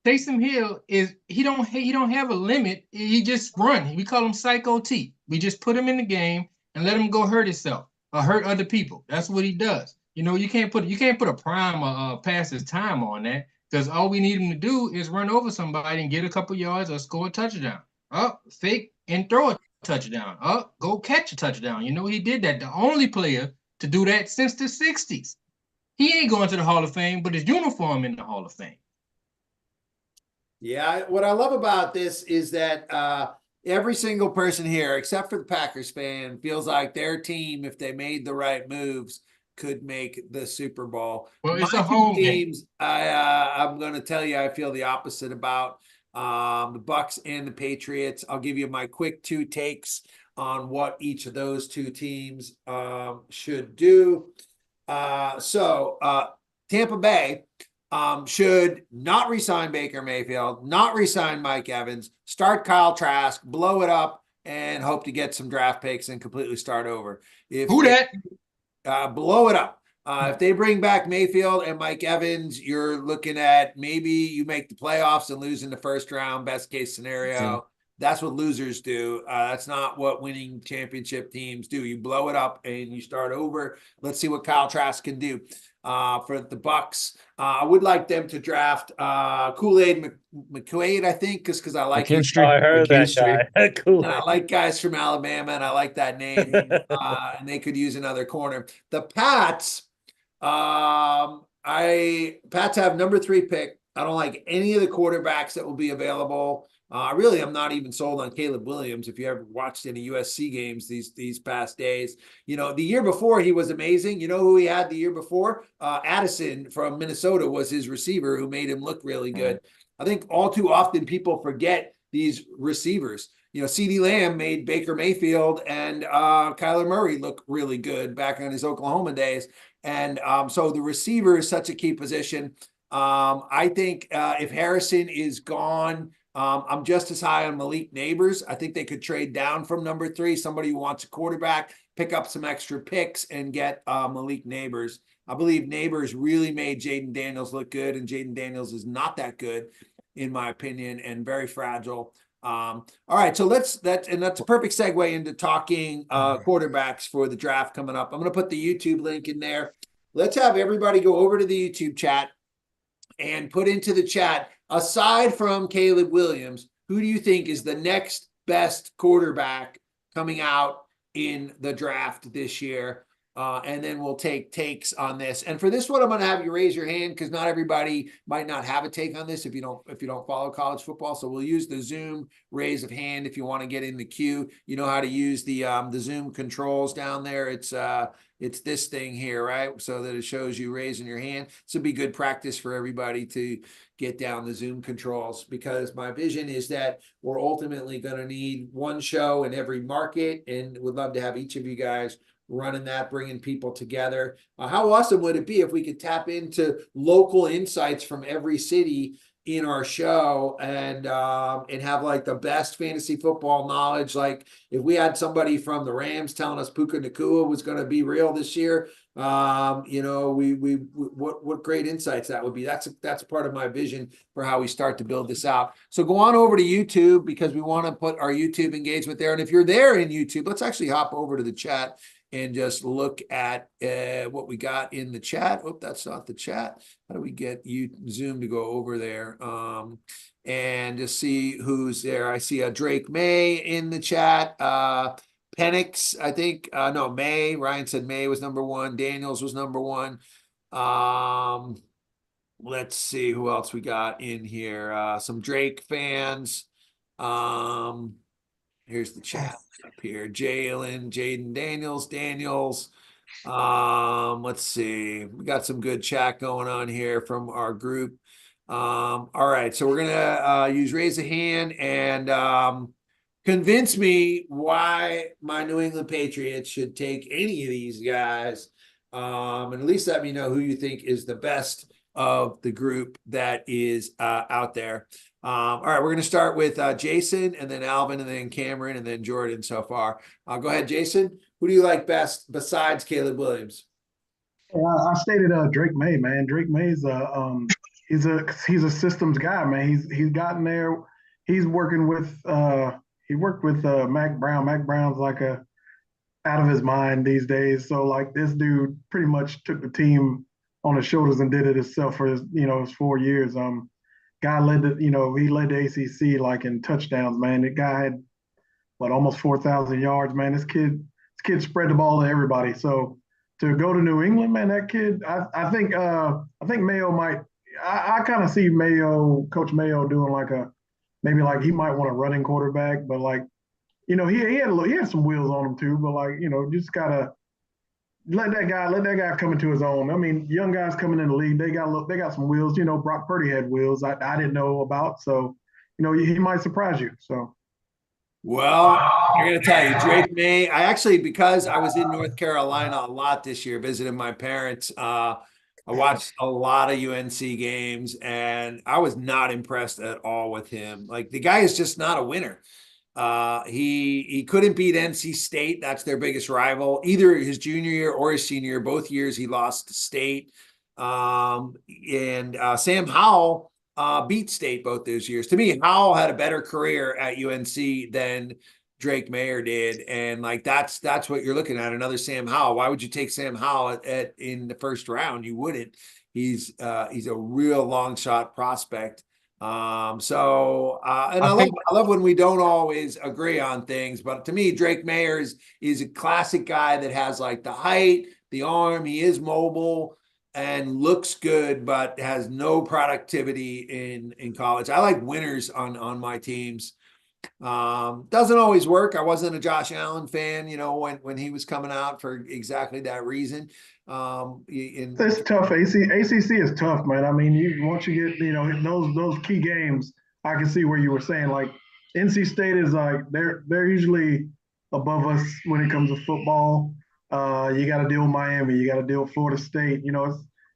Taysom Hill is he don't have a limit. He just run. We call him Psycho T. We just put him in the game and let him go hurt himself or hurt other people. That's what he does. You know, you can't put a prime past his time on that, because all we need him to do is run over somebody and get a couple yards or score a touchdown. Up, fake and throw a touchdown. Up, go catch a touchdown. You know, he did that. The only player to do that since the 60s. He ain't going to the Hall of Fame, but his uniform in the Hall of Fame. Yeah, what I love about this is that every single person here, except for the Packers fan, feels like their team, if they made the right moves, could make the Super Bowl. Well, it's My a two home teams, game. I'm going to tell you, I feel the opposite about the Bucks and the Patriots. I'll give you my quick two takes on what each of those two teams should do. Tampa Bay should not re-sign Baker Mayfield, not re-sign Mike Evans, start Kyle Trask, blow it up, and hope to get some draft picks and completely start over. Blow it up. If they bring back Mayfield and Mike Evans, you're looking at maybe you make the playoffs and lose in the first round, best case scenario. Mm-hmm. That's what losers do. That's not what winning championship teams do. You blow it up and you start over. Let's see what Kyle Trask can do for the Bucks. I would like them to draft Kool-Aid McQuaid, I think, because I like I heard that guy. Kool-Aid. I like guys from Alabama, and I like that name. And they could use another corner. The Pats, Pats have number 3 pick. I don't like any of the quarterbacks that will be available. Really, I'm not even sold on Caleb Williams. If you ever watched any USC games these past days, you know, the year before he was amazing. You know who he had the year before? Addison from Minnesota was his receiver who made him look really good. I think all too often people forget these receivers. You know, CeeDee Lamb made Baker Mayfield and Kyler Murray look really good back in his Oklahoma days. And so the receiver is such a key position. I think if Harrison is gone, I'm just as high on Malik Neighbors. I think they could trade down from number 3, somebody who wants a quarterback, pick up some extra picks and get Malik Neighbors. I believe Neighbors really made Jaden Daniels look good, and Jaden Daniels is not that good, in my opinion, and very fragile. All right, so that's a perfect segue into talking quarterbacks for the draft coming up. I'm going to put the YouTube link in there. Let's have everybody go over to the YouTube chat and put into the chat, aside from Caleb Williams, who do you think is the next best quarterback coming out in the draft this year? And then we'll take takes on this. And for this one, I'm going to have you raise your hand because not everybody might not have a take on this if you don't follow college football. So we'll use the Zoom raise of hand if you want to get in the queue. You know how to use the Zoom controls down there. It's this thing here, right? So that it shows you raising your hand. This would be good practice for everybody to get down the Zoom controls, because my vision is that we're ultimately going to need one show in every market, and would love to have each of you guys running that, bringing people together. How awesome would it be if we could tap into local insights from every city in our show and have like the best fantasy football knowledge? Like if we had somebody from the Rams telling us Puka Nacua was going to be real this year, you know, what great insights that would be. That's part of my vision for how we start to build this out. So go on over to YouTube, because we want to put our YouTube engagement there. And if you're there in YouTube, let's actually hop over to the chat and just look at what we got in the chat. Oh, that's not the chat. How do we get you Zoom to go over there and just see who's there? I see a Drake May in the chat. Penix, I think. No, May. Ryan said May was number 1. Daniels was number 1. Let's see who else we got in here. Some Drake fans. Here's the chat up here. Jalen, Jaden Daniels. Let's see. We got some good chat going on here from our group. All right, so we're gonna use raise a hand and convince me why my New England Patriots should take any of these guys. And at least let me know who you think is the best of the group that is out there. All right, we're going to start with Jason, and then Alvin, and then Cameron, and then Jordan so far. Go ahead, Jason. Who do you like best besides Caleb Williams? I stated Drake May, man. Drake May's he's a systems guy, man. He's gotten there. He's working with he worked with Mac Brown. Mac Brown's like a out of his mind these days. So like this dude pretty much took the team on his shoulders and did it himself for his 4 years. Guy led he led the ACC like in touchdowns, man. The guy had almost 4,000 yards, man. This kid spread the ball to everybody. So to go to New England, man, that kid, I think Mayo might. I kind of see Coach Mayo doing maybe like he might want a running quarterback, but like he had some wheels on him too, but like just gotta let that guy come into his own. I mean, young guys coming in the league, they got some wheels. Brock Purdy had wheels I didn't know about, so he might surprise you. So. Well, I'm going to tell you, Drake May, because I was in North Carolina a lot this year, visiting my parents, I watched a lot of UNC games, and I was not impressed at all with him. Like, the guy is just not a winner. He couldn't beat NC State. That's their biggest rival, either his junior year or his senior year. Both years he lost to State. And Sam Howell beat State both those years. To me, Howell had a better career at UNC than Drake Mayer did, and like that's what you're looking at. Another Sam Howell. Why would you take Sam Howell in the first round? You wouldn't. He's a real long shot prospect. I love when we don't always agree on things, but to me, Drake Mayer is a classic guy that has like the height, the arm. He is mobile and looks good, but has no productivity in college. I like winners on my teams. Doesn't always work. I wasn't a Josh Allen fan, when he was coming out for exactly that reason. It's tough. ACC is tough, man. I mean, once you get those key games, I can see where you were saying like NC State is like they're usually above us when it comes to football. You got to deal with Miami. You got to deal with Florida State.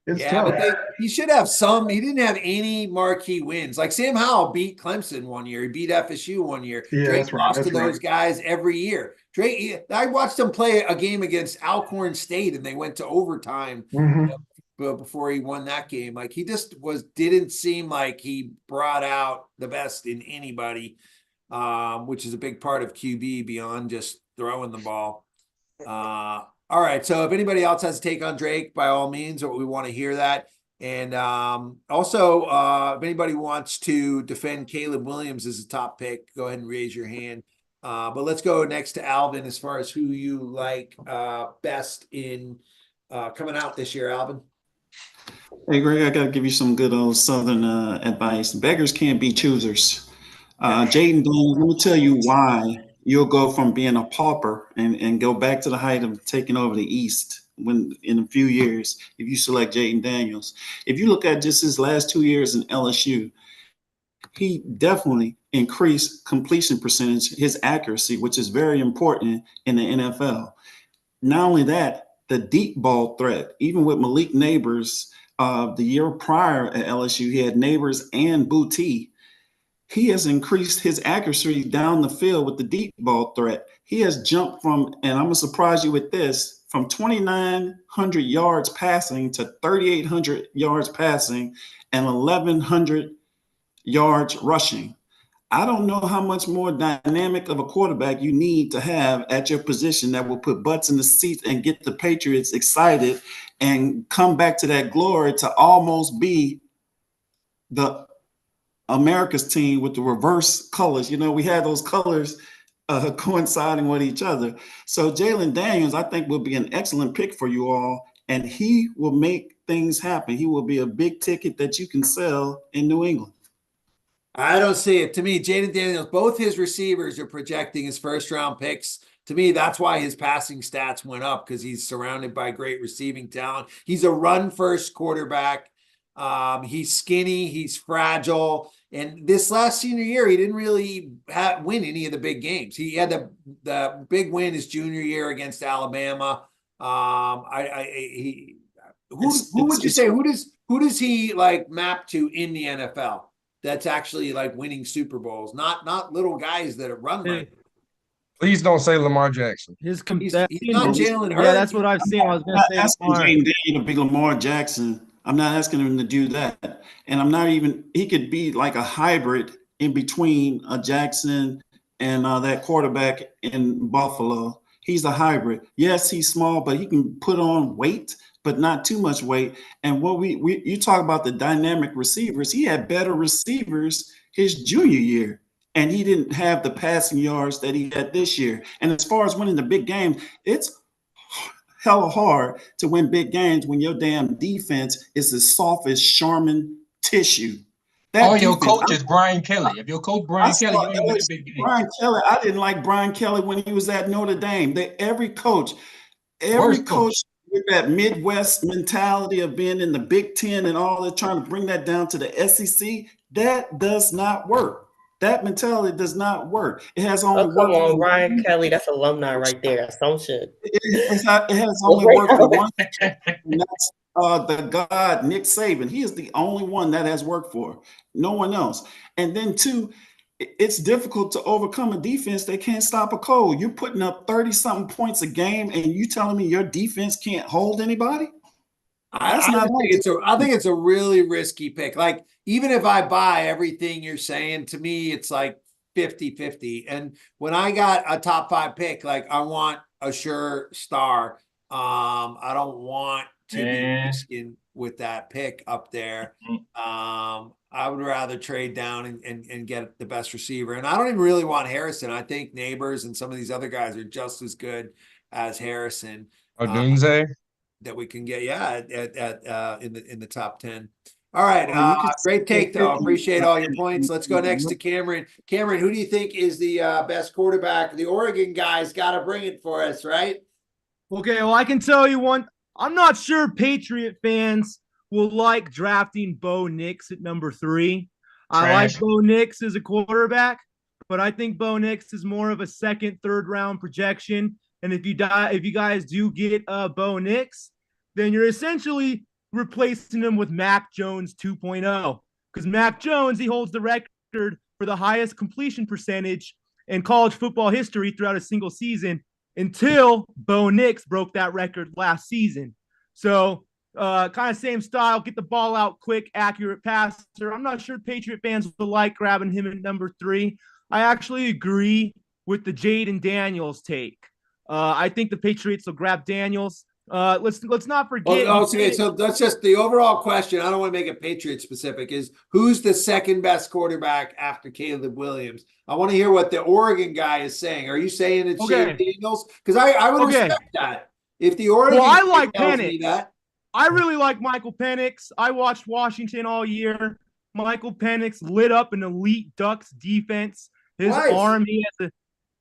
It's tough. But he should have some. He didn't have any marquee wins. Like Sam Howell beat Clemson one year. He beat FSU one year. Yeah, Drake lost to those guys every year. Drake, I watched him play a game against Alcorn State, and they went to overtime before he won that game. Like he just didn't seem like he brought out the best in anybody, which is a big part of QB beyond just throwing the ball. All right. So if anybody else has a take on Drake, by all means, or we want to hear that. And also, if anybody wants to defend Caleb Williams as a top pick, go ahead and raise your hand. But let's go next to Alvin as far as who you like best in coming out this year, Alvin. Hey, Greg, I got to give you some good old Southern advice. Beggars can't be choosers. Jaden Daniels, let me tell you why you'll go from being a pauper and go back to the height of taking over the East when in a few years, if you select Jaden Daniels. If you look at just his last 2 years in LSU, he definitely increased completion percentage, his accuracy, which is very important in the NFL. Not only that, the deep ball threat, even with Malik Neighbors, the year prior at LSU, he had Neighbors and Boutte. He has increased his accuracy down the field with the deep ball threat. He has jumped from, and I'm going to surprise you with this, from 2,900 yards passing to 3,800 yards passing and 1,100 yards rushing. I don't know how much more dynamic of a quarterback you need to have at your position that will put butts in the seats and get the Patriots excited and come back to that glory to almost be the America's team with the reverse colors. We had those colors coinciding with each other. So Jalen Daniels, I think, will be an excellent pick for you all, and he will make things happen. He will be a big ticket that you can sell in New England. I don't see it. To me, Jaden Daniels, both his receivers are projecting as first-round picks. To me, that's why his passing stats went up, because he's surrounded by great receiving talent. He's a run-first quarterback. He's skinny. He's fragile. And this last senior year, he didn't really win any of the big games. He had the big win his junior year against Alabama. Who does he like map to in the NFL? That's actually like winning Super Bowls, not little guys that run like. Please don't say Lamar Jackson. He's not Jalen Hurts. Yeah, that's what I've seen. I was going to say asking Jaden Daniels to be Lamar Jackson. I'm not asking him to do that, and I'm not even. He could be like a hybrid in between a Jackson and that quarterback in Buffalo. He's a hybrid. Yes, he's small, but he can put on weight, but not too much weight. And what you talk about the dynamic receivers, he had better receivers his junior year, and he didn't have the passing yards that he had this year. And as far as winning the big games, it's hella hard to win big games when your damn defense is as soft as Charmin tissue. That Your defense, coach is Brian Kelly. If your coach Brian Kelly, you ain't win a big game. Brian Kelly, I didn't like Brian Kelly when he was at Notre Dame. Every coach with that Midwest mentality of being in the Big Ten and all that, trying to bring that down to the SEC, that does not work. That mentality does not work. It has only come on, Brian Kelly. That's alumni right there. Assumption. It has only worked for one, and that's the God, Nick Saban. He is the only one that has worked for. No one else. And then two, it's difficult to overcome a defense that can't stop a cold. You're putting up 30-something points a game, and you telling me your defense can't hold anybody? I think it's a really risky pick. Like, even if I buy everything you're saying, to me, it's like 50-50. And when I got a top 5 pick, like, I want a sure star. I don't want to be risking with that pick up there. I would rather trade down and get the best receiver. And I don't even really want Harrison. I think Neighbors and some of these other guys are just as good as Harrison. Odunze. That we can get, in the top 10. All right, great take though. Appreciate all your points. Let's go next to Cameron. Cameron, who do you think is the best quarterback? The Oregon guys got to bring it for us, right? Okay, well, I can tell you one. I'm not sure Patriot fans will like drafting Bo Nix at number 3. I like Bo Nix as a quarterback, but I think Bo Nix is more of a second, third round projection. And if you guys do get Bo Nix, then you're essentially replacing him with Mac Jones 2.0. Because Mac Jones, he holds the record for the highest completion percentage in college football history throughout a single season until Bo Nix broke that record last season. So kind of same style, get the ball out quick, accurate passer. I'm not sure Patriot fans will like grabbing him at number 3. I actually agree with the Jaden Daniels take. I think the Patriots will grab Daniels. Let's not forget. Okay, so that's just the overall question. I don't want to make it Patriot specific. Is who's the second best quarterback after Caleb Williams? I want to hear what the Oregon guy is saying. Are you saying it's Jaden Daniels? Because I would respect that. If the Oregon I like tells Penix. me that. I really like Michael Penix. I watched Washington all year. Michael Penix lit up an elite Ducks defense. His arm,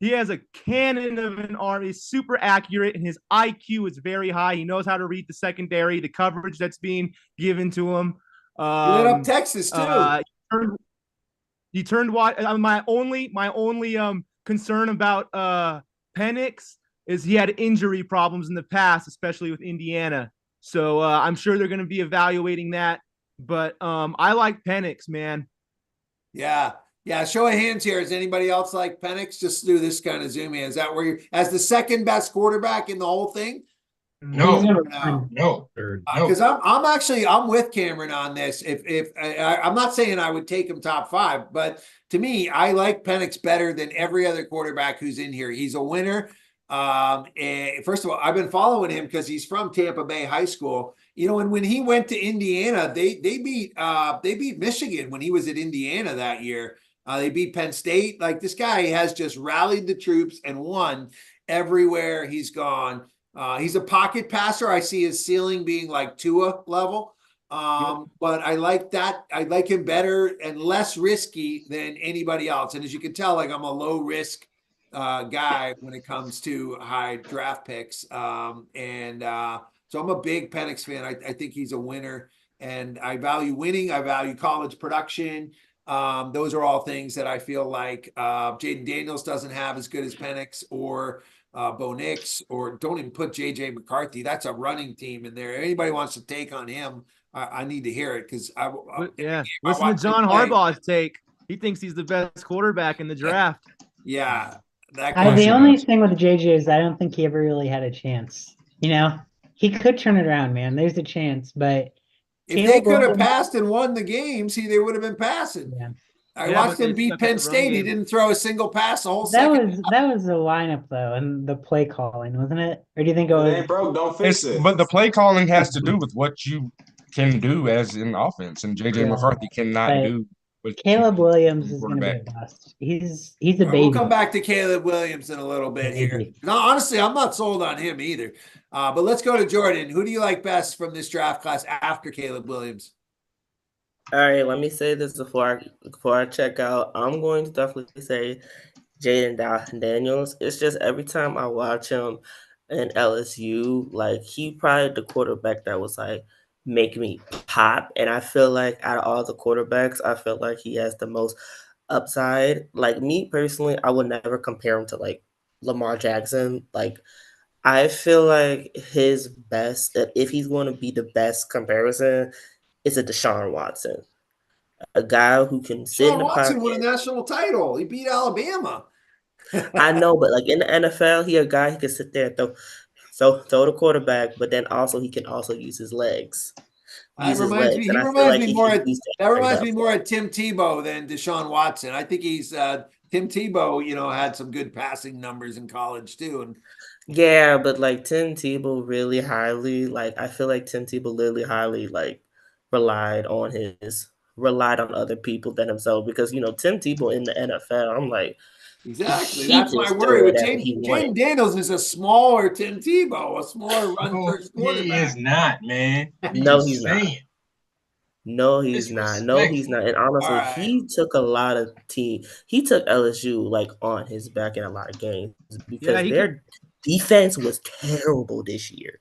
he has a cannon of an arm. He's super accurate, and his IQ is very high. He knows how to read the secondary, the coverage that's being given to him. He lit up Texas too. He turned my only concern about Penix is he had injury problems in the past, especially with Indiana. So I'm sure they're going to be evaluating that. But I like Penix, man. Yeah, show of hands here. Is anybody else like Penix? Just do this kind of zoom in. Is that where you're as the second best quarterback in the whole thing? No. Because I'm with Cameron on this. I'm not saying I would take him top 5, but to me, I like Penix better than every other quarterback who's in here. He's a winner. And first of all, I've been following him because he's from Tampa Bay High School. You know, and when he went to Indiana, they beat Michigan when he was at Indiana that year. They beat Penn State. Like, this guy has just rallied the troops and won everywhere he's gone. He's a pocket passer. I see his ceiling being like Tua level. But I like that. I like him better and less risky than anybody else. And as you can tell, like, I'm a low risk guy when it comes to high draft picks. So I'm a big Penix fan. I think he's a winner, and I value winning. I value college production. Those are all things that I feel like Jaden Daniels doesn't have as good as Penix or Bo Nix, or don't even put JJ McCarthy. That's a running team in there. If anybody wants to take on him, I need to hear it because listen to John Harbaugh's take. He thinks he's the best quarterback in the draft. Yeah. The only thing with JJ is I don't think he ever really had a chance. You know, he could turn it around, man. There's a chance, but if they could have passed and won the games, they would have been passing. Yeah. I Yeah, watched but him they beat suck at Penn the run State. He game. didn't throw a single pass the whole That second. was the lineup though, and the play calling, wasn't it? Or do you think it If it was? ain't broke, don't fix it. But the play calling has to do with what you can do as an offense, and JJ Yeah, McCarthy cannot but do what Caleb you Williams do is going to be quarterback. a bust. He's a All right, we'll baby. come back to Caleb Williams in a little bit here. Baby. No, honestly, I'm not sold on him either. But let's go to Jordan. Who do you like best from this draft class after Caleb Williams? All right, let me say this before I check out. I'm going to definitely say Jaden Daniels. It's just every time I watch him in LSU, like he probably the quarterback that was like make me pop. And I feel like out of all the quarterbacks, I feel like he has the most upside. Like me personally, I would never compare him to like Lamar Jackson. Like I feel like his best, if he's going to be the best comparison, is a Deshaun Watson, a guy who can sit in Sean the Watson pocket. won a national title. He beat Alabama. I know, but like in the NFL, he a guy who can sit there and throw the quarterback, but then also he can also use his legs. He reminds me more of Tim Tebow than Deshaun Watson. I think he's Tim Tebow, had some good passing numbers in college too. And yeah, but like Tim Tebow really highly, like I feel like Tim Tebow literally highly like relied on other people than himself because Tim Tebow in the NFL, I'm like exactly. he That's my just worry do with whatever he Jaden wanted. Daniels is a smaller Tim Tebow, a smaller run first quarterback. He is not, man. No, he's not. No, he's not. No, he's Disrespectful. not. And honestly, All right. he took a lot of he took LSU like on his back in a lot of games because their defense was terrible this year.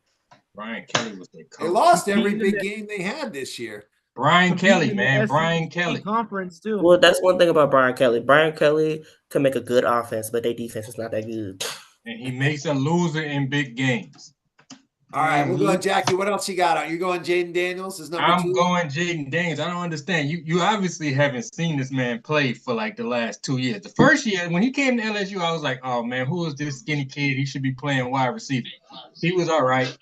Brian Kelly was their coach. They lost every big game they had this year. Brian Kelly, man. Brian Kelly. Conference too. Well, that's one thing about Brian Kelly. Brian Kelly can make a good offense, but their defense is not that good. And he makes a loser in big games. All right, we'll go, Jackie. What else you got? Are you going Jaden Daniels as number 2? I'm going Jaden Daniels. I don't understand. You obviously haven't seen this man play for like the last 2 years. The first year when he came to LSU, I was like, oh man, who is this skinny kid? He should be playing wide receiver. He was all right,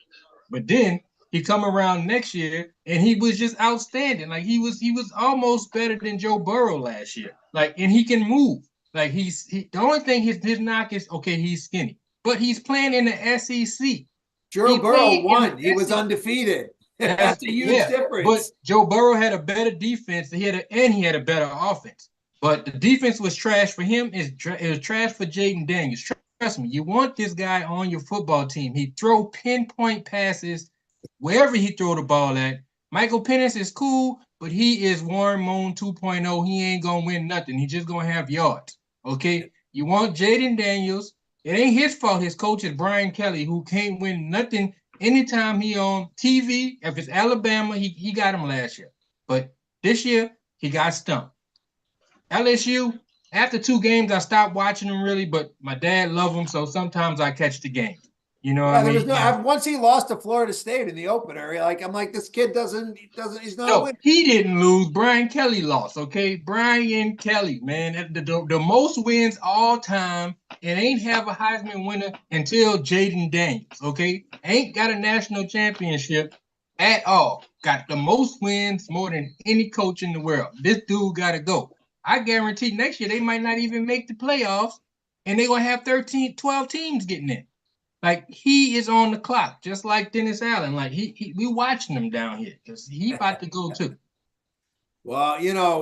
but then he come around next year and he was just outstanding. Like he was almost better than Joe Burrow last year. Like, and he can move. Like the only thing his knock is okay, he's skinny, but he's playing in the SEC. Joe Burrow won. He was undefeated. That's a huge difference. But Joe Burrow had a better defense. He had a better offense. But the defense was trash for him. It was trash for Jaden Daniels. Trust me, you want this guy on your football team. He throw pinpoint passes wherever he throw the ball at. Michael Penix is cool, but he is Warren Moon 2.0. He ain't gonna win nothing. He just gonna have yards. Okay, you want Jaden Daniels. It ain't his fault. His coach is Brian Kelly, who can't win nothing anytime he on TV. If it's Alabama, he got him last year. But this year, he got stumped. LSU, after 2 games, I stopped watching them really, but my dad loved them, so sometimes I catch the game. You know what I mean? Once he lost to Florida State in the opener, I'm like, this kid he's not winning. He didn't lose. Brian Kelly lost, okay? Brian Kelly, man. The most wins all time and ain't have a Heisman winner until Jaden Daniels, okay? Ain't got a national championship at all. Got the most wins more than any coach in the world. This dude got to go. I guarantee next year they might not even make the playoffs and they're going to have 12 teams getting in. Like, he is on the clock, just like Dennis Allen. Like, we watching him down here because he about to go too. Well,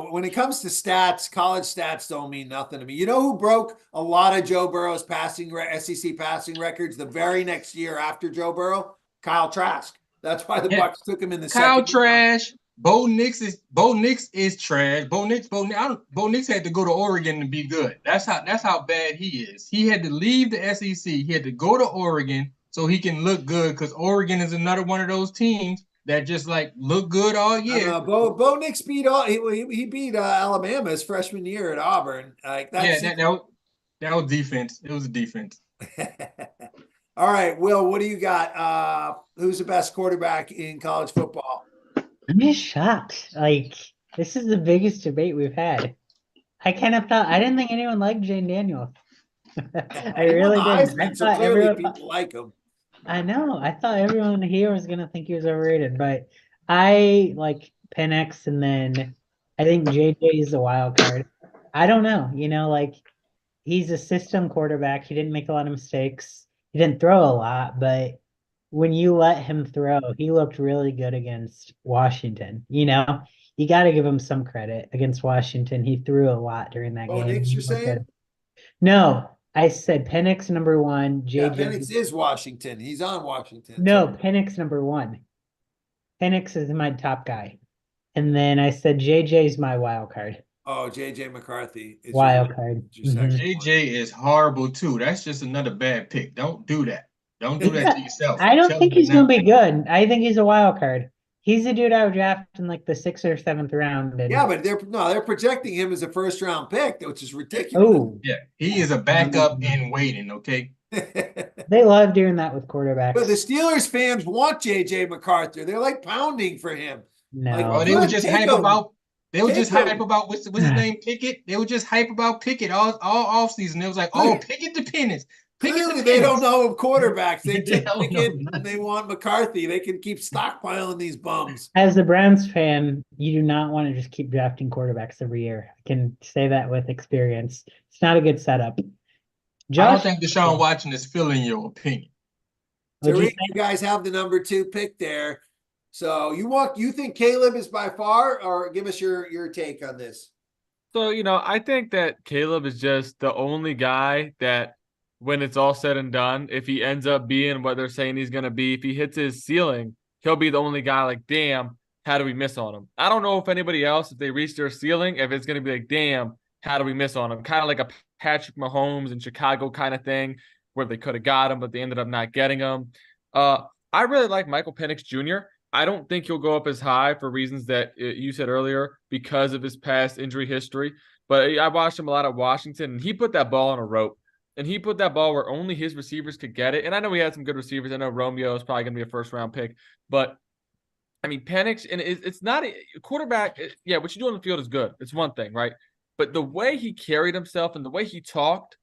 when it comes to stats, college stats don't mean nothing to me. You know who broke a lot of Joe Burrow's SEC passing records the very next year after Joe Burrow? Kyle Trask. That's why the Bucs took him in the second. Kyle Trash. Bo Nix is trash. Bo Nix had to go to Oregon to be good. That's how bad he is. He had to leave the SEC. He had to go to Oregon so he can look good because Oregon is another one of those teams that just like look good all year. Bo Nix beat he beat Alabama his freshman year at Auburn. That was defense. It was a defense. All right, Will, what do you got? Who's the best quarterback in college football? I'm just shocked. Like, this is the biggest debate we've had. I didn't think anyone liked Jaden Daniels. I really didn't. I thought clearly people like him. I know. I thought everyone here was gonna think he was overrated, but I like Penix, and then I think JJ is the wild card. I don't know. Like he's a system quarterback. He didn't make a lot of mistakes. He didn't throw a lot, but when you let him throw, he looked really good against Washington. You got to give him some credit against Washington. He threw a lot during that Oh, game. Knicks, He you're looked saying? good. No, I said Penix number one, Yeah, JJ. Penix is Washington. He's on Washington. No, Penix number one. Penix is my top guy. And then I said JJ's my wild card. Oh, JJ McCarthy is Wild card. your second one. JJ is horrible too. That's just another bad pick. Don't do that. Don't do that to yourself. I don't Tell think him he's now. going to be good. I think he's a wild card. He's a dude I would draft in like the 6th or 7th round. And Yeah, but they're projecting him as a first round pick, which is ridiculous. oh, Yeah, he is a backup in waiting. Okay. they love doing that with quarterbacks. But the Steelers fans want JJ McCarthy. They're like pounding for him. No, Like, Oh, they would just hype about. They would Take just him. hype about what's his name, Pickett. They would just hype about Pickett all offseason. It was like, oh, Pickett the Penix. Clearly, they don't know of quarterbacks. They They took don't Pickett know and they want McCarthy. They can keep stockpiling these bums. as a Browns fan, you do not want to just keep drafting quarterbacks every year. I can say that with experience. It's not a good setup. I don't Josh, think Deshaun Watson is feeling your opinion. what'd you Tariq, you guys have the number 2 pick there. So you think Caleb is by far, or give us your take on this? So, I think that Caleb is just the only guy that when it's all said and done, if he ends up being what they're saying he's going to be, if he hits his ceiling, he'll be the only guy like, damn, how do we miss on him? I don't know if anybody else, if they reach their ceiling, if it's going to be like, damn, how do we miss on him? Kind of like a Patrick Mahomes in Chicago kind of thing where they could have got him, but they ended up not getting him. I really like Michael Penix Jr. I don't think he'll go up as high for reasons that you said earlier because of his past injury history. But I watched him a lot at Washington, and he put that ball on a rope. And he put that ball where only his receivers could get it. And I know he had some good receivers. I know Romeo is probably going to be a first-round pick. But, I mean, Penix, and it's not a quarterback. Yeah, what you do on the field is good. It's one thing, right? But the way he carried himself and the way he talked,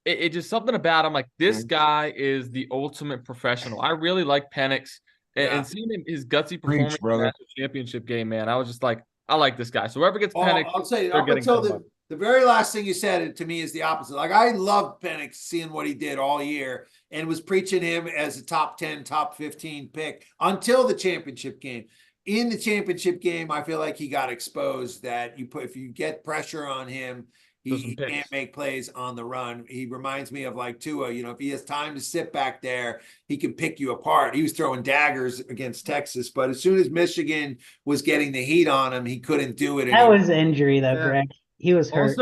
it just something about him. Like, this guy is the ultimate professional. I really like Penix. And seeing his gutsy performance in the national championship game, man, I was just like, I like this guy. So whoever gets Penix, I'll say they're up getting until somebody. the very last thing you said to me is the opposite. Like, I love Penix, seeing what he did all year, and was preaching him as a top 10, top 15 pick until the championship game. In the championship game, I feel like he got exposed that if you get pressure on him, he can't make plays on the run. He reminds me of like Tua. If he has time to sit back there, he can pick you apart. He was throwing daggers against Texas, but as soon as Michigan was getting the heat on him, he couldn't do it that anymore. was injury though, Greg. He was hurt.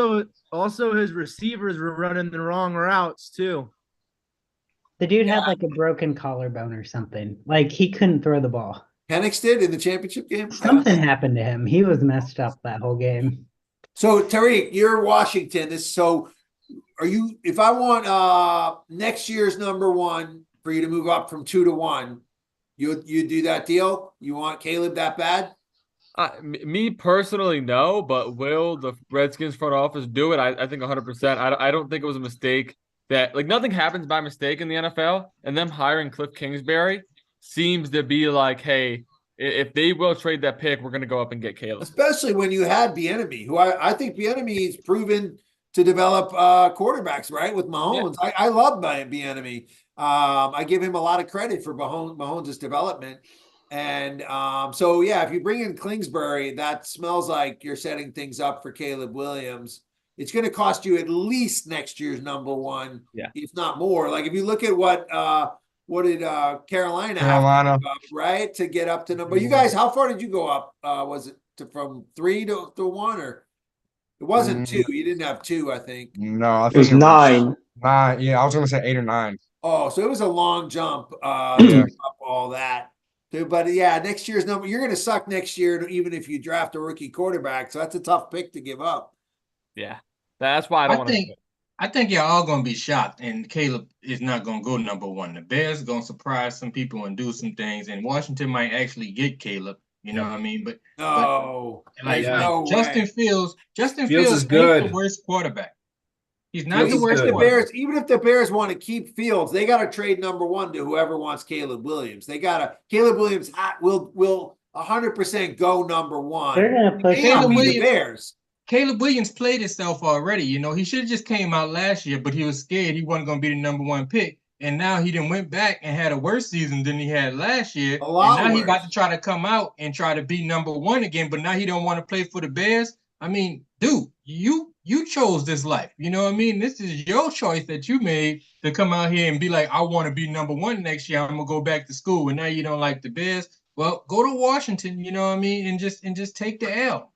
Also, his receivers were running the wrong routes too. The dude had like a broken collarbone or something. Like he couldn't throw the ball. Penix did in the championship game? Something happened to him. He was messed up that whole game. So Tariq, you're Washington. If I want next year's number 1 for you to move up from 2 to 1, you do that deal? You want Caleb that bad? Me personally, no, but will the Redskins front office do it? I think 100%. I don't think it was a mistake that, like, nothing happens by mistake in the NFL, and them hiring Cliff Kingsbury seems to be like, hey, if they will trade that pick, we're going to go up and get Caleb. Especially when you had Bieniemy, who I think Bieniemy is proven to develop quarterbacks, right? With Mahomes. Yeah. I love Bieniemy. I give him a lot of credit for Mahomes' development. And so, yeah, if you bring in Kingsbury, that smells like you're setting things up for Caleb Williams. It's going to cost you at least next year's number 1, if not more. Like if you look at what did Carolina have to go up, right, to get up to number? You guys, how far did you go up? Was it from 3 to 1, or it wasn't 2? You didn't have 2, I think. No, I think it was 9. 9. Yeah, I was going to say 8 or 9. Oh, so it was a long jump to up all that. But yeah, next year's number, you're going to suck next year, even if you draft a rookie quarterback. So that's a tough pick to give up. Yeah, that's why I don't want to. I think y'all all going to be shocked, and Caleb is not going to go number 1. The Bears are going to surprise some people and do some things, and Washington might actually get Caleb. You know what I mean? But no, Justin Fields is good. Ain't the worst quarterback. He's not Fields the worst. The Bears, even if the Bears want to keep Fields, they got to trade number 1 to whoever wants Caleb Williams. Caleb Williams will 100% go number 1. They're going to push the Bears. Caleb Williams played himself already. You know, he should have just came out last year, but he was scared he wasn't going to be the #1 pick. And now he done went back and had a worse season than he had last year. A lot and now worse. he about to try to come out and try to be #1 again, but now he don't want to play for the Bears. I mean, dude, you chose this life. You know what I mean? This is your choice that you made to come out here and be like, I want to be #1 next year. I'm gonna go back to school. And now you don't like the Bears. Well, go to Washington, you know what I mean, and just take the L.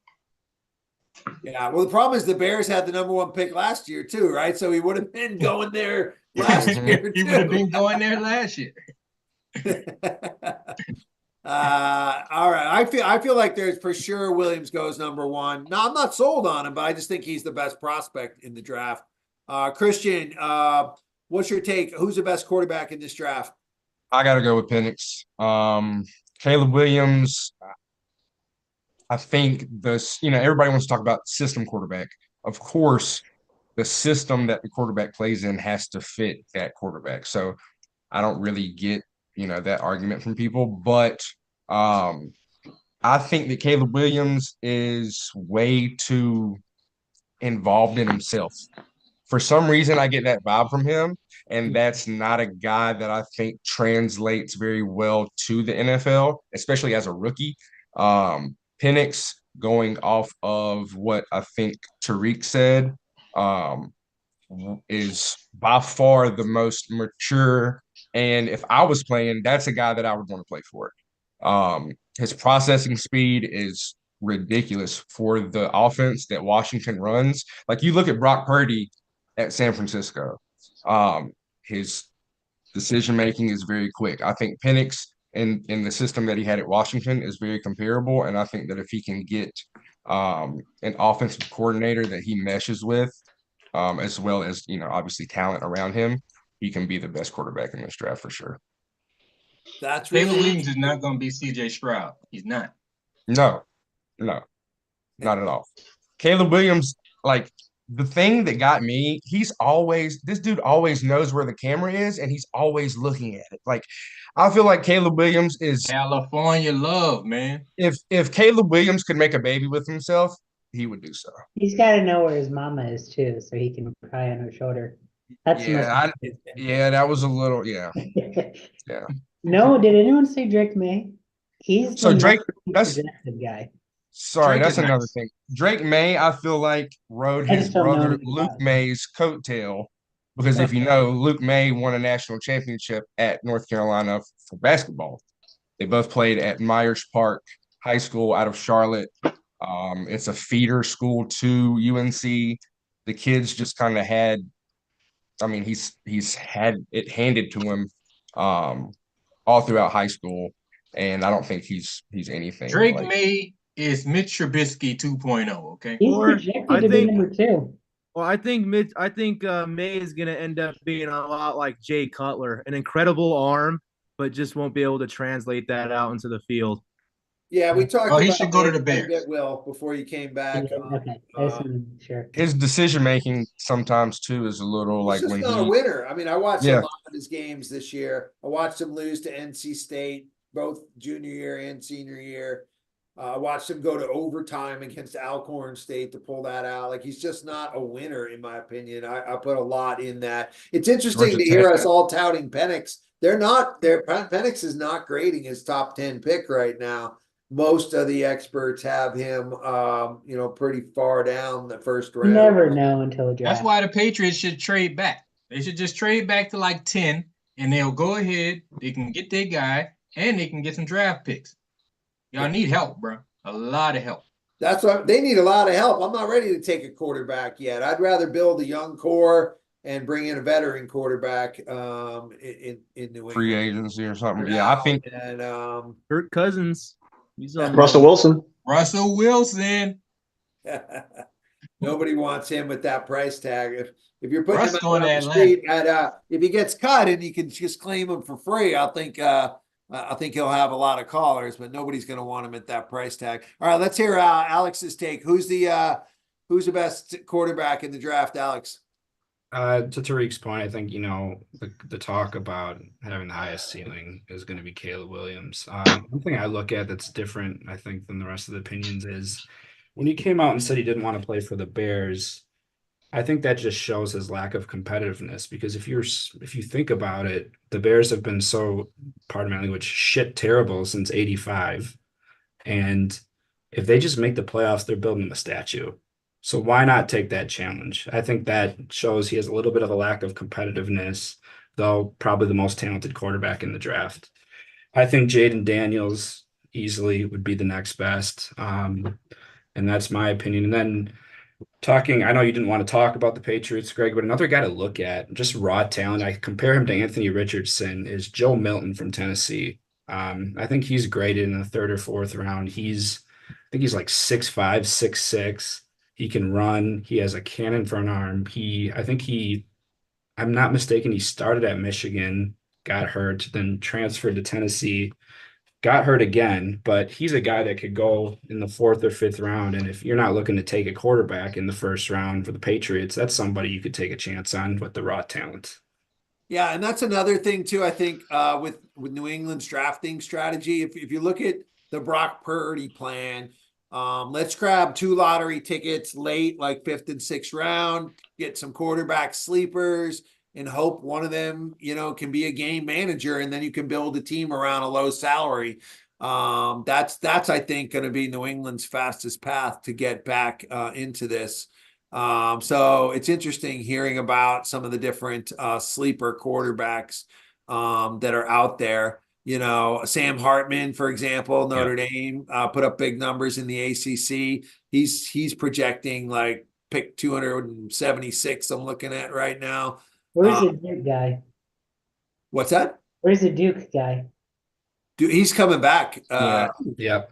Yeah, well, the problem is the Bears had the #1 pick last year too, right? So he would have been going there last year. He would have been going there last year. All right. I feel like there's for sure Williams goes #1. No, I'm not sold on him, but I just think he's the best prospect in the draft. Christian, what's your take? Who's the best quarterback in this draft? I got to go with Penix. Caleb Williams. I think everybody wants to talk about system quarterback. Of course, the system that the quarterback plays in has to fit that quarterback. So I don't really get, that argument from people. But I think that Caleb Williams is way too involved in himself. For some reason, I get that vibe from him. And that's not a guy that I think translates very well to the NFL, especially as a rookie. Penix, going off of what I think Tariq said, is by far the most mature. And if I was playing, that's a guy that I would want to play for. His processing speed is ridiculous for the offense that Washington runs. Like you look at Brock Purdy at San Francisco, his decision making is very quick. I think Penix in the system that he had at Washington is very comparable, and I think that if he can get an offensive coordinator that he meshes with, as well as obviously talent around him, he can be the best quarterback in this draft for sure. That's really Caleb Williams is not going to be C.J. Stroud. He's not. No, not at all. Caleb Williams, like. The thing that got me, this dude always knows where the camera is and he's always looking at it. Like, I feel like Caleb Williams is California love, man. If Caleb Williams could make a baby with himself, he would do so. He's got to know where his mama is too, so he can cry on her shoulder. That's that was a little, yeah. No, did anyone say Drake May? He's so Drake. That's the guy. Sorry, Drake that's another thing. Drake May, I feel like, rode his brother Luke May's coattail because if you know, Luke May won a national championship at North Carolina for basketball. They both played at Myers Park High School out of Charlotte. It's a feeder school to UNC. The kids just kind of had, he's had it handed to him all throughout high school, and I don't think he's anything. Drake May is Mitch Trubisky 2.0, okay? He's projected to be #2. Well, I think May is going to end up being a lot like Jay Cutler, an incredible arm, but just won't be able to translate that out into the field. Yeah, we talked about he should go to the Bears. Will before you came back. Sure. His decision making sometimes too is a little He's like when not a winner. I watched a lot of his games this year. I watched him lose to NC State, both junior year and senior year. I watched him go to overtime against Alcorn State to pull that out. Like, he's just not a winner, in my opinion. I put a lot in that. It's interesting to hear us all touting Penix. Penix is not grading his top 10 pick right now. Most of the experts have him, pretty far down the first round. You never know until the draft. That's why the Patriots should trade back. They should just trade back to like 10, and they'll go ahead. They can get their guy, and they can get some draft picks. Y'all need help, bro. A lot of help. That's what they need. A lot of help. I'm not ready to take a quarterback yet. I'd rather build a young core and bring in a veteran quarterback in New England. Free agency or something. Yeah, I think. And Kirk Cousins. He's on Russell Wilson. Russell Wilson. Nobody wants him with that price tag. If you're putting Russ him out on the street, if he gets cut and you can just claim him for free, I think he'll have a lot of callers, but nobody's going to want him at that price tag. All right, let's hear Alex's take. Who's the best quarterback in the draft, Alex? To Tariq's point, I think, the talk about having the highest ceiling is going to be Caleb Williams. One thing I look at that's different, I think, than the rest of the opinions is when he came out and said he didn't want to play for the Bears, I think that just shows his lack of competitiveness because if you think about it, the Bears have been so, pardon my language, shit terrible since '85. And if they just make the playoffs, they're building him a statue. So why not take that challenge? I think that shows he has a little bit of a lack of competitiveness, though probably the most talented quarterback in the draft. I think Jaden Daniels easily would be the next best. And that's my opinion. And then talking, I know you didn't want to talk about the Patriots, Greg, but another guy to look at, just raw talent, I compare him to Anthony Richardson, is Joe Milton from Tennessee. I think he's graded in the third or fourth round. I think he's like 6'5", 6'6". He can run. He has a cannon for an arm. I'm not mistaken, he started at Michigan, got hurt, then transferred to Tennessee, got hurt again, but he's a guy that could go in the fourth or fifth round. And if you're not looking to take a quarterback in the first round for the Patriots, that's somebody you could take a chance on with the raw talent. Yeah, and that's another thing too. I think with New England's drafting strategy, if you look at the Brock Purdy plan, let's grab 2 lottery tickets late, like 5th and 6th round, get some quarterback sleepers, and hope one of them, can be a game manager, and then you can build a team around a low salary. That's I think going to be New England's fastest path to get back into this. So it's interesting hearing about some of the different sleeper quarterbacks that are out there. Sam Hartman, for example, Notre Dame put up big numbers in the ACC. He's projecting like pick 276. I'm looking at right now. Where's the Duke guy? What's that? Where's the Duke guy? Dude, he's coming back. Yeah.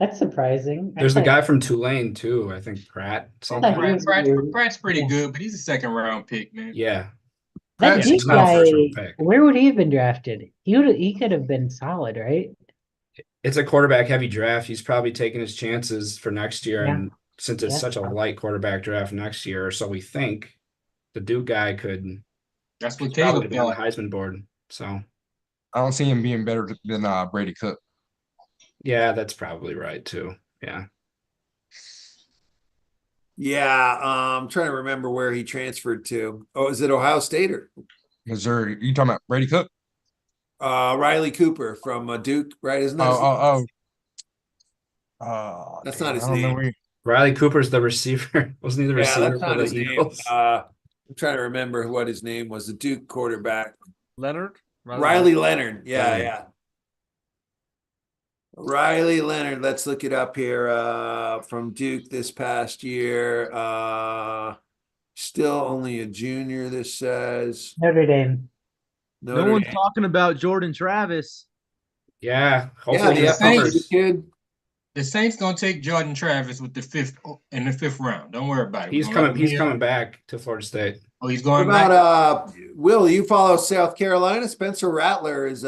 That's surprising. There's the guy from Tulane too. I think Pratt. Pratt's pretty good, but he's a second round pick, man. Yeah. That Duke he's not a guy, first round pick. where would he have been drafted? He could have been solid, right? It's a quarterback heavy draft. He's probably taking his chances for next year. Yeah. And since it's such a light quarterback draft next year, so we think the Duke guy could. That's what Caleb Caleb be on the Heisman board. So I don't see him being better than Brady Cook. yeah, that's probably right too. Yeah. Yeah, I'm trying to remember where he transferred to. Oh, is it Ohio State or Missouri? You talking about Brady Cook? Riley Cooper from Duke, right? Isn't that? That's not his name. Riley Cooper's the receiver. Wasn't he the receiver for the Eagles? I'm trying to remember what his name was. The Duke quarterback. Leonard? Riley Leonard. Yeah. Riley Leonard. Let's look it up here. From Duke this past year. Still only a junior, this says. Notre Dame. No one's talking about Jordan Travis. Yeah. Hopefully the Saints gonna take Jordan Travis with the fifth round. Don't worry about it. He's coming back to Florida State. Oh, he's going back. Will, you follow South Carolina? Spencer Rattler is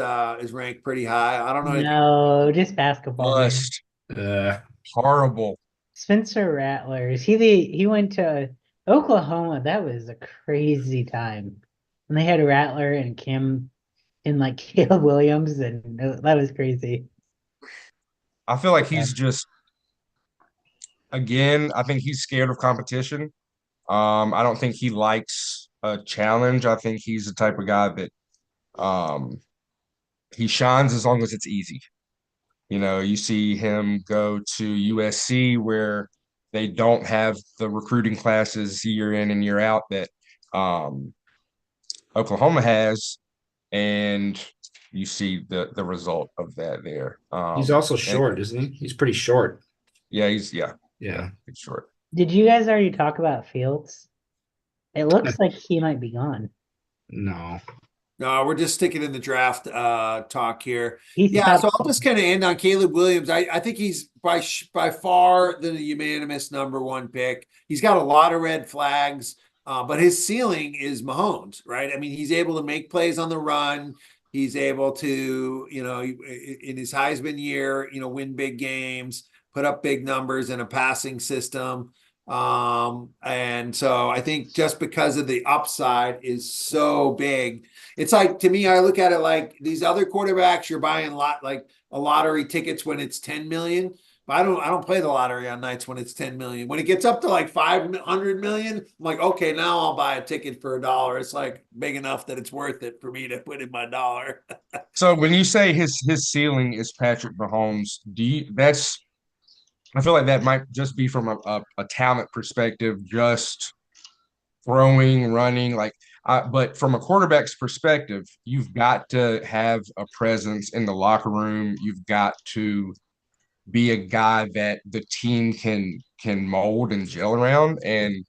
ranked pretty high. I don't know. No, just basketball. Horrible. Spencer Rattler. He went to Oklahoma. That was a crazy time. And they had Rattler and Kim and like Caleb Williams, and that was crazy. I feel like he's just, again, I think he's scared of competition. I don't think he likes a challenge. I think he's the type of guy that he shines as long as it's easy. You see him go to USC where they don't have the recruiting classes year in and year out that Oklahoma has, and you see the result of that there. He's also short, isn't he? He's pretty short. Yeah, he's short. Did you guys already talk about Fields? It looks like he might be gone. No, we're just sticking in the draft talk here. So I'll just kind of end on Caleb Williams. I think he's by far the unanimous number 1 pick. He's got a lot of red flags, but his ceiling is Mahomes, right? I mean, he's able to make plays on the run. He's able to, in his Heisman year, win big games, put up big numbers in a passing system. And so I think just because of the upside is so big, it's like, to me, I look at it like these other quarterbacks, you're buying like a lottery tickets when it's 10 million. But I don't play the lottery on nights when it's 10 million. When it gets up to like 500 million, I'm like, okay, now I'll buy a ticket for $1. It's like big enough that it's worth it for me to put in my dollar. So when you say his ceiling is Patrick Mahomes, I feel like that might just be from a talent perspective, just throwing, running, but from a quarterback's perspective, you've got to have a presence in the locker room. You've got to be a guy that the team can mold and gel around. And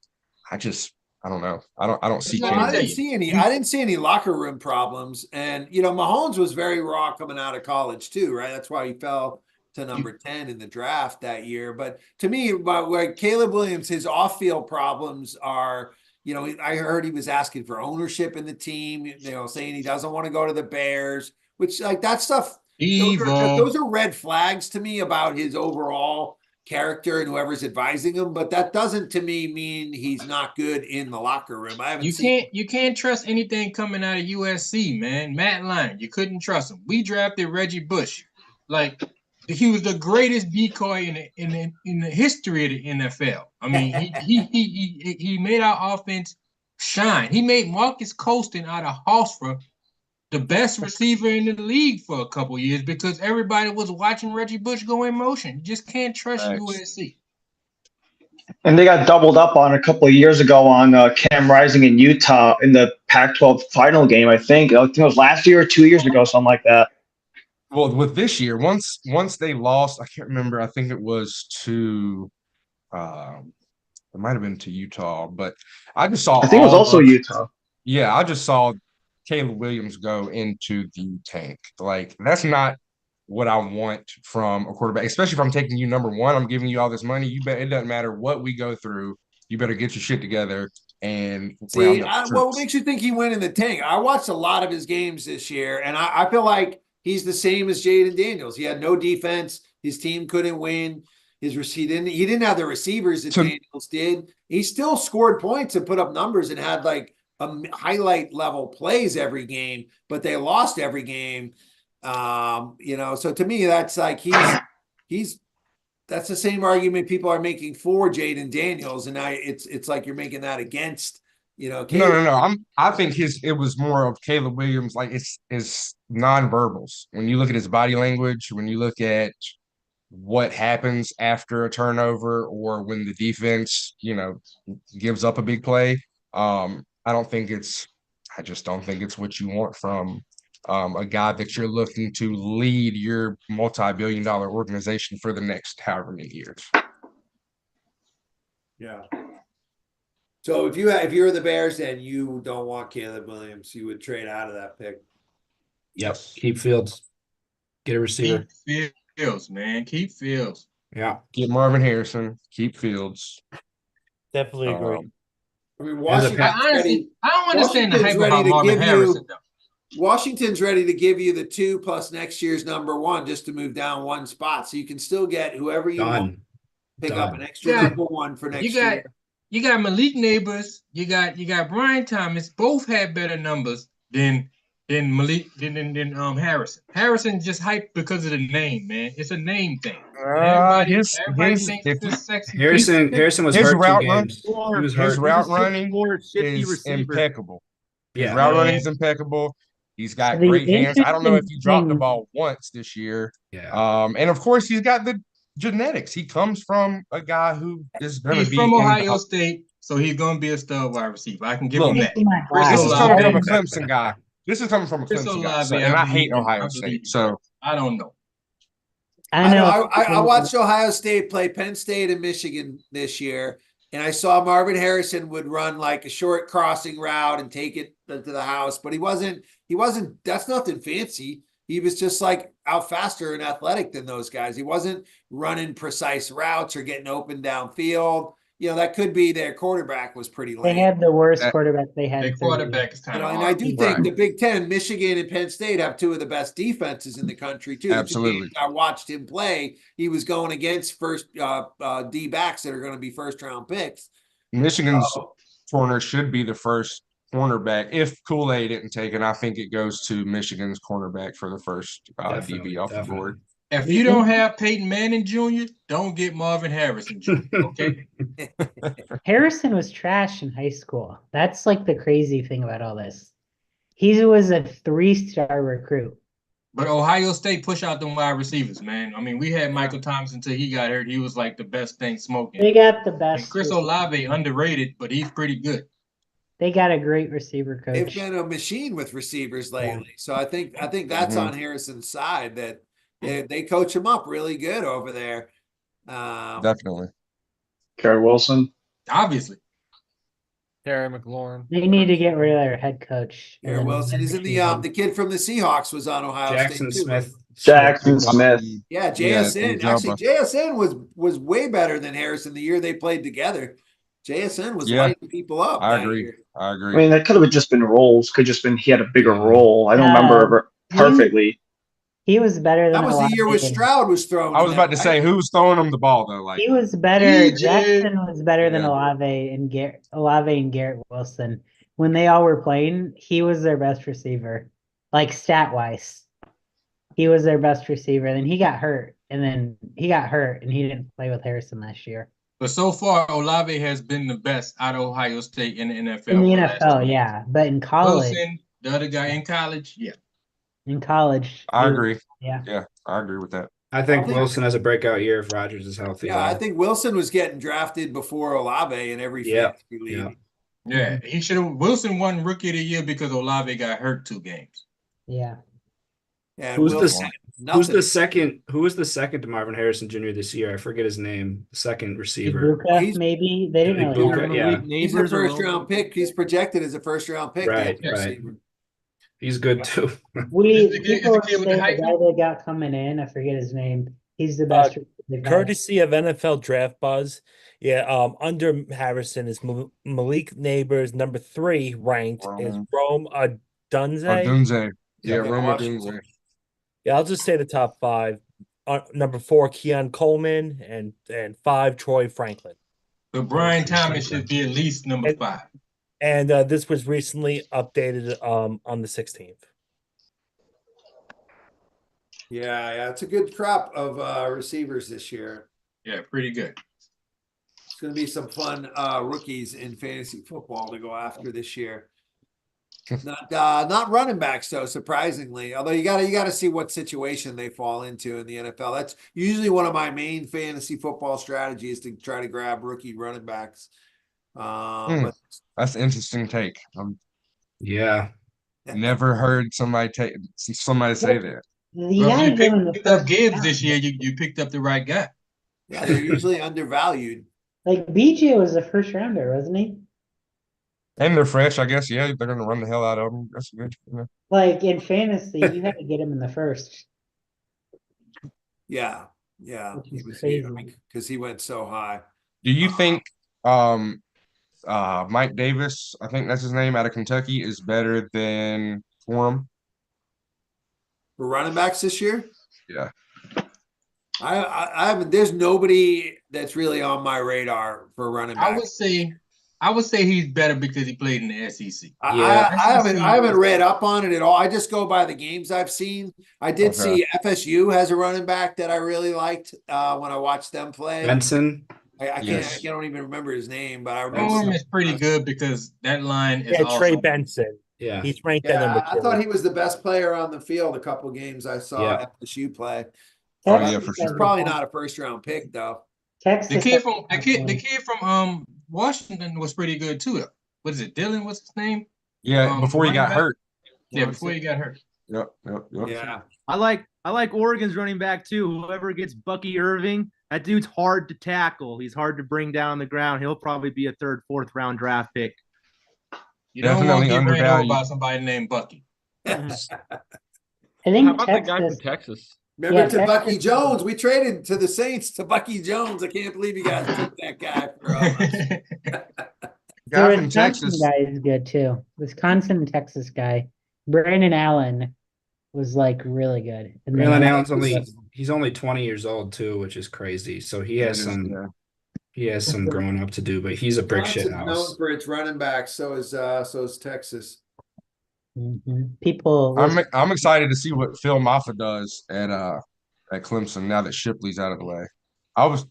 I don't know. I don't see. No, I didn't see any locker room problems. And Mahomes was very raw coming out of college too, right? That's why he fell to number 10 in the draft that year. But to me, where Caleb Williams, his off-field problems are, I heard he was asking for ownership in the team, saying he doesn't want to go to the Bears, which like that stuff, those are red flags to me about his overall character and whoever's advising him. But that doesn't to me mean he's not good in the locker room. You can't trust anything coming out of USC, man. Matt Lyon, you couldn't trust him. We drafted Reggie Bush. Like he was the greatest decoy in the history of the NFL. I mean, he made our offense shine. He made Marcus Colston out of Hofstra the best receiver in the league for a couple years because everybody was watching Reggie Bush go in motion. You just can't trust USC. And they got doubled up on a couple of years ago on Cam Rising in Utah in the Pac-12 final game, I think. I think it was last year or 2 years ago, something like that. Well, with this year, once they lost, I can't remember. I think it was to it might have been to Utah, but I just saw. I think it was also Utah. Yeah, I just saw Caleb Williams go into the tank. Like that's not what I want from a quarterback, especially if I'm taking you number one. I'm giving you all this money. You bet it doesn't matter what we go through. You better get your shit together and see. What makes you think he went in the tank? I watched a lot of his games this year, and I feel like he's the same as Jaden Daniels. He had no defense. His team couldn't win. He didn't have the receivers that Daniels did. He still scored points and put up numbers and had like a highlight level plays every game, but they lost every game. So to me, that's like that's the same argument people are making for Jaden Daniels, and it's like you're making that against. Caleb. No. I think it was more of Caleb Williams. Like it's nonverbals. When you look at his body language, when you look at what happens after a turnover or when the defense, gives up a big play. I just don't think it's what you want from a guy that you're looking to lead your multi-billion-dollar organization for the next however many years. Yeah. So if you're the Bears, then you don't want Caleb Williams, you would trade out of that pick. Yep. Keep Fields. Get a receiver. Keep Fields, man. Keep Fields. Yeah. Get Marvin Harrison. Keep Fields. Definitely agree. I mean, Washington. Honestly, I don't understand the hype about Marvin Harrison, though. Washington's ready to give you the 2 plus next year's number 1 just to move down 1 spot, so you can still get whoever you want. Pick up an extra number 1 for next year. You got Malik Neighbors. You got Brian Thomas. Both had better numbers than Harrison. Harrison just hyped because of the name, man. It's a name thing. Everybody thinks it's a sexy. Harrison was hurt 2 games. His route running is impeccable. His route running is impeccable. He's got great hands. I don't know if he dropped the ball once this year. Yeah. And of course, he's got the genetics. He comes from a guy who is going to be from Ohio State, so he's going to be a stud wide receiver. I can give him that. This is coming from a Clemson guy. And I hate Ohio State. So I don't know. I watched Ohio State play Penn State and Michigan this year, and I saw Marvin Harrison would run like a short crossing route and take it to the house, but he wasn't, that's nothing fancy. He was just like out faster and athletic than those guys. He wasn't running precise routes or getting open downfield. That could be their quarterback was pretty lame. They had the worst quarterback they had. Their quarterback is kind of and I do think the Big Ten, Michigan and Penn State have 2 of the best defenses in the country too. Absolutely. I watched him play. He was going against first D backs that are going to be first round picks. Michigan's corner should be the first cornerback. If Kool-Aid didn't take it, I think it goes to Michigan's cornerback for the first DB off the board. If you don't have Peyton Manning Jr., don't get Marvin Harrison Jr., okay? Harrison was trash in high school. That's like the crazy thing about all this. He was a 3-star recruit. But Ohio State push out them wide receivers, man. I mean, we had Michael Thomas until he got hurt. He was like the best thing smoking. They got the And best. Chris Olave underrated, but he's pretty good. They got a great receiver They've coach. been a machine with receivers lately. So I think that's on Harrison's side, that they coach him up really good over there. Definitely. Garrett Wilson. Obviously. Terry McLaurin. They need to get rid of their head coach. Garrett Wilson is in the kid from the Seahawks was on Ohio Jackson State too. Smith. Jackson Smith. Yeah, JSN. Actually, JSN was way better than Harrison the year they played together. JSN was lighting people up. I agree. I agree. I mean, that could have just been roles. Could just been he had a bigger role. I don't remember perfectly. He was better than that was the year where Stroud was thrown. I was about to say, who was throwing him the ball though? Like he was better. Jackson was better than Olave and Garrett Wilson. When they all were playing, he was their best receiver, like stat wise. He was their best receiver. Then he got hurt, and he didn't play with Harrison last year. But so far, Olave has been the best out of Ohio State in the NFL. In the NFL, yeah. But in college. Wilson, the other guy in college, yeah. In college. I agree. Yeah, I agree with that. I think Wilson has a breakout year if Rodgers is healthy. Yeah, I think Wilson was getting drafted before Olave in every fantasy league. Yeah, he should have. Wilson won Rookie of the Year because Olave got hurt 2 games. Yeah. Yeah. Who was the second to Marvin Harrison Jr. this year? I forget his name. The second receiver. Ibuka, maybe they didn't really yeah. He's a first-round pick. He's projected as a first-round pick. Right. He's good too. People say the guy they got coming in, I forget his name. He's the best. Courtesy of NFL Draft Buzz. Yeah, under Harrison is Malik Neighbors. Number 3 ranked is Rome Odunze. Yeah, Rome Odunze. Yeah, I'll just say the top 5. Number 4, Keon Coleman, and 5, Troy Franklin. So Brian Thomas should be at least number 5. And this was recently updated on the 16th. Yeah, it's a good crop of receivers this year. Yeah, pretty good. It's going to be some fun rookies in fantasy football to go after this year. Not running backs though, surprisingly. Although you gotta see what situation they fall into in the NFL. That's usually one of my main fantasy football strategies, to try to grab rookie running backs. But that's an interesting take. Yeah, never heard somebody say that. Well, if you picked up Gibbs this year, you picked up the right guy. Yeah, they're usually undervalued. Like BJ was a first rounder, wasn't he? And they're fresh, I guess. Yeah, they're going to run the hell out of them. That's good. Yeah. Like in fantasy, you had to get him in the first. Yeah, he was because he went so high. Do you think Mike Davis, I think that's his name, out of Kentucky, is better than Forum for running backs this year? Yeah. I haven't. There's nobody that's really on my radar for running back. I would say he's better because he played in the SEC. I haven't read up on it at all. I just go by the games I've seen. I did see FSU has a running back that I really liked when I watched them play. Benson. I don't even remember his name, but I remember. Forum is pretty good because that line is Trey Benson. Yeah, he's ranked at number 2. I thought he was the best player on the field. A couple games I saw FSU play. Oh yeah, for sure. He's probably not a first round pick though. The kid from Washington was pretty good too. What is it, Dylan? What's his name? Yeah, before he got hurt. Yeah, before he got hurt. Yep. Yeah, I like Oregon's running back too. Whoever gets Bucky Irving, that dude's hard to tackle. He's hard to bring down on the ground. He'll probably be a 3rd, 4th round draft pick. You don't want to get ran over by somebody named Bucky. I think How about the guy from Texas? Remember Bucky Jones? We traded to the Saints to Bucky Jones. I can't believe you guys took that guy from guy from Texas. Guy is good too. Wisconsin and Texas guy. Brandon Allen was like really good. And Brandon Allen's only 20 years old too, which is crazy. So he has some growing up to do, but he's a brick shit house. Known for its running back, so is Texas. Mm-hmm. People, I'm excited to see what Phil Maffa does at at Clemson now that Shipley's out of the way. I was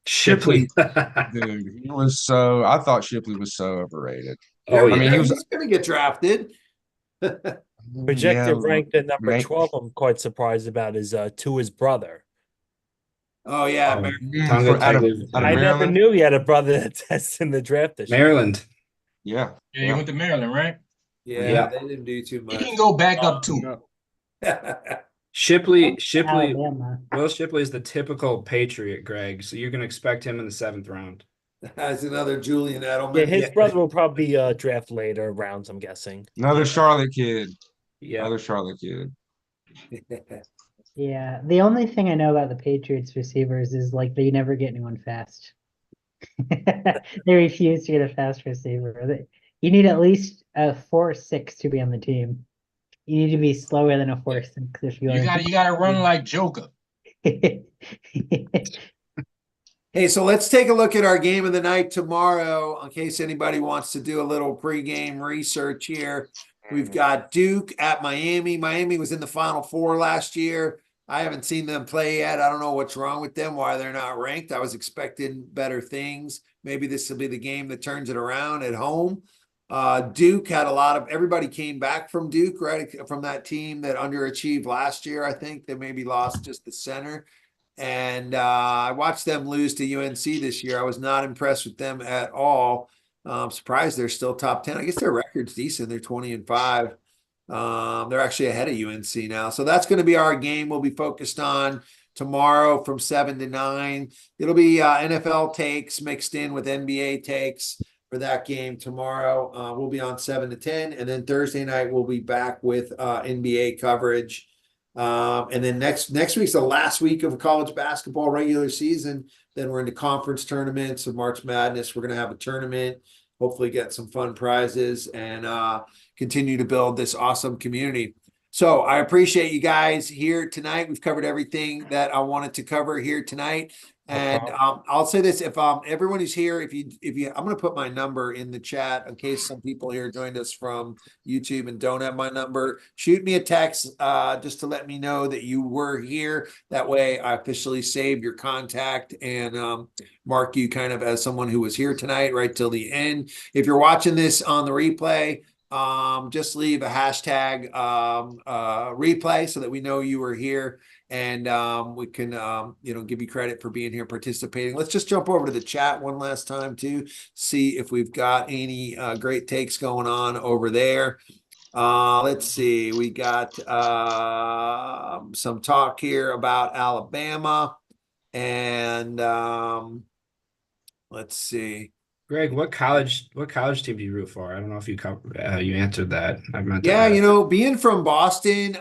Shipley. dude, he was so. I thought Shipley was so overrated. Oh, I mean, he was. He's going to get drafted. Projected Yeah, ranked at number make, 12, I'm quite surprised about is Tua's brother. Oh yeah, Tonga out of Tagovailoa. I never Maryland. knew he had a brother that tested in the draft this year. Maryland. Yeah, Yeah, he went to Maryland, right? yeah, they didn't do too much. He can go back up too. Shipley, Alabama. Will Shipley is the typical Patriot, Greg. So you're gonna expect him in the 7th round. That's another Julian Edelman. Yeah, his brother will probably draft later rounds, I'm guessing. another Charlotte kid. Yeah, Another Charlotte kid. Yeah, the only thing I know about the Patriots receivers is like they never get anyone fast. They refuse to get a fast receiver. You need at least a 4.6 to be on the team. You need to be slower than a 4.6 if you gotta run like Joker. Hey, so let's take a look at our game of the night tomorrow in case anybody wants to do a little pregame research here. We've got Duke at Miami. Miami was in the Final Four last year. I haven't seen them play yet. I don't know what's wrong with them, why they're not ranked. I was expecting better things. Maybe this will be the game that turns it around at home. Duke had everybody came back from Duke, right? From that team that underachieved last year. I think they maybe lost just the center. And I watched them lose to UNC this year. I was not impressed with them at all. I'm surprised they're still top 10. I guess their record's decent. They're 20-5. They're actually ahead of UNC now. So that's going to be our game we'll be focused on tomorrow from 7 to 9. It'll be NFL takes mixed in with NBA takes for that game tomorrow. We'll be on 7 to 10. And then Thursday night, we'll be back with NBA coverage. And then next week's the last week of college basketball regular season. Then we're into conference tournaments of March Madness. We're going to have a tournament, hopefully get some fun prizes and continue to build this awesome community. So I appreciate you guys here tonight. We've covered everything that I wanted to cover here tonight. And I'll say this, if everyone who's here, if you I'm going to put my number in the chat in case some people here joined us from YouTube and don't have my number. Shoot me a text just to let me know that you were here. That way I officially save your contact and mark you kind of as someone who was here tonight right till the end. If you're watching this on the replay, just leave a hashtag replay so that we know you were here. And we can, give you credit for being here, participating. Let's just jump over to the chat one last time to see if we've got any great takes going on over there. Let's see. We got some talk here about Alabama. And let's see. Greg, what college team do you root for? I don't know if you answered that. I meant to Yeah, being from Boston,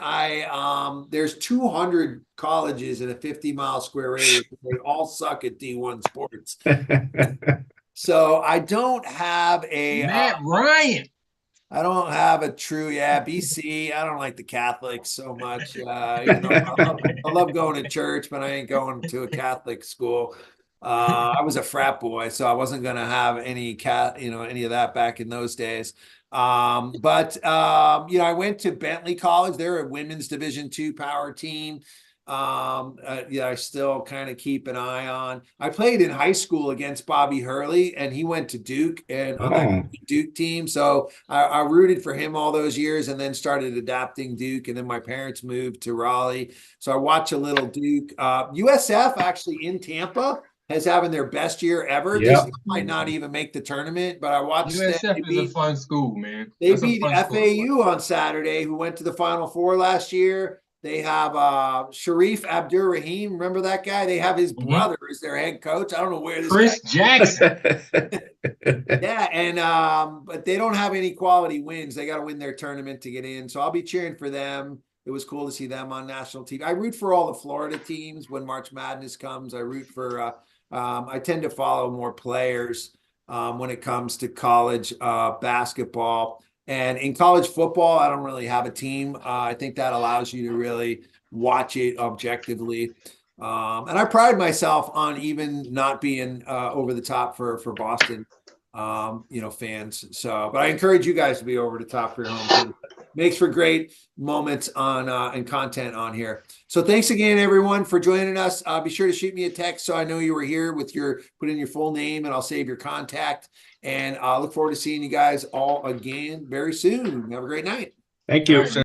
there's 200 colleges in a 50-mile square radius. They all suck at D1 sports. So I don't have a Matt Ryan. I don't have a true, BC. I don't like the Catholics so much. I love going to church, but I ain't going to a Catholic school. I was a frat boy, so I wasn't going to have any of that back in those days. But I went to Bentley College. They're a women's Division II power team. I still kind of keep an eye on. I played in high school against Bobby Hurley, and he went to Duke and on that Duke team. So I rooted for him all those years, and then started adapting Duke. And then my parents moved to Raleigh, so I watch a little Duke. USF actually in Tampa is having their best year ever. Yep. They might not even make the tournament, but I watched USF is a fun school, man. They beat FAU on Saturday, who went to the Final Four last year. They have Sharif Abdur-Rahim. Remember that guy? They have his brother as their head coach. I don't know where this Chris Jackson. Yeah, and but they don't have any quality wins. They got to win their tournament to get in. So I'll be cheering for them. It was cool to see them on national TV. I root for all the Florida teams when March Madness comes. I root for I tend to follow more players when it comes to college basketball. And in college football, I don't really have a team. I think that allows you to really watch it objectively. And I pride myself on even not being over the top for Boston, fans. So, but I encourage you guys to be over the top for your home team. makes for great moments on and content on here. So thanks again, everyone, for joining us. Be sure to shoot me a text so I know you were here with put in your full name, and I'll save your contact. And I look forward to seeing you guys all again very soon. Have a great night. Thank you.